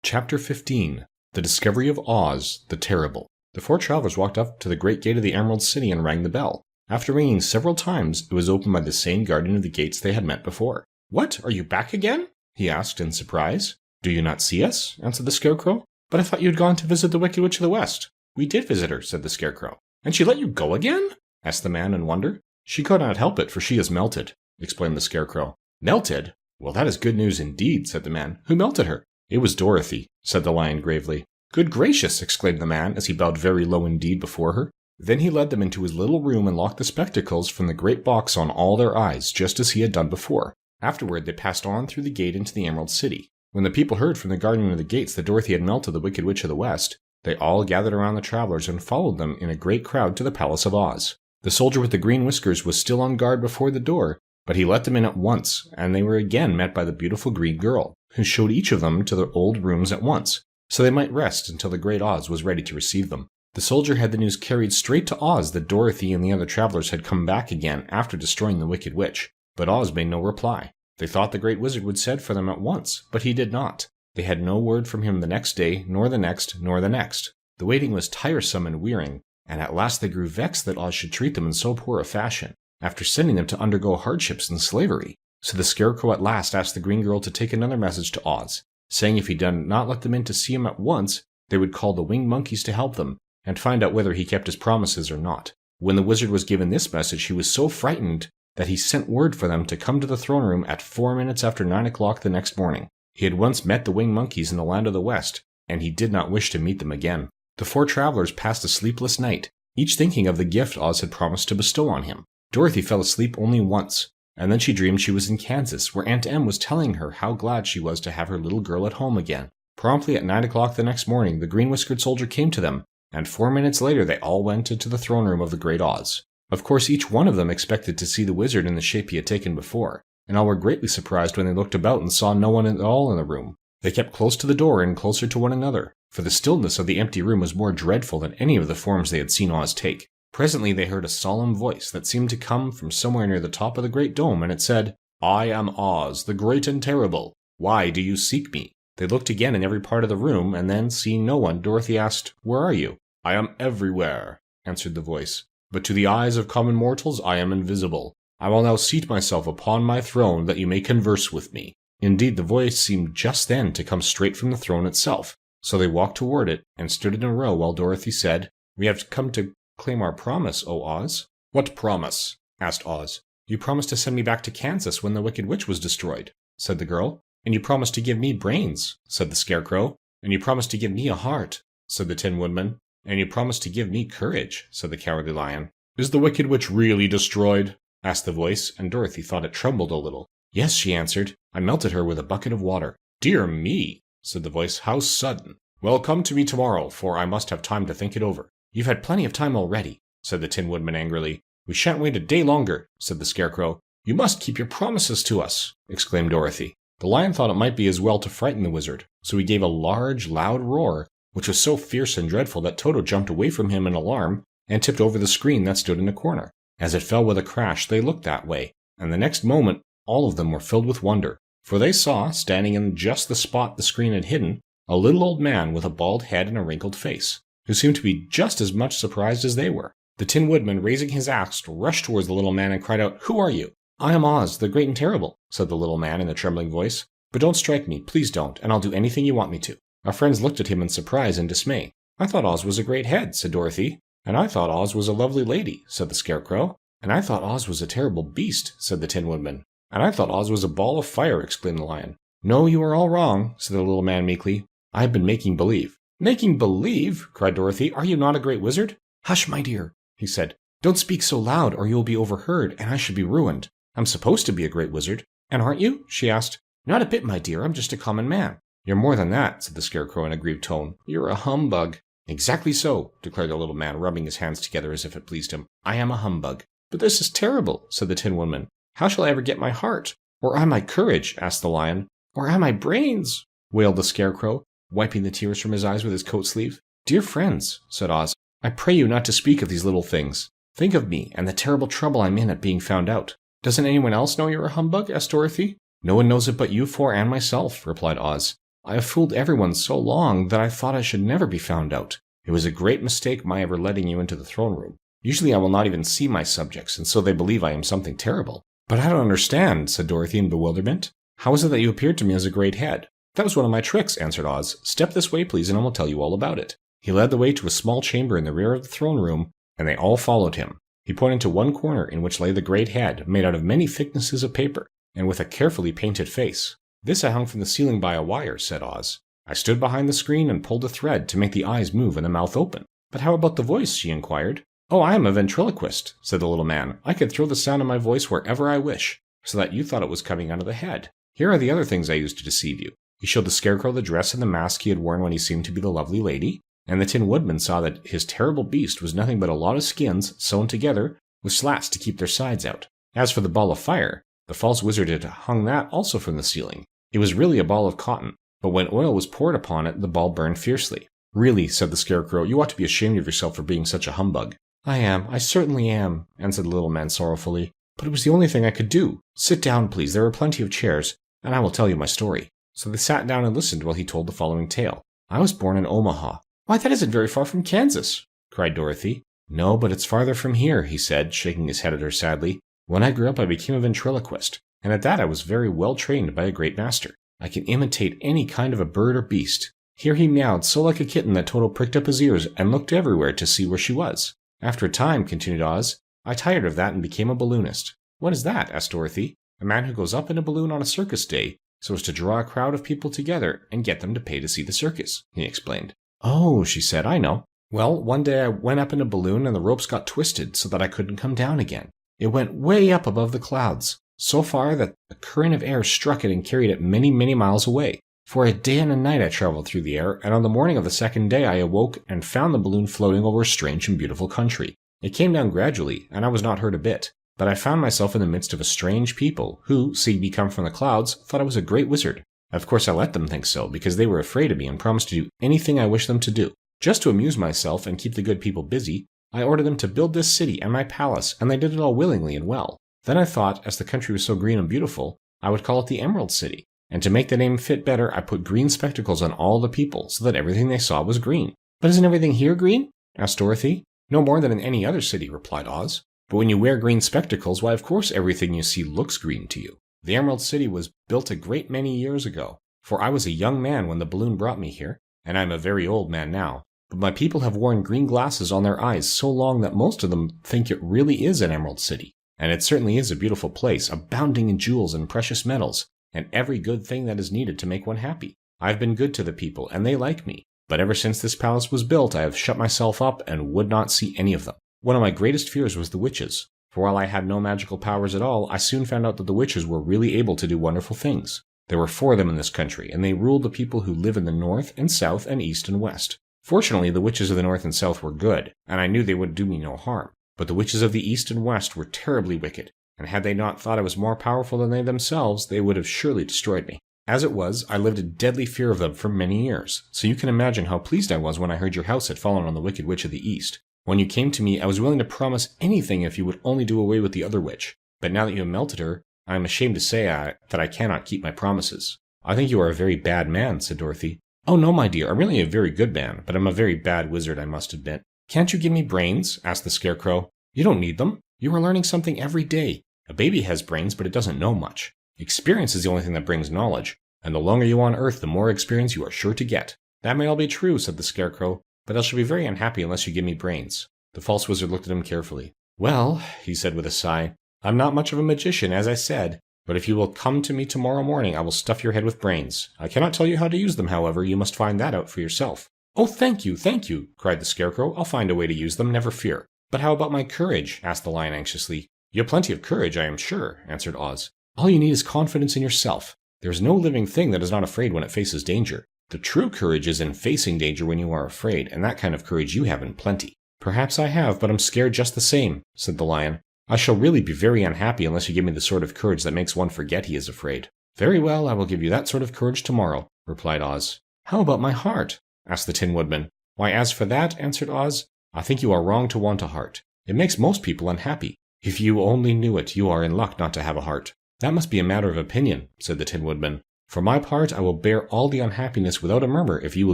Chapter 15. The Discovery of Oz, the Terrible. The 4 travelers walked up to the great gate of the Emerald City and rang the bell. After ringing several times, it was opened by the same guardian of the gates they had met before. "What, are you back again?" he asked in surprise. "Do you not see us?" answered the Scarecrow. "But I thought you had gone to visit the Wicked Witch of the West." "We did visit her," said the Scarecrow. "And she let you go again?" asked the man in wonder. "She could not help it, for she is melted," explained the Scarecrow. "Melted? Well, that is good news indeed," said the man. "Who melted her?" "It was Dorothy," said the lion gravely. "Good gracious!" exclaimed the man, as he bowed very low indeed before her. Then he led them into his little room and locked the spectacles from the great box on all their eyes, just as he had done before. Afterward, they passed on through the gate into the Emerald City. When the people heard from the guardian of the gates that Dorothy had melted the Wicked Witch of the West, they all gathered around the travelers and followed them in a great crowd to the Palace of Oz. The soldier with the green whiskers was still on guard before the door, but he let them in at once, and they were again met by the beautiful green girl, who showed each of them to their old rooms at once, so they might rest until the great Oz was ready to receive them. The soldier had the news carried straight to Oz that Dorothy and the other travelers had come back again after destroying the Wicked Witch, but Oz made no reply. They thought the great wizard would send for them at once, but he did not. They had no word from him the next day, nor the next, nor the next. The waiting was tiresome and wearing, and at last they grew vexed that Oz should treat them in so poor a fashion, after sending them to undergo hardships and slavery. So the Scarecrow at last asked the green girl to take another message to Oz, saying if he did not let them in to see him at once, they would call the winged monkeys to help them, and find out whether he kept his promises or not. When the wizard was given this message, he was so frightened that he sent word for them to come to the throne room at 4 minutes after 9 o'clock the next morning. He had once met the winged monkeys in the land of the West, and he did not wish to meet them again. The 4 travelers passed a sleepless night, each thinking of the gift Oz had promised to bestow on him. Dorothy fell asleep only once, and then she dreamed she was in Kansas, where Aunt Em was telling her how glad she was to have her little girl at home again. Promptly at 9 o'clock the next morning, the green-whiskered soldier came to them, and 4 minutes later they all went into the throne room of the Great Oz. Of course, each one of them expected to see the wizard in the shape he had taken before, and all were greatly surprised when they looked about and saw no one at all in the room. They kept close to the door and closer to one another, for the stillness of the empty room was more dreadful than any of the forms they had seen Oz take. Presently they heard a solemn voice that seemed to come from somewhere near the top of the great dome, and it said, "I am Oz, the great and terrible. Why do you seek me?" They looked again in every part of the room, and then, seeing no one, Dorothy asked, "Where are you?" "I am everywhere," answered the voice. "But to the eyes of common mortals I am invisible. I will now seat myself upon my throne that you may converse with me." Indeed, the voice seemed just then to come straight from the throne itself, so they walked toward it and stood in a row while Dorothy said, "We have come to claim our promise, O Oz." "What promise?" asked Oz. "You promised to send me back to Kansas when the Wicked Witch was destroyed," said the girl. "And you promised to give me brains," said the Scarecrow. "And you promised to give me a heart," said the Tin Woodman. "And you promised to give me courage," said the Cowardly Lion. "Is the Wicked Witch really destroyed?" asked the voice, and Dorothy thought it trembled a little. "Yes," she answered. "I melted her with a bucket of water." "Dear me," said the voice. "How sudden. Well, come to me tomorrow, for I must have time to think it over." "You've had plenty of time already," said the Tin Woodman angrily. "We shan't wait a day longer," said the Scarecrow. "You must keep your promises to us," exclaimed Dorothy. The lion thought it might be as well to frighten the wizard, so he gave a large, loud roar, which was so fierce and dreadful that Toto jumped away from him in alarm and tipped over the screen that stood in a corner. As it fell with a crash, they looked that way, and the next moment all of them were filled with wonder, for they saw, standing in just the spot the screen had hidden, a little old man with a bald head and a wrinkled face, who seemed to be just as much surprised as they were. The Tin Woodman, raising his axe, rushed towards the little man and cried out, "Who are you?" "I am Oz, the great and terrible," said the little man in a trembling voice. "But don't strike me, please don't, and I'll do anything you want me to." Our friends looked at him in surprise and dismay. "I thought Oz was a great head," said Dorothy. "And I thought Oz was a lovely lady," said the Scarecrow. "And I thought Oz was a terrible beast," said the Tin Woodman. "And I thought Oz was a ball of fire," exclaimed the lion. "No, you are all wrong," said the little man meekly. "I have been making believe." "Making believe?" cried Dorothy. "Are you not a great wizard?" "Hush, my dear," he said. "Don't speak so loud, or you will be overheard, and I should be ruined. I'm supposed to be a great wizard." "And aren't you?" she asked. "Not a bit, my dear. I'm just a common man." "You're more than that," said the Scarecrow in a grieved tone. "You're a humbug." "Exactly so," declared the little man, rubbing his hands together as if it pleased him. "I am a humbug." "But this is terrible," said the Tin Woodman. "How shall I ever get my heart?" "Or I my courage?" asked the lion. "Or I my brains?" wailed the Scarecrow, wiping the tears from his eyes with his coat sleeve. "Dear friends," said Oz, "I pray you not to speak of these little things. Think of me and the terrible trouble I'm in at being found out." "Doesn't anyone else know you're a humbug?" asked Dorothy. "No one knows it but you four and myself," replied Oz. "I have fooled everyone so long that I thought I should never be found out. It was a great mistake my ever letting you into the throne room. Usually I will not even see my subjects, and so they believe I am something terrible." "But I don't understand," said Dorothy in bewilderment. "How is it that you appeared to me as a great head?" "That was one of my tricks," answered Oz. "Step this way, please, and I will tell you all about it." He led the way to a small chamber in the rear of the throne room, and they all followed him. He pointed to one corner in which lay the great head, made out of many thicknesses of paper, and with a carefully painted face. "This I hung from the ceiling by a wire," said Oz. "I stood behind the screen and pulled a thread to make the eyes move and the mouth open." "But how about the voice?" she inquired. "Oh, I am a ventriloquist," said the little man. "I can throw the sound of my voice wherever I wish, so that you thought it was coming out of the head. Here are the other things I used to deceive you." He showed the Scarecrow the dress and the mask he had worn when he seemed to be the lovely lady, and the Tin Woodman saw that his terrible beast was nothing but a lot of skins sewn together with slats to keep their sides out. As for the ball of fire, the false wizard had hung that also from the ceiling. It was really a ball of cotton, but when oil was poured upon it, the ball burned fiercely. "Really," said the Scarecrow, "you ought to be ashamed of yourself for being such a humbug." I certainly am," answered the little man sorrowfully. "But it was the only thing I could do. Sit down, please, there are plenty of chairs, and I will tell you my story." So they sat down and listened while he told the following tale. "I was born in Omaha." "Why, that isn't very far from Kansas," cried Dorothy. "No, but it's farther from here," he said, shaking his head at her sadly. "When I grew up, I became a ventriloquist, and at that I was very well trained by a great master. I can imitate any kind of a bird or beast." Here he meowed so like a kitten that Toto pricked up his ears and looked everywhere to see where she was. "After a time," continued Oz, "I tired of that and became a balloonist." "What is that?" asked Dorothy. "A man who goes up in a balloon on a circus day so as to draw a crowd of people together and get them to pay to see the circus," he explained. "Oh," she said, "I know. Well, one day I went up in a balloon and the ropes got twisted so that I couldn't come down again. It went way up above the clouds, so far that a current of air struck it and carried it many, many miles away. For a day and a night I traveled through the air, and on the morning of the second day I awoke and found the balloon floating over a strange and beautiful country. It came down gradually, and I was not hurt a bit, but I found myself in the midst of a strange people who, seeing me come from the clouds, thought I was a great wizard. Of course I let them think so, because they were afraid of me and promised to do anything I wished them to do. Just to amuse myself and keep the good people busy, I ordered them to build this city and my palace, and they did it all willingly and well. Then I thought, as the country was so green and beautiful, I would call it the Emerald City. And to make the name fit better, I put green spectacles on all the people, so that everything they saw was green. But isn't everything here green? Asked Dorothy. No more than in any other city, replied Oz. But when you wear green spectacles, why of course everything you see looks green to you. The Emerald City was built a great many years ago, for I was a young man when the balloon brought me here, and I am a very old man now. But my people have worn green glasses on their eyes so long that most of them think it really is an Emerald City. And it certainly is a beautiful place, abounding in jewels and precious metals, and every good thing that is needed to make one happy. I've been good to the people, and they like me. But ever since this palace was built, I have shut myself up and would not see any of them. One of my greatest fears was the witches, for while I had no magical powers at all, I soon found out that the witches were really able to do wonderful things. There were 4 of them in this country, and they ruled the people who live in the north and south and east and west. Fortunately, the witches of the north and south were good, and I knew they would do me no harm. But the witches of the east and west were terribly wicked, and had they not thought I was more powerful than they themselves, they would have surely destroyed me. As it was, I lived in deadly fear of them for many years, so you can imagine how pleased I was when I heard your house had fallen on the Wicked Witch of the East. When you came to me, I was willing to promise anything if you would only do away with the other witch, but now that you have melted her, I am ashamed to say that I cannot keep my promises. I think you are a very bad man, said Dorothy. Oh no, my dear, I'm really a very good man, but I'm a very bad wizard, I must admit. Can't you give me brains? Asked the Scarecrow. You don't need them. You are learning something every day. A baby has brains, but it doesn't know much. Experience is the only thing that brings knowledge, and the longer you are on Earth, the more experience you are sure to get. That may all be true, said the Scarecrow, but I shall be very unhappy unless you give me brains. The false wizard looked at him carefully. Well, he said with a sigh, I'm not much of a magician, as I said, but if you will come to me tomorrow morning, I will stuff your head with brains. I cannot tell you how to use them, however. You must find that out for yourself. Oh, thank you, cried the Scarecrow. I'll find a way to use them, never fear. But how about my courage? Asked the Lion anxiously. You have plenty of courage, I am sure, answered Oz. All you need is confidence in yourself. There is no living thing that is not afraid when it faces danger. The true courage is in facing danger when you are afraid, and that kind of courage you have in plenty. Perhaps I have, but I'm scared just the same, said the Lion. I shall really be very unhappy unless you give me the sort of courage that makes one forget he is afraid. Very well, I will give you that sort of courage tomorrow, replied Oz. How about my heart? Asked the Tin Woodman. Why, as for that, answered Oz, I think you are wrong to want a heart. It makes most people unhappy. If you only knew it, you are in luck not to have a heart. That must be a matter of opinion, said the Tin Woodman. For my part, I will bear all the unhappiness without a murmur if you will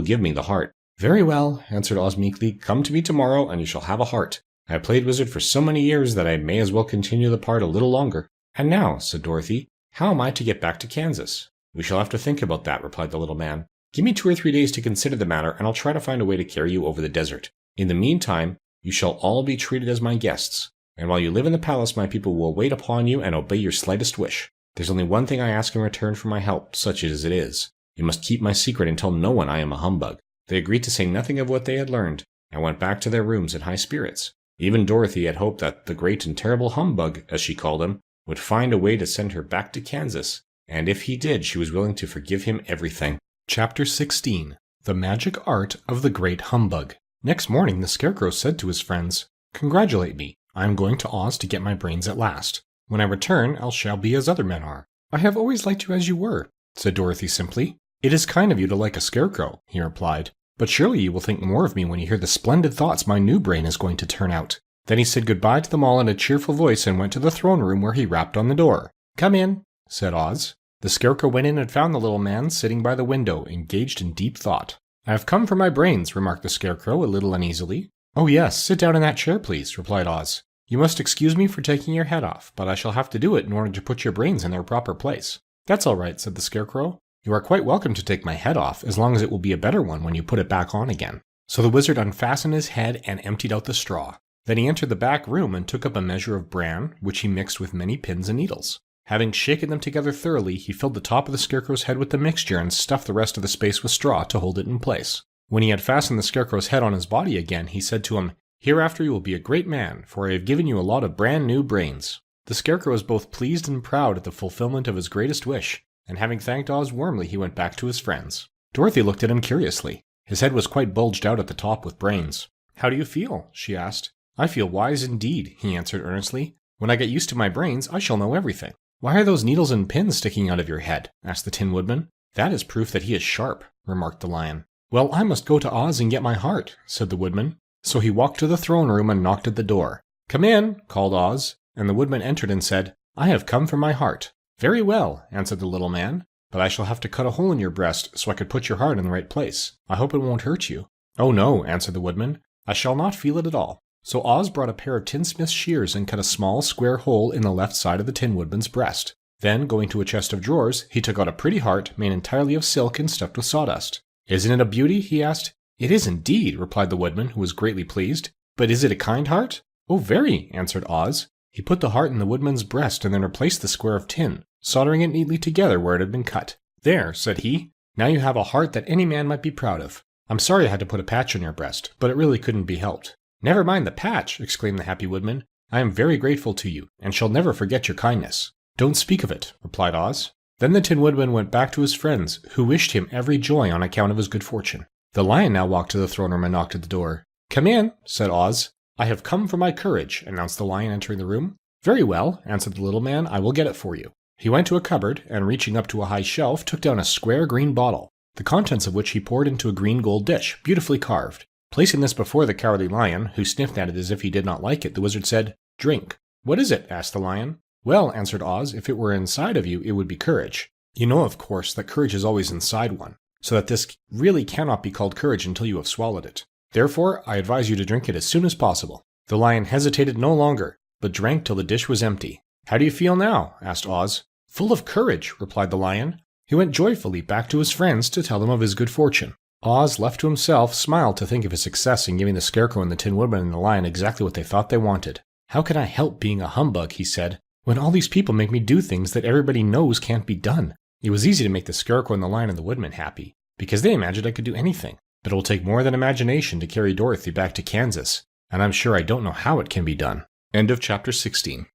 give me the heart. Very well, answered Oz meekly. Come to me tomorrow, and you shall have a heart. I have played wizard for so many years that I may as well continue the part a little longer. And now, said Dorothy, how am I to get back to Kansas? We shall have to think about that, replied the little man. Give me 2 or 3 days to consider the matter, and I'll try to find a way to carry you over the desert. In the meantime, you shall all be treated as my guests. And while you live in the palace, my people will wait upon you and obey your slightest wish. There's only one thing I ask in return for my help, such as it is. You must keep my secret and tell no one I am a humbug. They agreed to say nothing of what they had learned, and went back to their rooms in high spirits. Even Dorothy had hoped that the great and terrible humbug, as she called him, would find a way to send her back to Kansas, and if he did, she was willing to forgive him everything. Chapter 16. The Magic Art of the Great Humbug. Next morning, the Scarecrow said to his friends, Congratulate me. I am going to Oz to get my brains at last. When I return, I shall be as other men are. I have always liked you as you were, said Dorothy simply. It is kind of you to like a scarecrow, he replied. But surely you will think more of me when you hear the splendid thoughts my new brain is going to turn out. Then he said goodbye to them all in a cheerful voice and went to the throne room where he rapped on the door. Come in, said Oz. The Scarecrow went in and found the little man sitting by the window, engaged in deep thought. I have come for my brains, remarked the Scarecrow a little uneasily. Oh yes, sit down in that chair, please, replied Oz. You must excuse me for taking your head off, but I shall have to do it in order to put your brains in their proper place. That's all right, said the Scarecrow. You are quite welcome to take my head off, as long as it will be a better one when you put it back on again. So the wizard unfastened his head and emptied out the straw. Then he entered the back room and took up a measure of bran, which he mixed with many pins and needles. Having shaken them together thoroughly, he filled the top of the Scarecrow's head with the mixture and stuffed the rest of the space with straw to hold it in place. When he had fastened the Scarecrow's head on his body again, he said to him, Hereafter you will be a great man, for I have given you a lot of brand new brains. The Scarecrow was both pleased and proud at the fulfillment of his greatest wish, and having thanked Oz warmly, he went back to his friends. Dorothy looked at him curiously. His head was quite bulged out at the top with brains. "How do you feel?" she asked. "I feel wise indeed," he answered earnestly. "When I get used to my brains, I shall know everything." "Why are those needles and pins sticking out of your head?" asked the Tin Woodman. "That is proof that he is sharp," remarked the Lion. "Well, I must go to Oz and get my heart," said the Woodman. So he walked to the throne room and knocked at the door. "Come in," called Oz, and the Woodman entered and said, "I have come for my heart." "Very well," answered the little man, "but I shall have to cut a hole in your breast so I could put your heart in the right place. I hope it won't hurt you." "Oh no," answered the Woodman, "I shall not feel it at all." So Oz brought a pair of tinsmith's shears and cut a small square hole in the left side of the Tin Woodman's breast. Then, going to a chest of drawers, he took out a pretty heart made entirely of silk and stuffed with sawdust. "Isn't it a beauty?" he asked. "It is indeed," replied the Woodman, who was greatly pleased. "But is it a kind heart?" "Oh, very," answered Oz. He put the heart in the Woodman's breast and then replaced the square of tin, soldering it neatly together where it had been cut. "There," said he. "Now you have a heart that any man might be proud of. I'm sorry I had to put a patch on your breast, but it really couldn't be helped." "Never mind the patch," exclaimed the happy Woodman. "I am very grateful to you, and shall never forget your kindness." "Don't speak of it," replied Oz. Then the Tin Woodman went back to his friends, who wished him every joy on account of his good fortune. The Lion now walked to the throne room and knocked at the door. "Come in," said Oz. "I have come for my courage," announced the Lion, entering the room. "Very well," answered the little man, "I will get it for you." He went to a cupboard, and reaching up to a high shelf, took down a square green bottle, the contents of which he poured into a green gold dish, beautifully carved. Placing this before the Cowardly Lion, who sniffed at it as if he did not like it, the Wizard said, "Drink." "What is it?" asked the Lion. "Well," answered Oz, "if it were inside of you, it would be courage. You know, of course, that courage is always inside one, so that this really cannot be called courage until you have swallowed it. Therefore, I advise you to drink it as soon as possible." The Lion hesitated no longer, but drank till the dish was empty. "How do you feel now?" asked Oz. "Full of courage," replied the Lion. He went joyfully back to his friends to tell them of his good fortune. Oz, left to himself, smiled to think of his success in giving the Scarecrow and the Tin Woodman and the Lion exactly what they thought they wanted. "How can I help being a humbug," he said, "when all these people make me do things that everybody knows can't be done?" It was easy to make the Scarecrow and the Lion and the Woodman happy, because they imagined I could do anything. But it will take more than imagination to carry Dorothy back to Kansas, and I'm sure I don't know how it can be done. End of chapter 16.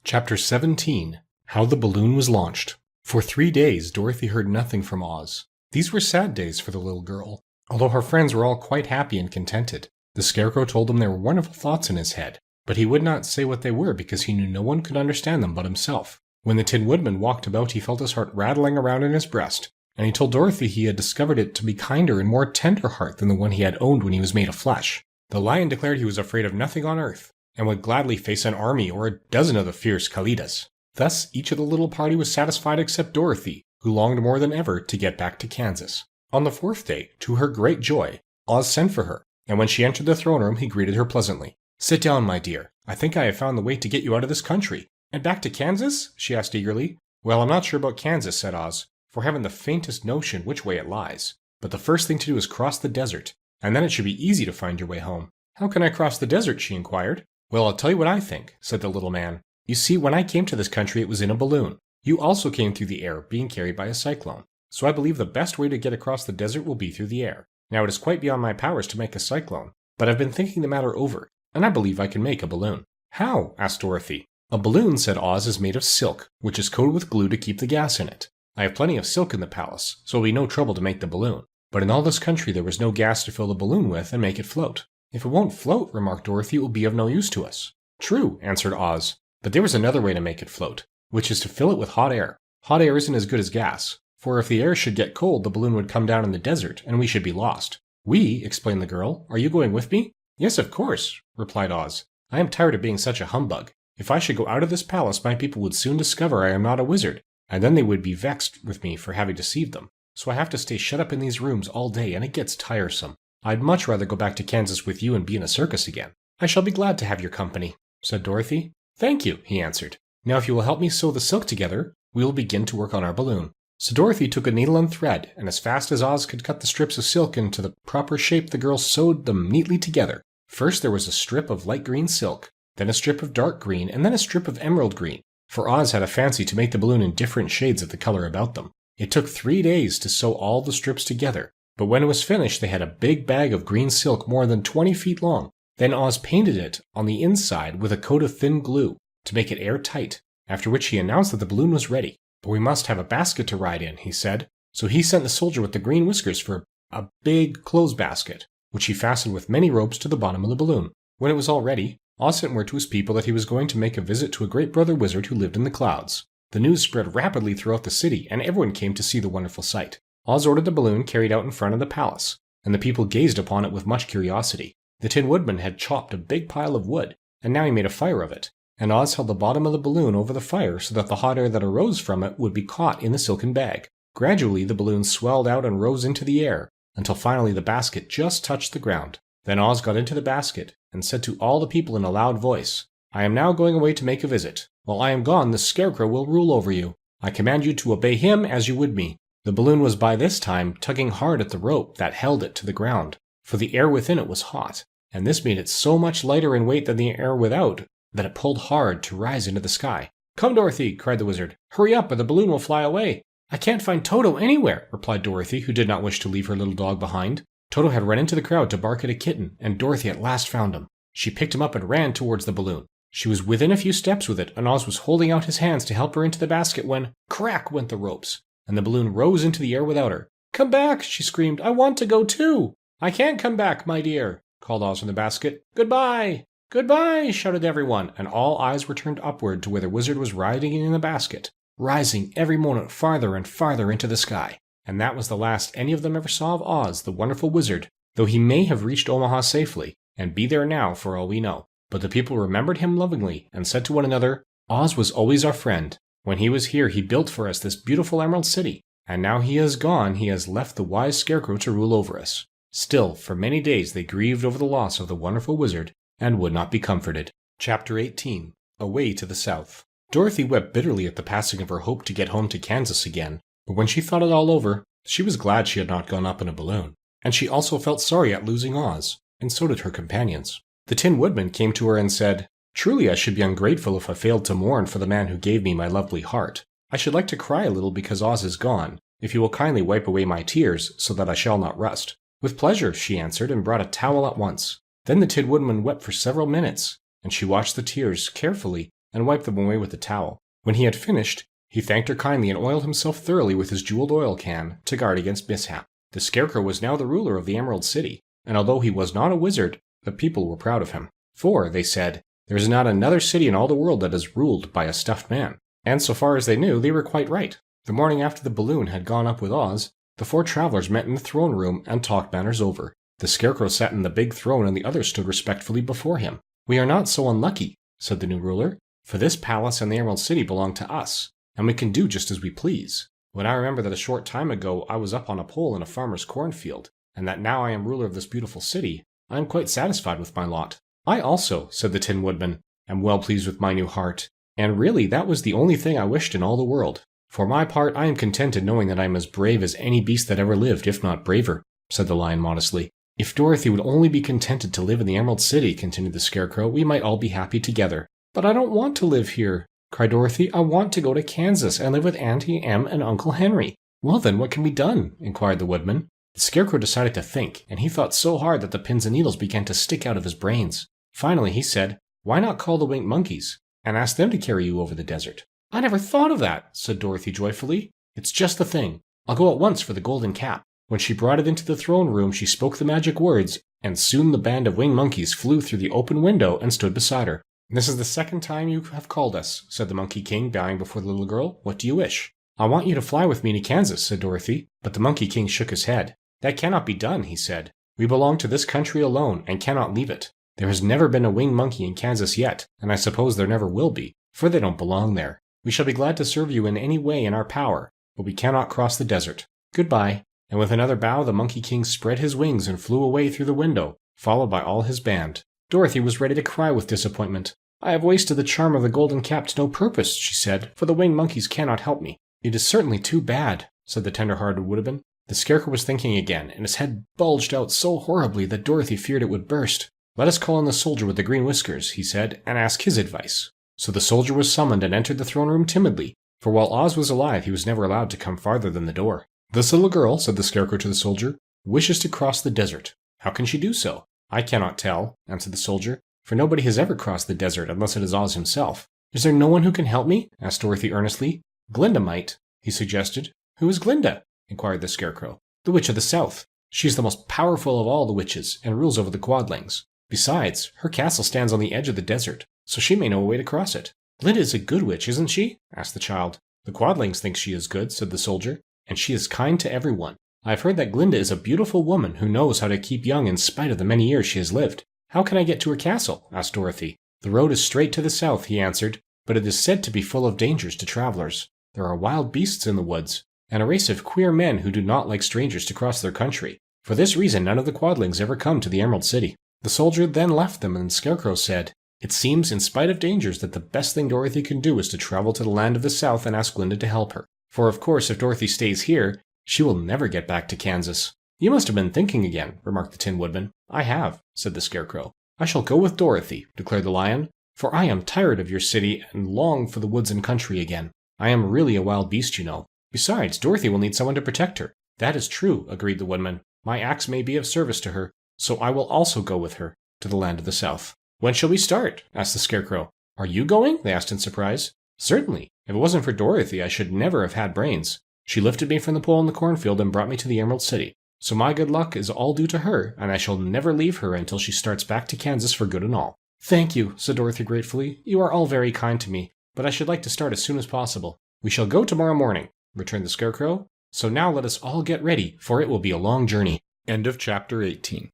Chapter 17. How the Balloon Was Launched. For 3 days, Dorothy heard nothing from Oz. These were sad days for the little girl. Although her friends were all quite happy and contented, the Scarecrow told them there were wonderful thoughts in his head, but he would not say what they were because he knew no one could understand them but himself. When the Tin Woodman walked about, he felt his heart rattling around in his breast, and he told Dorothy he had discovered it to be kinder and more tender heart than the one he had owned when he was made of flesh. The Lion declared he was afraid of nothing on earth, and would gladly face an army or a dozen of the fierce Kalidas. Thus, each of the little party was satisfied except Dorothy, who longed more than ever to get back to Kansas. On the 4th day, to her great joy, Oz sent for her, and when she entered the throne room, he greeted her pleasantly. "Sit down, my dear. I think I have found the way to get you out of this country." "And back to Kansas?" she asked eagerly. "Well, I'm not sure about Kansas," said Oz, "for I haven't the faintest notion which way it lies. But the first thing to do is cross the desert, and then it should be easy to find your way home." "How can I cross the desert?" she inquired. "Well, I'll tell you what I think," said the little man. "You see, when I came to this country, it was in a balloon. You also came through the air, being carried by a cyclone. So I believe the best way to get across the desert will be through the air. Now, it is quite beyond my powers to make a cyclone, but I've been thinking the matter over, and I believe I can make a balloon." "How?" asked Dorothy. "A balloon," said Oz, "is made of silk, which is coated with glue to keep the gas in it. I have plenty of silk in the palace, so it'll be no trouble to make the balloon. But in all this country there was no gas to fill the balloon with and make it float." "If it won't float," remarked Dorothy, "it will be of no use to us." "True," answered Oz, "but there was another way to make it float, which is to fill it with hot air. Hot air isn't as good as gas, for if the air should get cold, the balloon would come down in the desert, and we should be lost." "We?" explained the girl. "Are you going with me?" "Yes, of course," replied Oz. "I am tired of being such a humbug. If I should go out of this palace, my people would soon discover I am not a wizard, and then they would be vexed with me for having deceived them. So I have to stay shut up in these rooms all day, and it gets tiresome. I'd much rather go back to Kansas with you and be in a circus again." "I shall be glad to have your company," said Dorothy. "Thank you," he answered. "Now if you will help me sew the silk together, we will begin to work on our balloon." So Dorothy took a needle and thread, and as fast as Oz could cut the strips of silk into the proper shape, the girl sewed them neatly together. First there was a strip of light green silk, then a strip of dark green, and then a strip of emerald green, for Oz had a fancy to make the balloon in different shades of the color about them. It took 3 days to sew all the strips together, but when it was finished they had a big bag of green silk more than 20 feet long, Then Oz painted it on the inside with a coat of thin glue to make it airtight, after which he announced that the balloon was ready. But we must have a basket to ride in, he said. So he sent the soldier with the green whiskers for a big clothes basket, which he fastened with many ropes to the bottom of the balloon. When it was all ready, Oz sent word to his people that he was going to make a visit to a great brother wizard who lived in the clouds. The news spread rapidly throughout the city, and everyone came to see the wonderful sight. Oz ordered the balloon carried out in front of the palace, and the people gazed upon it with much curiosity. The Tin Woodman had chopped a big pile of wood, and now he made a fire of it, and Oz held the bottom of the balloon over the fire so that the hot air that arose from it would be caught in the silken bag. Gradually, the balloon swelled out and rose into the air, until finally the basket just touched the ground. Then Oz got into the basket, and said to all the people in a loud voice, "I am now going away to make a visit. While I am gone, the Scarecrow will rule over you. I command you to obey him as you would me." The balloon was by this time tugging hard at the rope that held it to the ground, for the air within it was hot, and this made it so much lighter in weight than the air without that it pulled hard to rise into the sky. "Come, Dorothy," cried the wizard. "Hurry up, or the balloon will fly away." "I can't find Toto anywhere," replied Dorothy, who did not wish to leave her little dog behind. Toto had run into the crowd to bark at a kitten, and Dorothy at last found him. She picked him up and ran towards the balloon. She was within a few steps with it, and Oz was holding out his hands to help her into the basket when, crack went the ropes, and the balloon rose into the air without her. "Come back," she screamed. "I want to go too." "I can't come back, my dear," called Oz from the basket. "Goodbye." "Goodbye," shouted everyone, and all eyes were turned upward to where the wizard was riding in the basket, rising every moment farther and farther into the sky. And that was the last any of them ever saw of Oz, the wonderful wizard, though he may have reached Omaha safely, and be there now for all we know. But the people remembered him lovingly, and said to one another, "Oz was always our friend. When he was here, he built for us this beautiful Emerald City, and now he is gone, he has left the wise Scarecrow to rule over us." Still, for many days they grieved over the loss of the wonderful wizard, and would not be comforted. Chapter 18. Away to the South. Dorothy wept bitterly at the passing of her hope to get home to Kansas again, but when she thought it all over, she was glad she had not gone up in a balloon, and she also felt sorry at losing Oz, and so did her companions. The Tin Woodman came to her and said, "Truly I should be ungrateful if I failed to mourn for the man who gave me my lovely heart. I should like to cry a little because Oz is gone, if you will kindly wipe away my tears so that I shall not rust." "With pleasure," she answered, and brought a towel at once. Then the Tin Woodman wept for several minutes, and she washed the tears carefully and wiped them away with the towel. When he had finished, he thanked her kindly and oiled himself thoroughly with his jeweled oil can to guard against mishap. The Scarecrow was now the ruler of the Emerald City, and although he was not a wizard, the people were proud of him. For, they said, there is not another city in all the world that is ruled by a stuffed man. And so far as they knew, they were quite right. The morning after the balloon had gone up with Oz, the four travelers met in the throne room and talked matters over. The Scarecrow sat in the big throne and the others stood respectfully before him. "We are not so unlucky," said the new ruler, "for this palace and the Emerald City belong to us, and we can do just as we please. When I remember that a short time ago I was up on a pole in a farmer's cornfield, and that now I am ruler of this beautiful city, I am quite satisfied with my lot." "I also," said the Tin Woodman, "am well pleased with my new heart, and really that was the only thing I wished in all the world. For my part, I am contented knowing that I am as brave as any beast that ever lived, if not braver," said the Lion modestly. "If Dorothy would only be contented to live in the Emerald City," continued the Scarecrow, "we might all be happy together." "But I don't want to live here," cried Dorothy. "I want to go to Kansas and live with Auntie Em and Uncle Henry." "Well then, what can be done?" inquired the Woodman. The Scarecrow decided to think, and he thought so hard that the pins and needles began to stick out of his brains. Finally he said, "Why not call the Winged Monkeys and ask them to carry you over the desert?" "I never thought of that," said Dorothy joyfully. "It's just the thing. I'll go at once for the golden cap." When she brought it into the throne room, she spoke the magic words, and soon the band of winged monkeys flew through the open window and stood beside her. "This is the second time you have called us," said the Monkey King, bowing before the little girl. "What do you wish?" "I want you to fly with me to Kansas," said Dorothy, but the Monkey King shook his head. "That cannot be done," he said. "We belong to this country alone, and cannot leave it. There has never been a winged monkey in Kansas yet, and I suppose there never will be, for they don't belong there. We shall be glad to serve you in any way in our power, but we cannot cross the desert. Goodbye." And with another bow, the Monkey King spread his wings and flew away through the window, followed by all his band. Dorothy was ready to cry with disappointment. "I have wasted the charm of the golden cap to no purpose," she said, "for the winged monkeys cannot help me." "It is certainly too bad," said the tender-hearted Woodman. The Scarecrow was thinking again, and his head bulged out so horribly that Dorothy feared it would burst. "Let us call in the soldier with the green whiskers," he said, "and ask his advice." So the soldier was summoned and entered the throne room timidly, for while Oz was alive he was never allowed to come farther than the door. "This little girl," said the Scarecrow to the soldier, "wishes to cross the desert. How can she do so?" I cannot tell, answered the soldier, for nobody has ever crossed the desert unless it is Oz himself. Is there no one who can help me? Asked Dorothy earnestly. Glinda might, he suggested. Who is Glinda? Inquired the Scarecrow. The Witch of the South. She is the most powerful of all the witches and rules over the Quadlings. Besides, her castle stands on the edge of the desert, so she may know a way to cross it. Glinda is a good witch, isn't she? Asked the child. The Quadlings think she is good, said the soldier, and she is kind to everyone. I have heard that Glinda is a beautiful woman who knows how to keep young in spite of the many years she has lived. How can I get to her castle? Asked Dorothy. The road is straight to the south, he answered, but it is said to be full of dangers to travelers. There are wild beasts in the woods, and a race of queer men who do not like strangers to cross their country. For this reason, none of the Quadlings ever come to the Emerald City. The soldier then left them, and the Scarecrow said, It seems, in spite of dangers, that the best thing Dorothy can do is to travel to the land of the south and ask Glinda to help her. For of course, if Dorothy stays here, she will never get back to Kansas. You must have been thinking again, remarked the Tin Woodman. I have, said the Scarecrow. I shall go with Dorothy, declared the Lion, for I am tired of your city and long for the woods and country again. I am really a wild beast, you know. Besides, Dorothy will need someone to protect her. That is true, agreed the Woodman. My axe may be of service to her, so I will also go with her to the land of the south. When shall we start? Asked the Scarecrow. Are you going? They asked in surprise. Certainly. If it wasn't for Dorothy, I should never have had brains. She lifted me from the pole in the cornfield and brought me to the Emerald City. So my good luck is all due to her, and I shall never leave her until she starts back to Kansas for good and all. Thank you, said Dorothy gratefully. You are all very kind to me, but I should like to start as soon as possible. We shall go tomorrow morning, returned the Scarecrow. So now let us all get ready, for it will be a long journey. End of chapter 18.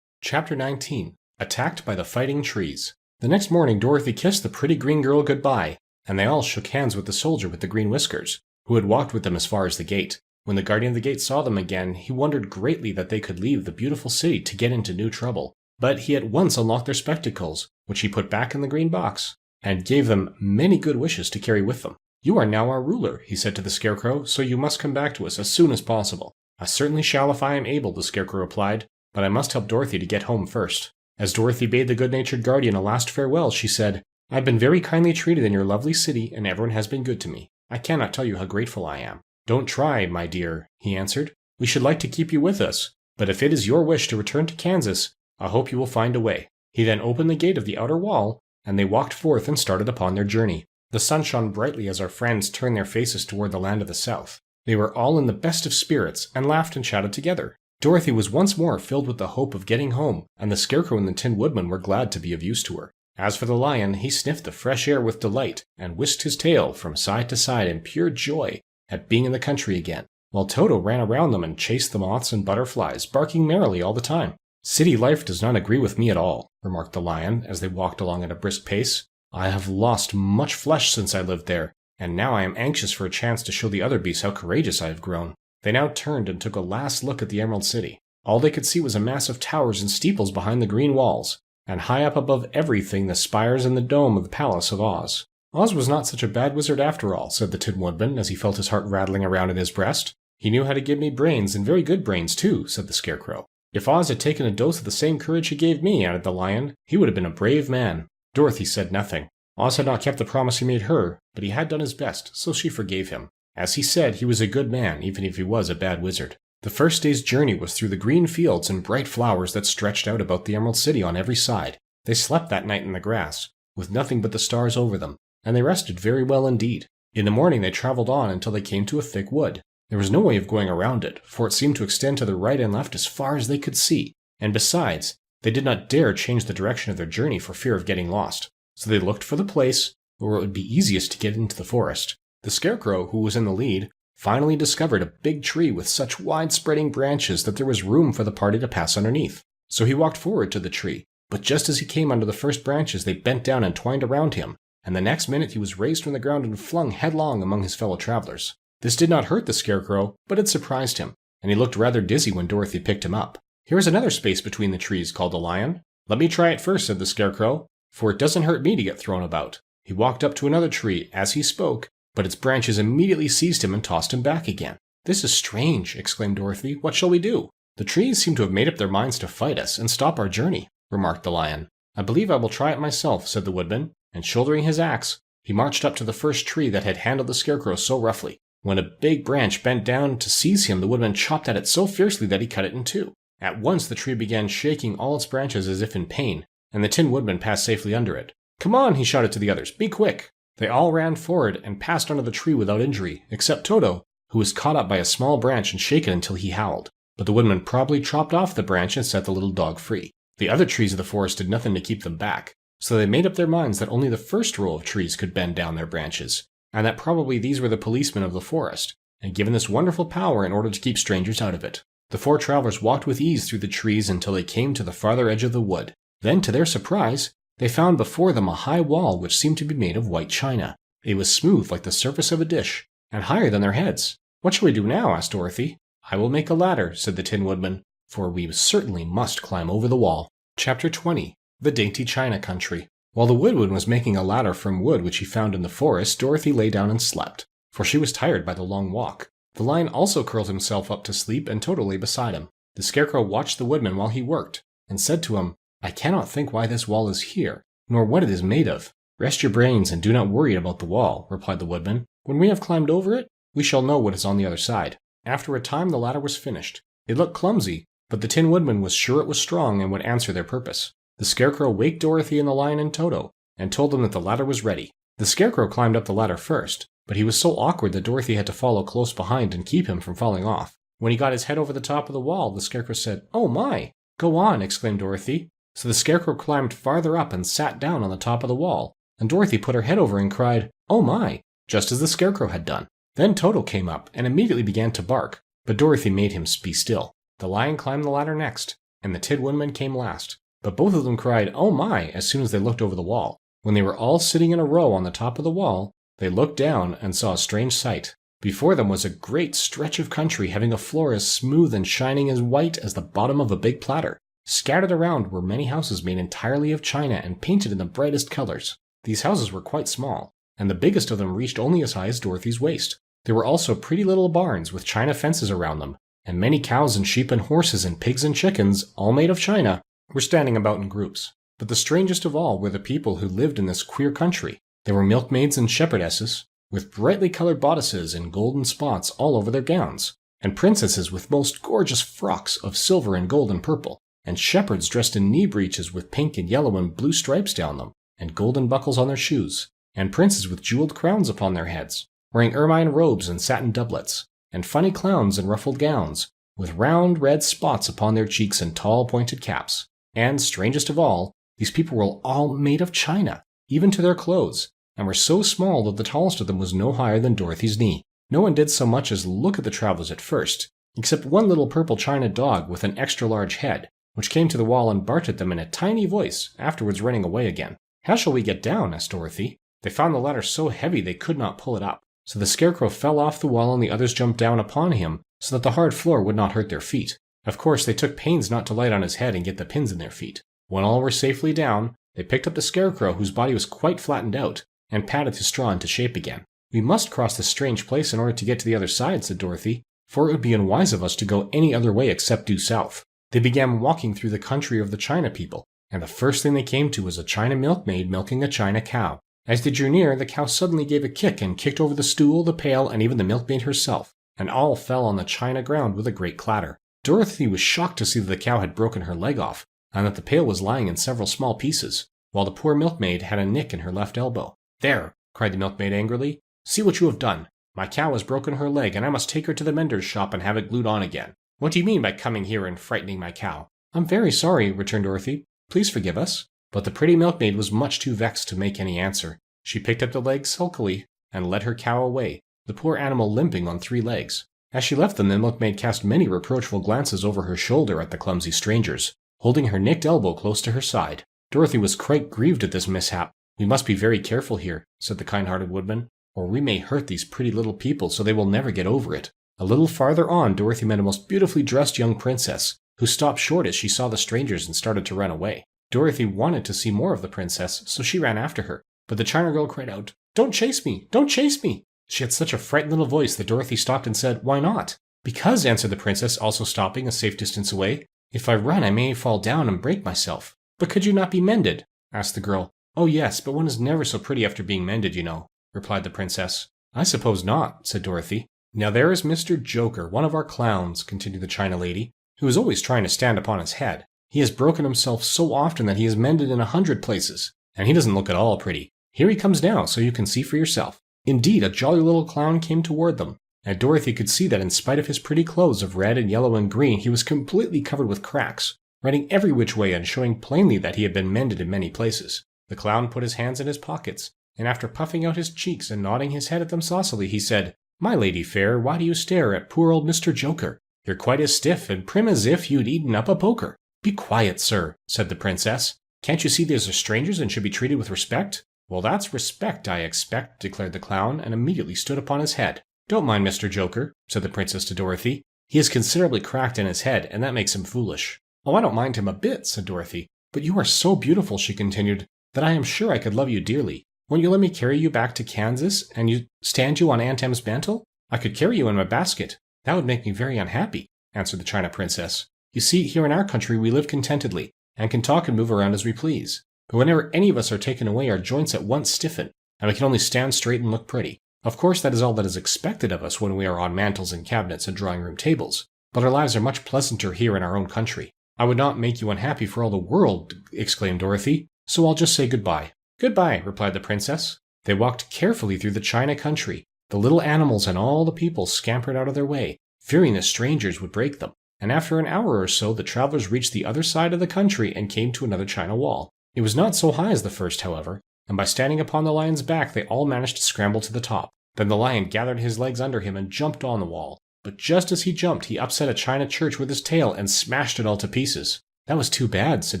Chapter 19. Attacked by the Fighting Trees. The next morning Dorothy kissed the pretty green girl goodbye, and they all shook hands with the soldier with the green whiskers, who had walked with them as far as the gate. When the guardian of the gate saw them again, he wondered greatly that they could leave the beautiful city to get into new trouble. But he at once unlocked their spectacles, which he put back in the green box, and gave them many good wishes to carry with them. You are now our ruler, he said to the Scarecrow, so you must come back to us as soon as possible. I certainly shall if I am able, the Scarecrow replied, but I must help Dorothy to get home first. As Dorothy bade the good-natured guardian a last farewell, she said, I've been very kindly treated in your lovely city, and everyone has been good to me. I cannot tell you how grateful I am. Don't try, my dear, he answered. We should like to keep you with us, but if it is your wish to return to Kansas, I hope you will find a way. He then opened the gate of the outer wall, and they walked forth and started upon their journey. The sun shone brightly as our friends turned their faces toward the land of the south. They were all in the best of spirits, and laughed and chatted together. Dorothy was once more filled with the hope of getting home, and the Scarecrow and the Tin Woodman were glad to be of use to her. As for the Lion, he sniffed the fresh air with delight, and whisked his tail from side to side in pure joy at being in the country again, while Toto ran around them and chased the moths and butterflies, barking merrily all the time. City life does not agree with me at all, remarked the Lion as they walked along at a brisk pace. I have lost much flesh since I lived there, and now I am anxious for a chance to show the other beasts how courageous I have grown. They now turned and took a last look at the Emerald City. All they could see was a mass of towers and steeples behind the green walls, and high up above everything the spires and the dome of the Palace of Oz. Oz was not such a bad wizard after all, said the Tin Woodman as he felt his heart rattling around in his breast. He knew how to give me brains, and very good brains too, said the Scarecrow. If Oz had taken a dose of the same courage he gave me, added the Lion, he would have been a brave man. Dorothy said nothing. Oz had not kept the promise he made her, but he had done his best, so she forgave him. As he said, he was a good man, even if he was a bad wizard. The first day's journey was through the green fields and bright flowers that stretched out about the Emerald City on every side. They slept that night in the grass, with nothing but the stars over them, and they rested very well indeed. In the morning they traveled on until they came to a thick wood. There was no way of going around it, for it seemed to extend to the right and left as far as they could see, and besides, they did not dare change the direction of their journey for fear of getting lost. So they looked for the place where it would be easiest to get into the forest. The Scarecrow, who was in the lead, finally discovered a big tree with such wide-spreading branches that there was room for the party to pass underneath. So he walked forward to the tree, but just as he came under the first branches they bent down and twined around him, and the next minute he was raised from the ground and flung headlong among his fellow travelers. This did not hurt the Scarecrow, but it surprised him, and he looked rather dizzy when Dorothy picked him up. Here is another space between the trees, called the Lion. Let me try it first, said the Scarecrow, for it doesn't hurt me to get thrown about. He walked up to another tree as he spoke, but its branches immediately seized him and tossed him back again. This is strange, exclaimed Dorothy. What shall we do? The trees seem to have made up their minds to fight us and stop our journey, remarked the Lion. I believe I will try it myself, said the Woodman, and shouldering his axe, He marched up to the first tree that had handled the Scarecrow so roughly. When a big branch bent down to seize him, the Woodman chopped at it so fiercely that he cut it in two. At once the tree began shaking all its branches as if in pain, and the Tin Woodman passed safely under it. "Come on," he shouted to the others, "be quick!" They all ran forward and passed under the tree without injury, except Toto, who was caught up by a small branch and shaken until he howled. But the Woodman promptly chopped off the branch and set the little dog free. The other trees of the forest did nothing to keep them back, so they made up their minds that only the first row of trees could bend down their branches, and that probably these were the policemen of the forest, and given this wonderful power in order to keep strangers out of it. The four travelers walked with ease through the trees until they came to the farther edge of the wood. Then, to their surprise, they found before them a high wall which seemed to be made of white china. It was smooth like the surface of a dish, and higher than their heads. "What shall we do now?" asked Dorothy. "I will make a ladder," said the Tin Woodman, "for we certainly must climb over the wall." Chapter 20. The Dainty China Country. While the Woodman was making a ladder from wood which he found in the forest, Dorothy lay down and slept, for she was tired by the long walk. The Lion also curled himself up to sleep, and Toto lay beside him. The Scarecrow watched the Woodman while he worked, and said to him, "I cannot think why this wall is here, nor what it is made of." "Rest your brains and do not worry about the wall," replied the Woodman. "When we have climbed over it, we shall know what is on the other side." After a time the ladder was finished. It looked clumsy, but the Tin Woodman was sure it was strong and would answer their purpose. The Scarecrow waked Dorothy and the Lion and Toto, and told them that the ladder was ready. The Scarecrow climbed up the ladder first, but he was so awkward that Dorothy had to follow close behind and keep him from falling off. When he got his head over the top of the wall, the Scarecrow said, "Oh my!" "Go on," exclaimed Dorothy. So the Scarecrow climbed farther up and sat down on the top of the wall, and Dorothy put her head over and cried, "Oh my!" just as the Scarecrow had done. Then Toto came up and immediately began to bark, but Dorothy made him be still. The Lion climbed the ladder next, and the Tin Woodman came last. But both of them cried, "Oh my!" as soon as they looked over the wall. When they were all sitting in a row on the top of the wall, they looked down and saw a strange sight. Before them was a great stretch of country having a floor as smooth and shining as white as the bottom of a big platter. Scattered around were many houses made entirely of china and painted in the brightest colors. These houses were quite small, and the biggest of them reached only as high as Dorothy's waist. There were also pretty little barns with china fences around them, and many cows and sheep and horses and pigs and chickens, all made of china, were standing about in groups. But the strangest of all were the people who lived in this queer country. There were milkmaids and shepherdesses, with brightly colored bodices and golden spots all over their gowns, and princesses with most gorgeous frocks of silver and gold and purple, and shepherds dressed in knee breeches with pink and yellow and blue stripes down them, and golden buckles on their shoes, and princes with jeweled crowns upon their heads, wearing ermine robes and satin doublets, and funny clowns in ruffled gowns, with round red spots upon their cheeks and tall pointed caps. And, strangest of all, these people were all made of china, even to their clothes, and were so small that the tallest of them was no higher than Dorothy's knee. No one did so much as look at the travelers at first, except one little purple china dog with an extra large head, which came to the wall and barked at them in a tiny voice, afterwards running away again. "How shall we get down?" asked Dorothy. They found the ladder so heavy they could not pull it up, so the Scarecrow fell off the wall and the others jumped down upon him so that the hard floor would not hurt their feet. Of course, they took pains not to light on his head and get the pins in their feet. When all were safely down, they picked up the Scarecrow, whose body was quite flattened out, and patted his straw into shape again. "We must cross this strange place in order to get to the other side," said Dorothy, "for it would be unwise of us to go any other way except due south." They began walking through the country of the China people, and the first thing they came to was a China milkmaid milking a China cow. As they drew near, the cow suddenly gave a kick and kicked over the stool, the pail, and even the milkmaid herself, and all fell on the china ground with a great clatter. Dorothy was shocked to see that the cow had broken her leg off, and that the pail was lying in several small pieces, while the poor milkmaid had a nick in her left elbow. "There!" cried the milkmaid angrily. "See what you have done! My cow has broken her leg, and I must take her to the mender's shop and have it glued on again. What do you mean by coming here and frightening my cow?" "I'm very sorry," returned Dorothy. "Please forgive us." But the pretty milkmaid was much too vexed to make any answer. She picked up the leg sulkily and led her cow away, the poor animal limping on 3 legs. As she left them, the milkmaid cast many reproachful glances over her shoulder at the clumsy strangers, holding her nicked elbow close to her side. Dorothy was quite grieved at this mishap. "We must be very careful here," said the kind-hearted Woodman, "or we may hurt these pretty little people so they will never get over it." A little farther on, Dorothy met a most beautifully dressed young princess, who stopped short as she saw the strangers and started to run away. Dorothy wanted to see more of the princess, so she ran after her, but the China girl cried out, "Don't chase me! Don't chase me!" She had such a frightened little voice that Dorothy stopped and said, "Why not?" "Because," answered the princess, also stopping a safe distance away, "if I run I may fall down and break myself." "But could you not be mended?" asked the girl. "Oh yes, but one is never so pretty after being mended, you know," replied the princess. "I suppose not," said Dorothy. "Now there is Mr. Joker, one of our clowns," continued the China lady, "who is always trying to stand upon his head. He has broken himself so often that he is mended in 100 places, and he doesn't look at all pretty. Here he comes now, so you can see for yourself." Indeed, a jolly little clown came toward them, and Dorothy could see that in spite of his pretty clothes of red and yellow and green, he was completely covered with cracks, running every which way and showing plainly that he had been mended in many places. The clown put his hands in his pockets, and after puffing out his cheeks and nodding his head at them saucily, he said, "My lady fair, why do you stare at poor old Mr. Joker? You're quite as stiff and prim as if you'd eaten up a poker." "Be quiet, sir," said the princess. "Can't you see these are strangers and should be treated with respect?" "Well, that's respect, I expect," declared the clown, and immediately stood upon his head. "Don't mind Mr. Joker," said the princess to Dorothy. "He is considerably cracked in his head, and that makes him foolish." "Oh, I don't mind him a bit," said Dorothy. "But you are so beautiful," she continued, "that I am sure I could love you dearly. Won't you let me carry you back to Kansas, and stand you on Aunt Em's mantle? I could carry you in my basket." "That would make me very unhappy," answered the China princess. "You see, here in our country we live contentedly, and can talk and move around as we please. But whenever any of us are taken away, our joints at once stiffen, and we can only stand straight and look pretty. Of course, that is all that is expected of us when we are on mantels and cabinets and drawing-room tables, but our lives are much pleasanter here in our own country." "I would not make you unhappy for all the world," exclaimed Dorothy, "so I'll just say goodbye." "Goodbye," replied the princess. They walked carefully through the China country. The little animals and all the people scampered out of their way, fearing the strangers would break them, and after an hour or so the travelers reached the other side of the country and came to another China wall. It was not so high as the first, however, and by standing upon the lion's back they all managed to scramble to the top. Then the lion gathered his legs under him and jumped on the wall. But just as he jumped, he upset a China church with his tail and smashed it all to pieces. "That was too bad," said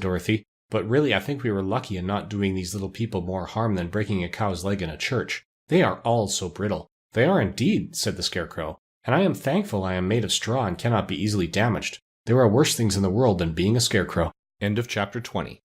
Dorothy, "but really I think we were lucky in not doing these little people more harm than breaking a cow's leg in a church. They are all so brittle." "They are indeed," said the Scarecrow, "and I am thankful I am made of straw and cannot be easily damaged. There are worse things in the world than being a scarecrow." End of chapter 20.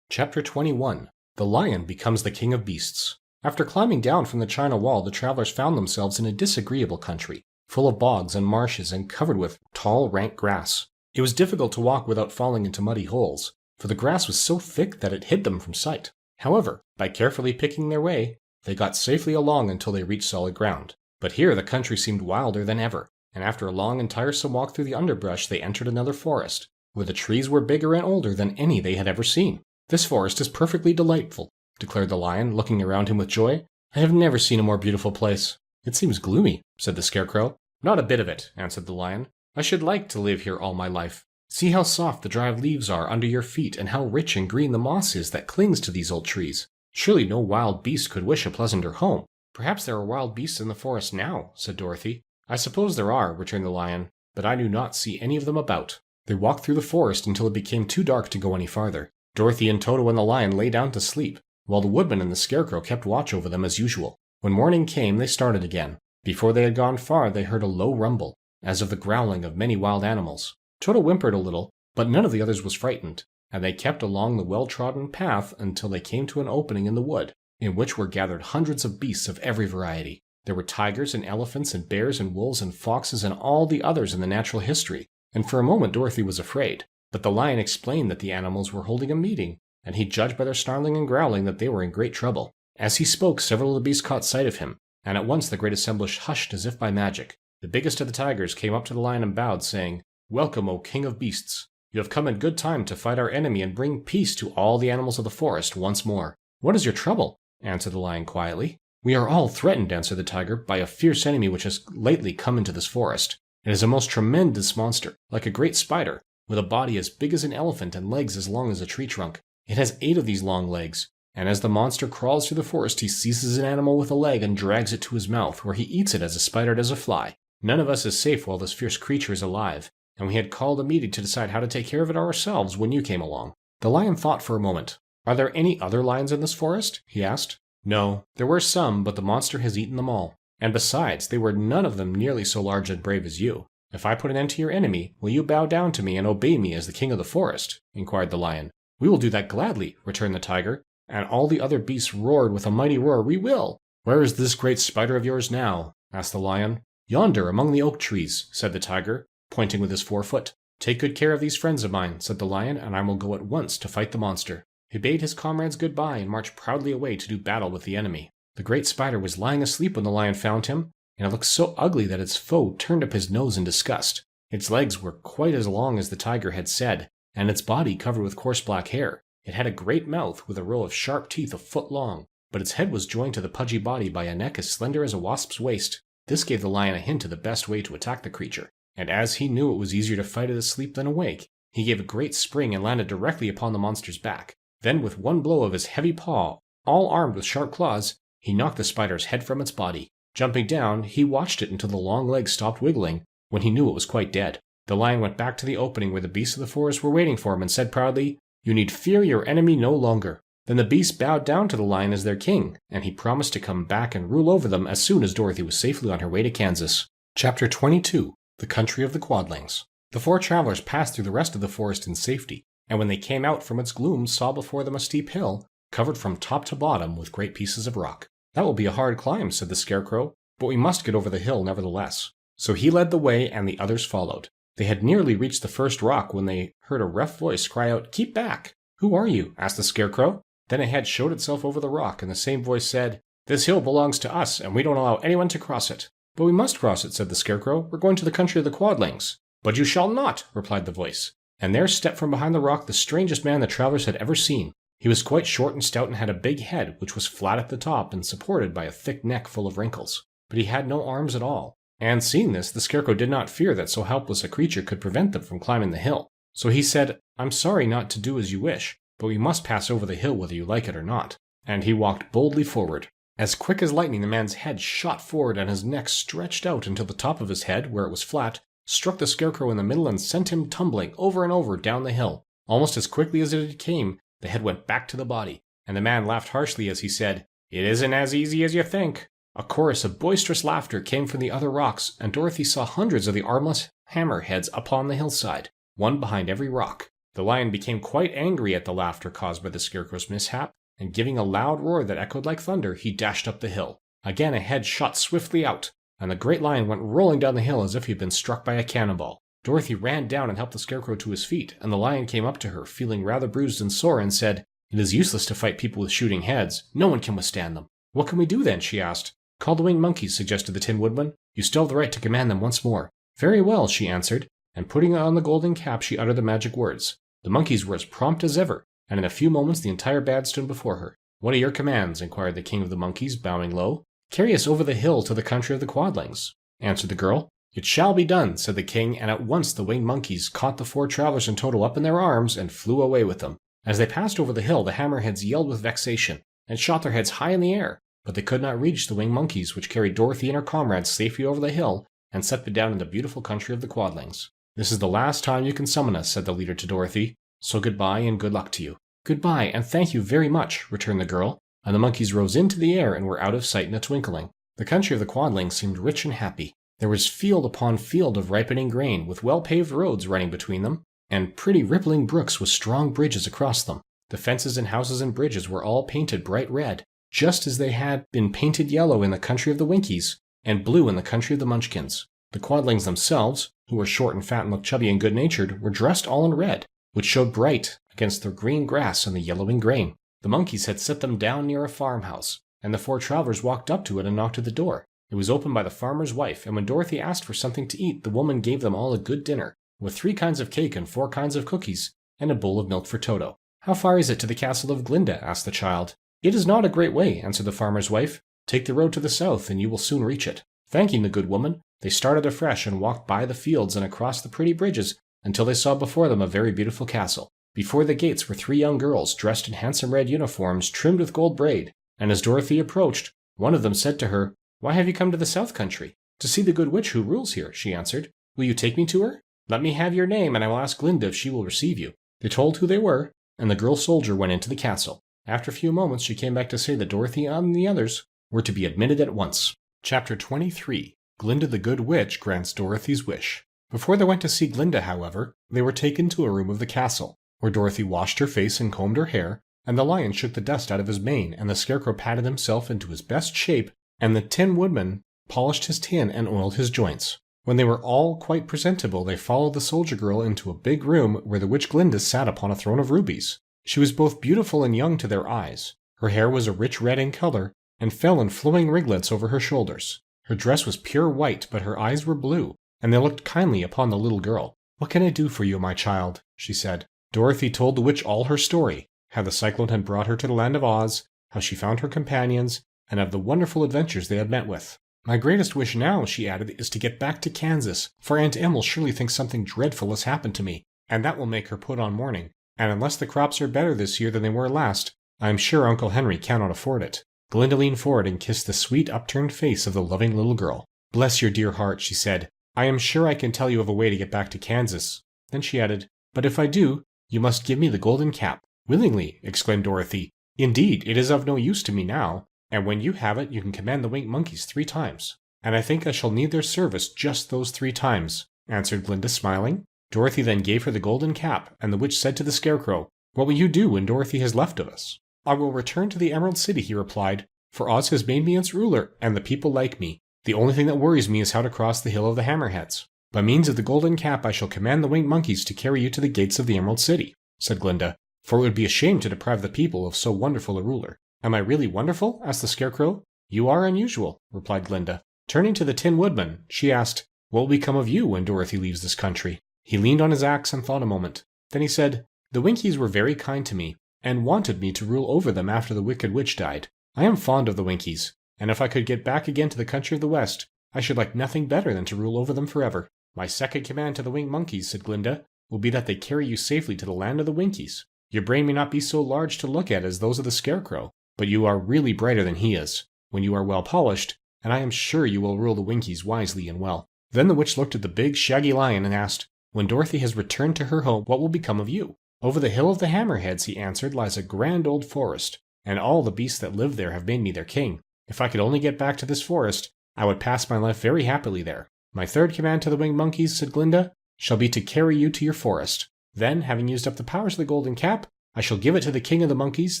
Chapter 21. The Lion Becomes the King of Beasts. After climbing down from the China wall, the travelers found themselves in a disagreeable country, full of bogs and marshes and covered with tall, rank grass. It was difficult to walk without falling into muddy holes, for the grass was so thick that it hid them from sight. However, by carefully picking their way, they got safely along until they reached solid ground. But here the country seemed wilder than ever, and after a long and tiresome walk through the underbrush, they entered another forest, where the trees were bigger and older than any they had ever seen. "This forest is perfectly delightful," declared the lion, looking around him with joy. "I have never seen a more beautiful place." "It seems gloomy," said the Scarecrow. "Not a bit of it," answered the lion. "I should like to live here all my life. See how soft the dry leaves are under your feet and how rich and green the moss is that clings to these old trees. Surely no wild beast could wish a pleasanter home." "Perhaps there are wild beasts in the forest now," said Dorothy. "I suppose there are," returned the lion, "but I do not see any of them about." They walked through the forest until it became too dark to go any farther. Dorothy and Toto and the lion lay down to sleep, while the Woodman and the Scarecrow kept watch over them as usual. When morning came, they started again. Before they had gone far, they heard a low rumble, as of the growling of many wild animals. Toto whimpered a little, but none of the others was frightened, and they kept along the well-trodden path until they came to an opening in the wood, in which were gathered hundreds of beasts of every variety. There were tigers and elephants and bears and wolves and foxes and all the others in the natural history, and for a moment Dorothy was afraid. But the lion explained that the animals were holding a meeting, and he judged by their snarling and growling that they were in great trouble. As he spoke, several of the beasts caught sight of him, and at once the great assemblage hushed as if by magic. The biggest of the tigers came up to the lion and bowed, saying, "Welcome, O King of Beasts! You have come in good time to fight our enemy and bring peace to all the animals of the forest once more." "What is your trouble?" answered the lion quietly. "We are all threatened," answered the tiger, "by a fierce enemy which has lately come into this forest. It is a most tremendous monster, like a great spider, with a body as big as an elephant and legs as long as a tree trunk. It has 8 of these long legs, and as the monster crawls through the forest, he seizes an animal with a leg and drags it to his mouth, where he eats it as a spider does a fly. None of us is safe while this fierce creature is alive, and we had called a meeting to decide how to take care of it ourselves when you came along." The lion thought for a moment. "Are there any other lions in this forest?" he asked. "No, there were some, but the monster has eaten them all. And besides, they were none of them nearly so large and brave as you. If I put an end to your enemy, will you bow down to me and obey me as the king of the forest?" inquired the lion. "We will do that gladly," returned the tiger, and all the other beasts roared with a mighty roar, "We will!" "Where is this great spider of yours now?" asked the lion. "Yonder, among the oak trees," said the tiger, pointing with his forefoot. "Take good care of these friends of mine," said the lion, "and I will go at once to fight the monster." He bade his comrades goodbye and marched proudly away to do battle with the enemy. The great spider was lying asleep when the lion found him, and it looked so ugly that its foe turned up his nose in disgust. Its legs were quite as long as the tiger had said, and its body covered with coarse black hair. It had a great mouth with a row of sharp teeth a foot long, but its head was joined to the pudgy body by a neck as slender as a wasp's waist. This gave the lion a hint of the best way to attack the creature, and as he knew it was easier to fight it asleep than awake, he gave a great spring and landed directly upon the monster's back. Then with one blow of his heavy paw, all armed with sharp claws, he knocked the spider's head from its body. Jumping down, he watched it until the long legs stopped wiggling, when he knew it was quite dead. The lion went back to the opening where the beasts of the forest were waiting for him and said proudly, "You need fear your enemy no longer." Then the beasts bowed down to the lion as their king, and he promised to come back and rule over them as soon as Dorothy was safely on her way to Kansas. Chapter 22. The Country of the Quadlings. The four travelers passed through the rest of the forest in safety, and when they came out from its gloom saw before them a steep hill, covered from top to bottom with great pieces of rock. "That will be a hard climb," said the Scarecrow, "but we must get over the hill nevertheless." So he led the way and the others followed. They had nearly reached the first rock when they heard a rough voice cry out, "Keep back!" "Who are you?" asked the Scarecrow. Then a head showed itself over the rock, and the same voice said, "This hill belongs to us, and we don't allow anyone to cross it." "But we must cross it," said the Scarecrow. "We're going to the country of the Quadlings." "But you shall not," replied the voice. And there stepped from behind the rock the strangest man the travelers had ever seen. He was quite short and stout and had a big head, which was flat at the top and supported by a thick neck full of wrinkles. But he had no arms at all. And seeing this, the Scarecrow did not fear that so helpless a creature could prevent them from climbing the hill. So he said, "I'm sorry not to do as you wish, but we must pass over the hill whether you like it or not." And he walked boldly forward. As quick as lightning the man's head shot forward and his neck stretched out until the top of his head, where it was flat, struck the Scarecrow in the middle and sent him tumbling over and over down the hill. Almost as quickly as it came, the head went back to the body, and the man laughed harshly as he said, "It isn't as easy as you think." A chorus of boisterous laughter came from the other rocks, and Dorothy saw hundreds of the armless hammer heads upon the hillside, one behind every rock. The lion became quite angry at the laughter caused by the Scarecrow's mishap, and giving a loud roar that echoed like thunder, he dashed up the hill. Again a head shot swiftly out, and the great lion went rolling down the hill as if he had been struck by a cannonball. Dorothy ran down and helped the Scarecrow to his feet, and the lion came up to her, feeling rather bruised and sore, and said, "It is useless to fight people with shooting heads. No one can withstand them." "What can we do then?" she asked. "Call the winged monkeys," suggested the Tin Woodman. "You still have the right to command them once more." "Very well," she answered, and putting on the golden cap she uttered the magic words. The monkeys were as prompt as ever, and in a few moments the entire band stood before her. "What are your commands?" inquired the king of the monkeys, bowing low. "Carry us over the hill to the country of the Quadlings," answered the girl. "It shall be done," said the king, and at once the winged monkeys caught the four travelers and Toto up in their arms and flew away with them. As they passed over the hill, the hammerheads yelled with vexation and shot their heads high in the air, but they could not reach the winged monkeys, which carried Dorothy and her comrades safely over the hill and set them down in the beautiful country of the Quadlings. "This is the last time you can summon us," said the leader to Dorothy, "so goodbye and good luck to you." "Goodbye, and thank you very much," returned the girl, and the monkeys rose into the air and were out of sight in a twinkling. The country of the Quadlings seemed rich and happy. There was field upon field of ripening grain, with well-paved roads running between them, and pretty rippling brooks with strong bridges across them. The fences and houses and bridges were all painted bright red, just as they had been painted yellow in the country of the Winkies, and blue in the country of the Munchkins. The Quadlings themselves, who were short and fat and looked chubby and good-natured, were dressed all in red, which showed bright against the green grass and the yellowing grain. The monkeys had set them down near a farmhouse, and the four travelers walked up to it and knocked at the door. It was opened by the farmer's wife, and when Dorothy asked for something to eat, the woman gave them all a good dinner, with 3 kinds of cake and 4 kinds of cookies, and a bowl of milk for Toto. "How far is it to the castle of Glinda?" asked the child. "It is not a great way," answered the farmer's wife. "Take the road to the south, and you will soon reach it." Thanking the good woman, they started afresh and walked by the fields and across the pretty bridges until they saw before them a very beautiful castle. Before the gates were 3 young girls dressed in handsome red uniforms trimmed with gold braid, and as Dorothy approached, one of them said to her, "Why have you come to the South Country?" "To see the good witch who rules here," she answered. "Will you take me to her?" "Let me have your name, and I will ask Glinda if she will receive you." They told who they were, and the girl soldier went into the castle. After a few moments she came back to say that Dorothy and the others were to be admitted at once. Chapter 23. Glinda the Good Witch Grants Dorothy's Wish. Before they went to see Glinda, however, they were taken to a room of the castle, where Dorothy washed her face and combed her hair, and the lion shook the dust out of his mane, and the Scarecrow patted himself into his best shape, and the Tin Woodman polished his tin, and oiled his joints. When they were all quite presentable, they followed the soldier girl into a big room where the witch Glinda sat upon a throne of rubies. She was both beautiful and young to their eyes. Her hair was a rich red in color, and fell in flowing ringlets over her shoulders. Her dress was pure white, but her eyes were blue, and they looked kindly upon the little girl. "What can I do for you, my child?" she said. Dorothy told the witch all her story, how the cyclone had brought her to the land of Oz, how she found her companions, and of the wonderful adventures they had met with. "My greatest wish now," she added, "is to get back to Kansas, for Aunt Em will surely think something dreadful has happened to me, and that will make her put on mourning. And unless the crops are better this year than they were last, I am sure Uncle Henry cannot afford it." Glinda leaned forward and kissed the sweet upturned face of the loving little girl. "Bless your dear heart," she said. "I am sure I can tell you of a way to get back to Kansas." Then she added, "But if I do, you must give me the golden cap." "Willingly," exclaimed Dorothy. "Indeed, it is of no use to me now, and when you have it, you can command the winged monkeys 3 times. And I think I shall need their service just those 3 times, answered Glinda, smiling. Dorothy then gave her the golden cap, and the witch said to the Scarecrow, "What will you do when Dorothy has left of us?" "I will return to the Emerald City," he replied, "for Oz has made me its ruler, and the people like me. The only thing that worries me is how to cross the Hill of the Hammerheads. By means of the golden cap I shall command the winged monkeys to carry you to the gates of the Emerald City," said Glinda, "for it would be a shame to deprive the people of so wonderful a ruler." "Am I really wonderful?" asked the Scarecrow. "You are unusual," replied Glinda. Turning to the Tin Woodman, she asked, "What will become of you when Dorothy leaves this country?" He leaned on his axe and thought a moment. Then he said, "The Winkies were very kind to me, and wanted me to rule over them after the Wicked Witch died. I am fond of the Winkies, and if I could get back again to the country of the West, I should like nothing better than to rule over them forever." "My second command to the winged monkeys," said Glinda, "will be that they carry you safely to the land of the Winkies. Your brain may not be so large to look at as those of the Scarecrow, but you are really brighter than he is, when you are well polished, and I am sure you will rule the Winkies wisely and well." Then the witch looked at the big, shaggy lion and asked, "When Dorothy has returned to her home, what will become of you?" "Over the Hill of the Hammerheads," he answered, "lies a grand old forest, and all the beasts that live there have made me their king. If I could only get back to this forest, I would pass my life very happily there." "My third command to the winged monkeys," said Glinda, "shall be to carry you to your forest. Then, having used up the powers of the golden cap, I shall give it to the king of the monkeys,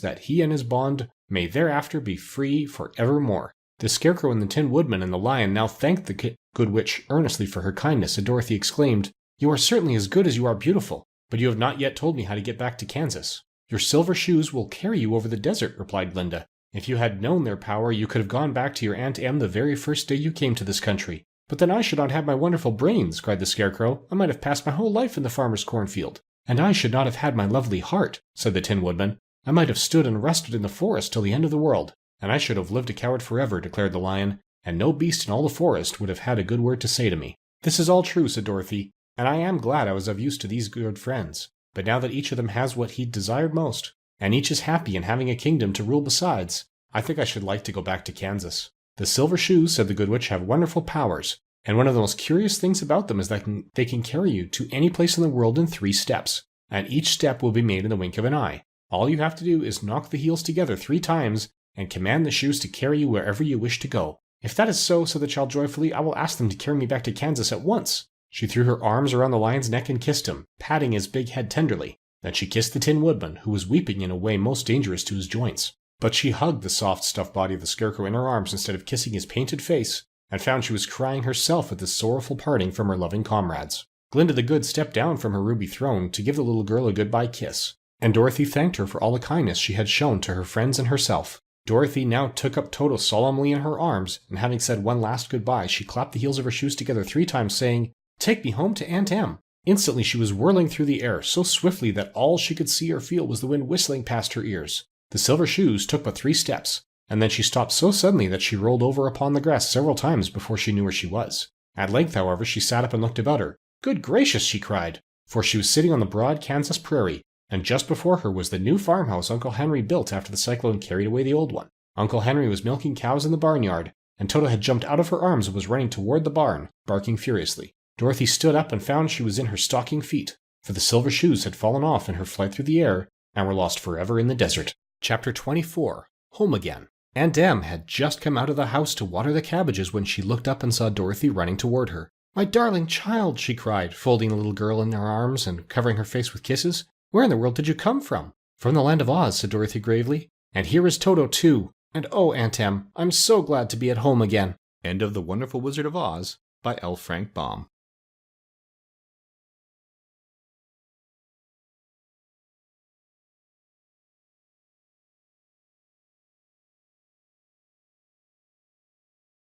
that he and his bond may thereafter be free for evermore." The Scarecrow and the Tin Woodman and the Lion now thanked the good witch earnestly for her kindness, and Dorothy exclaimed, "You are certainly as good as you are beautiful, but you have not yet told me how to get back to Kansas." "Your silver shoes will carry you over the desert," replied Glinda. "If you had known their power, you could have gone back to your Aunt Em the very first day you came to this country." "But then I should not have my wonderful brains," cried the Scarecrow. "I might have passed my whole life in the farmer's cornfield." "And I should not have had my lovely heart," said the Tin Woodman. "I might have stood and rested in the forest till the end of the world." "And I should have lived a coward forever," declared the Lion, "and no beast in all the forest would have had a good word to say to me." "This is all true," said Dorothy, "and I am glad I was of use to these good friends. But now that each of them has what he desired most, and each is happy in having a kingdom to rule besides, I think I should like to go back to Kansas." "The silver shoes," said the good witch, "have wonderful powers, and one of the most curious things about them is that they can carry you to any place in the world in 3 steps, and each step will be made in the wink of an eye. All you have to do is knock the heels together 3 times, and command the shoes to carry you wherever you wish to go." "If that is so," said the child joyfully, "I will ask them to carry me back to Kansas at once." She threw her arms around the lion's neck and kissed him, patting his big head tenderly. Then she kissed the Tin Woodman, who was weeping in a way most dangerous to his joints. But she hugged the soft stuffed body of the Scarecrow in her arms instead of kissing his painted face, and found she was crying herself at this sorrowful parting from her loving comrades. Glinda the Good stepped down from her ruby throne to give the little girl a goodbye kiss, and Dorothy thanked her for all the kindness she had shown to her friends and herself. Dorothy now took up Toto solemnly in her arms, and having said one last goodbye, she clapped the heels of her shoes together 3 times, saying, "Take me home to Aunt Em." Instantly she was whirling through the air so swiftly that all she could see or feel was the wind whistling past her ears. The silver shoes took but 3 steps, and then she stopped so suddenly that she rolled over upon the grass several times before she knew where she was. At length, however, she sat up and looked about her. "Good gracious!" she cried, for she was sitting on the broad Kansas prairie, and just before her was the new farmhouse Uncle Henry built after the cyclone carried away the old one. Uncle Henry was milking cows in the barnyard, and Toto had jumped out of her arms and was running toward the barn, barking furiously. Dorothy stood up and found she was in her stocking feet, for the silver shoes had fallen off in her flight through the air and were lost forever in the desert. Chapter 24. Home Again. Aunt Em had just come out of the house to water the cabbages when she looked up and saw Dorothy running toward her. "My darling child!" she cried, folding the little girl in her arms and covering her face with kisses. "Where in the world did you come from?" "From the land of Oz," said Dorothy gravely. "And here is Toto, too. And oh, Aunt Em, I'm so glad to be at home again." End of The Wonderful Wizard of Oz by L. Frank Baum.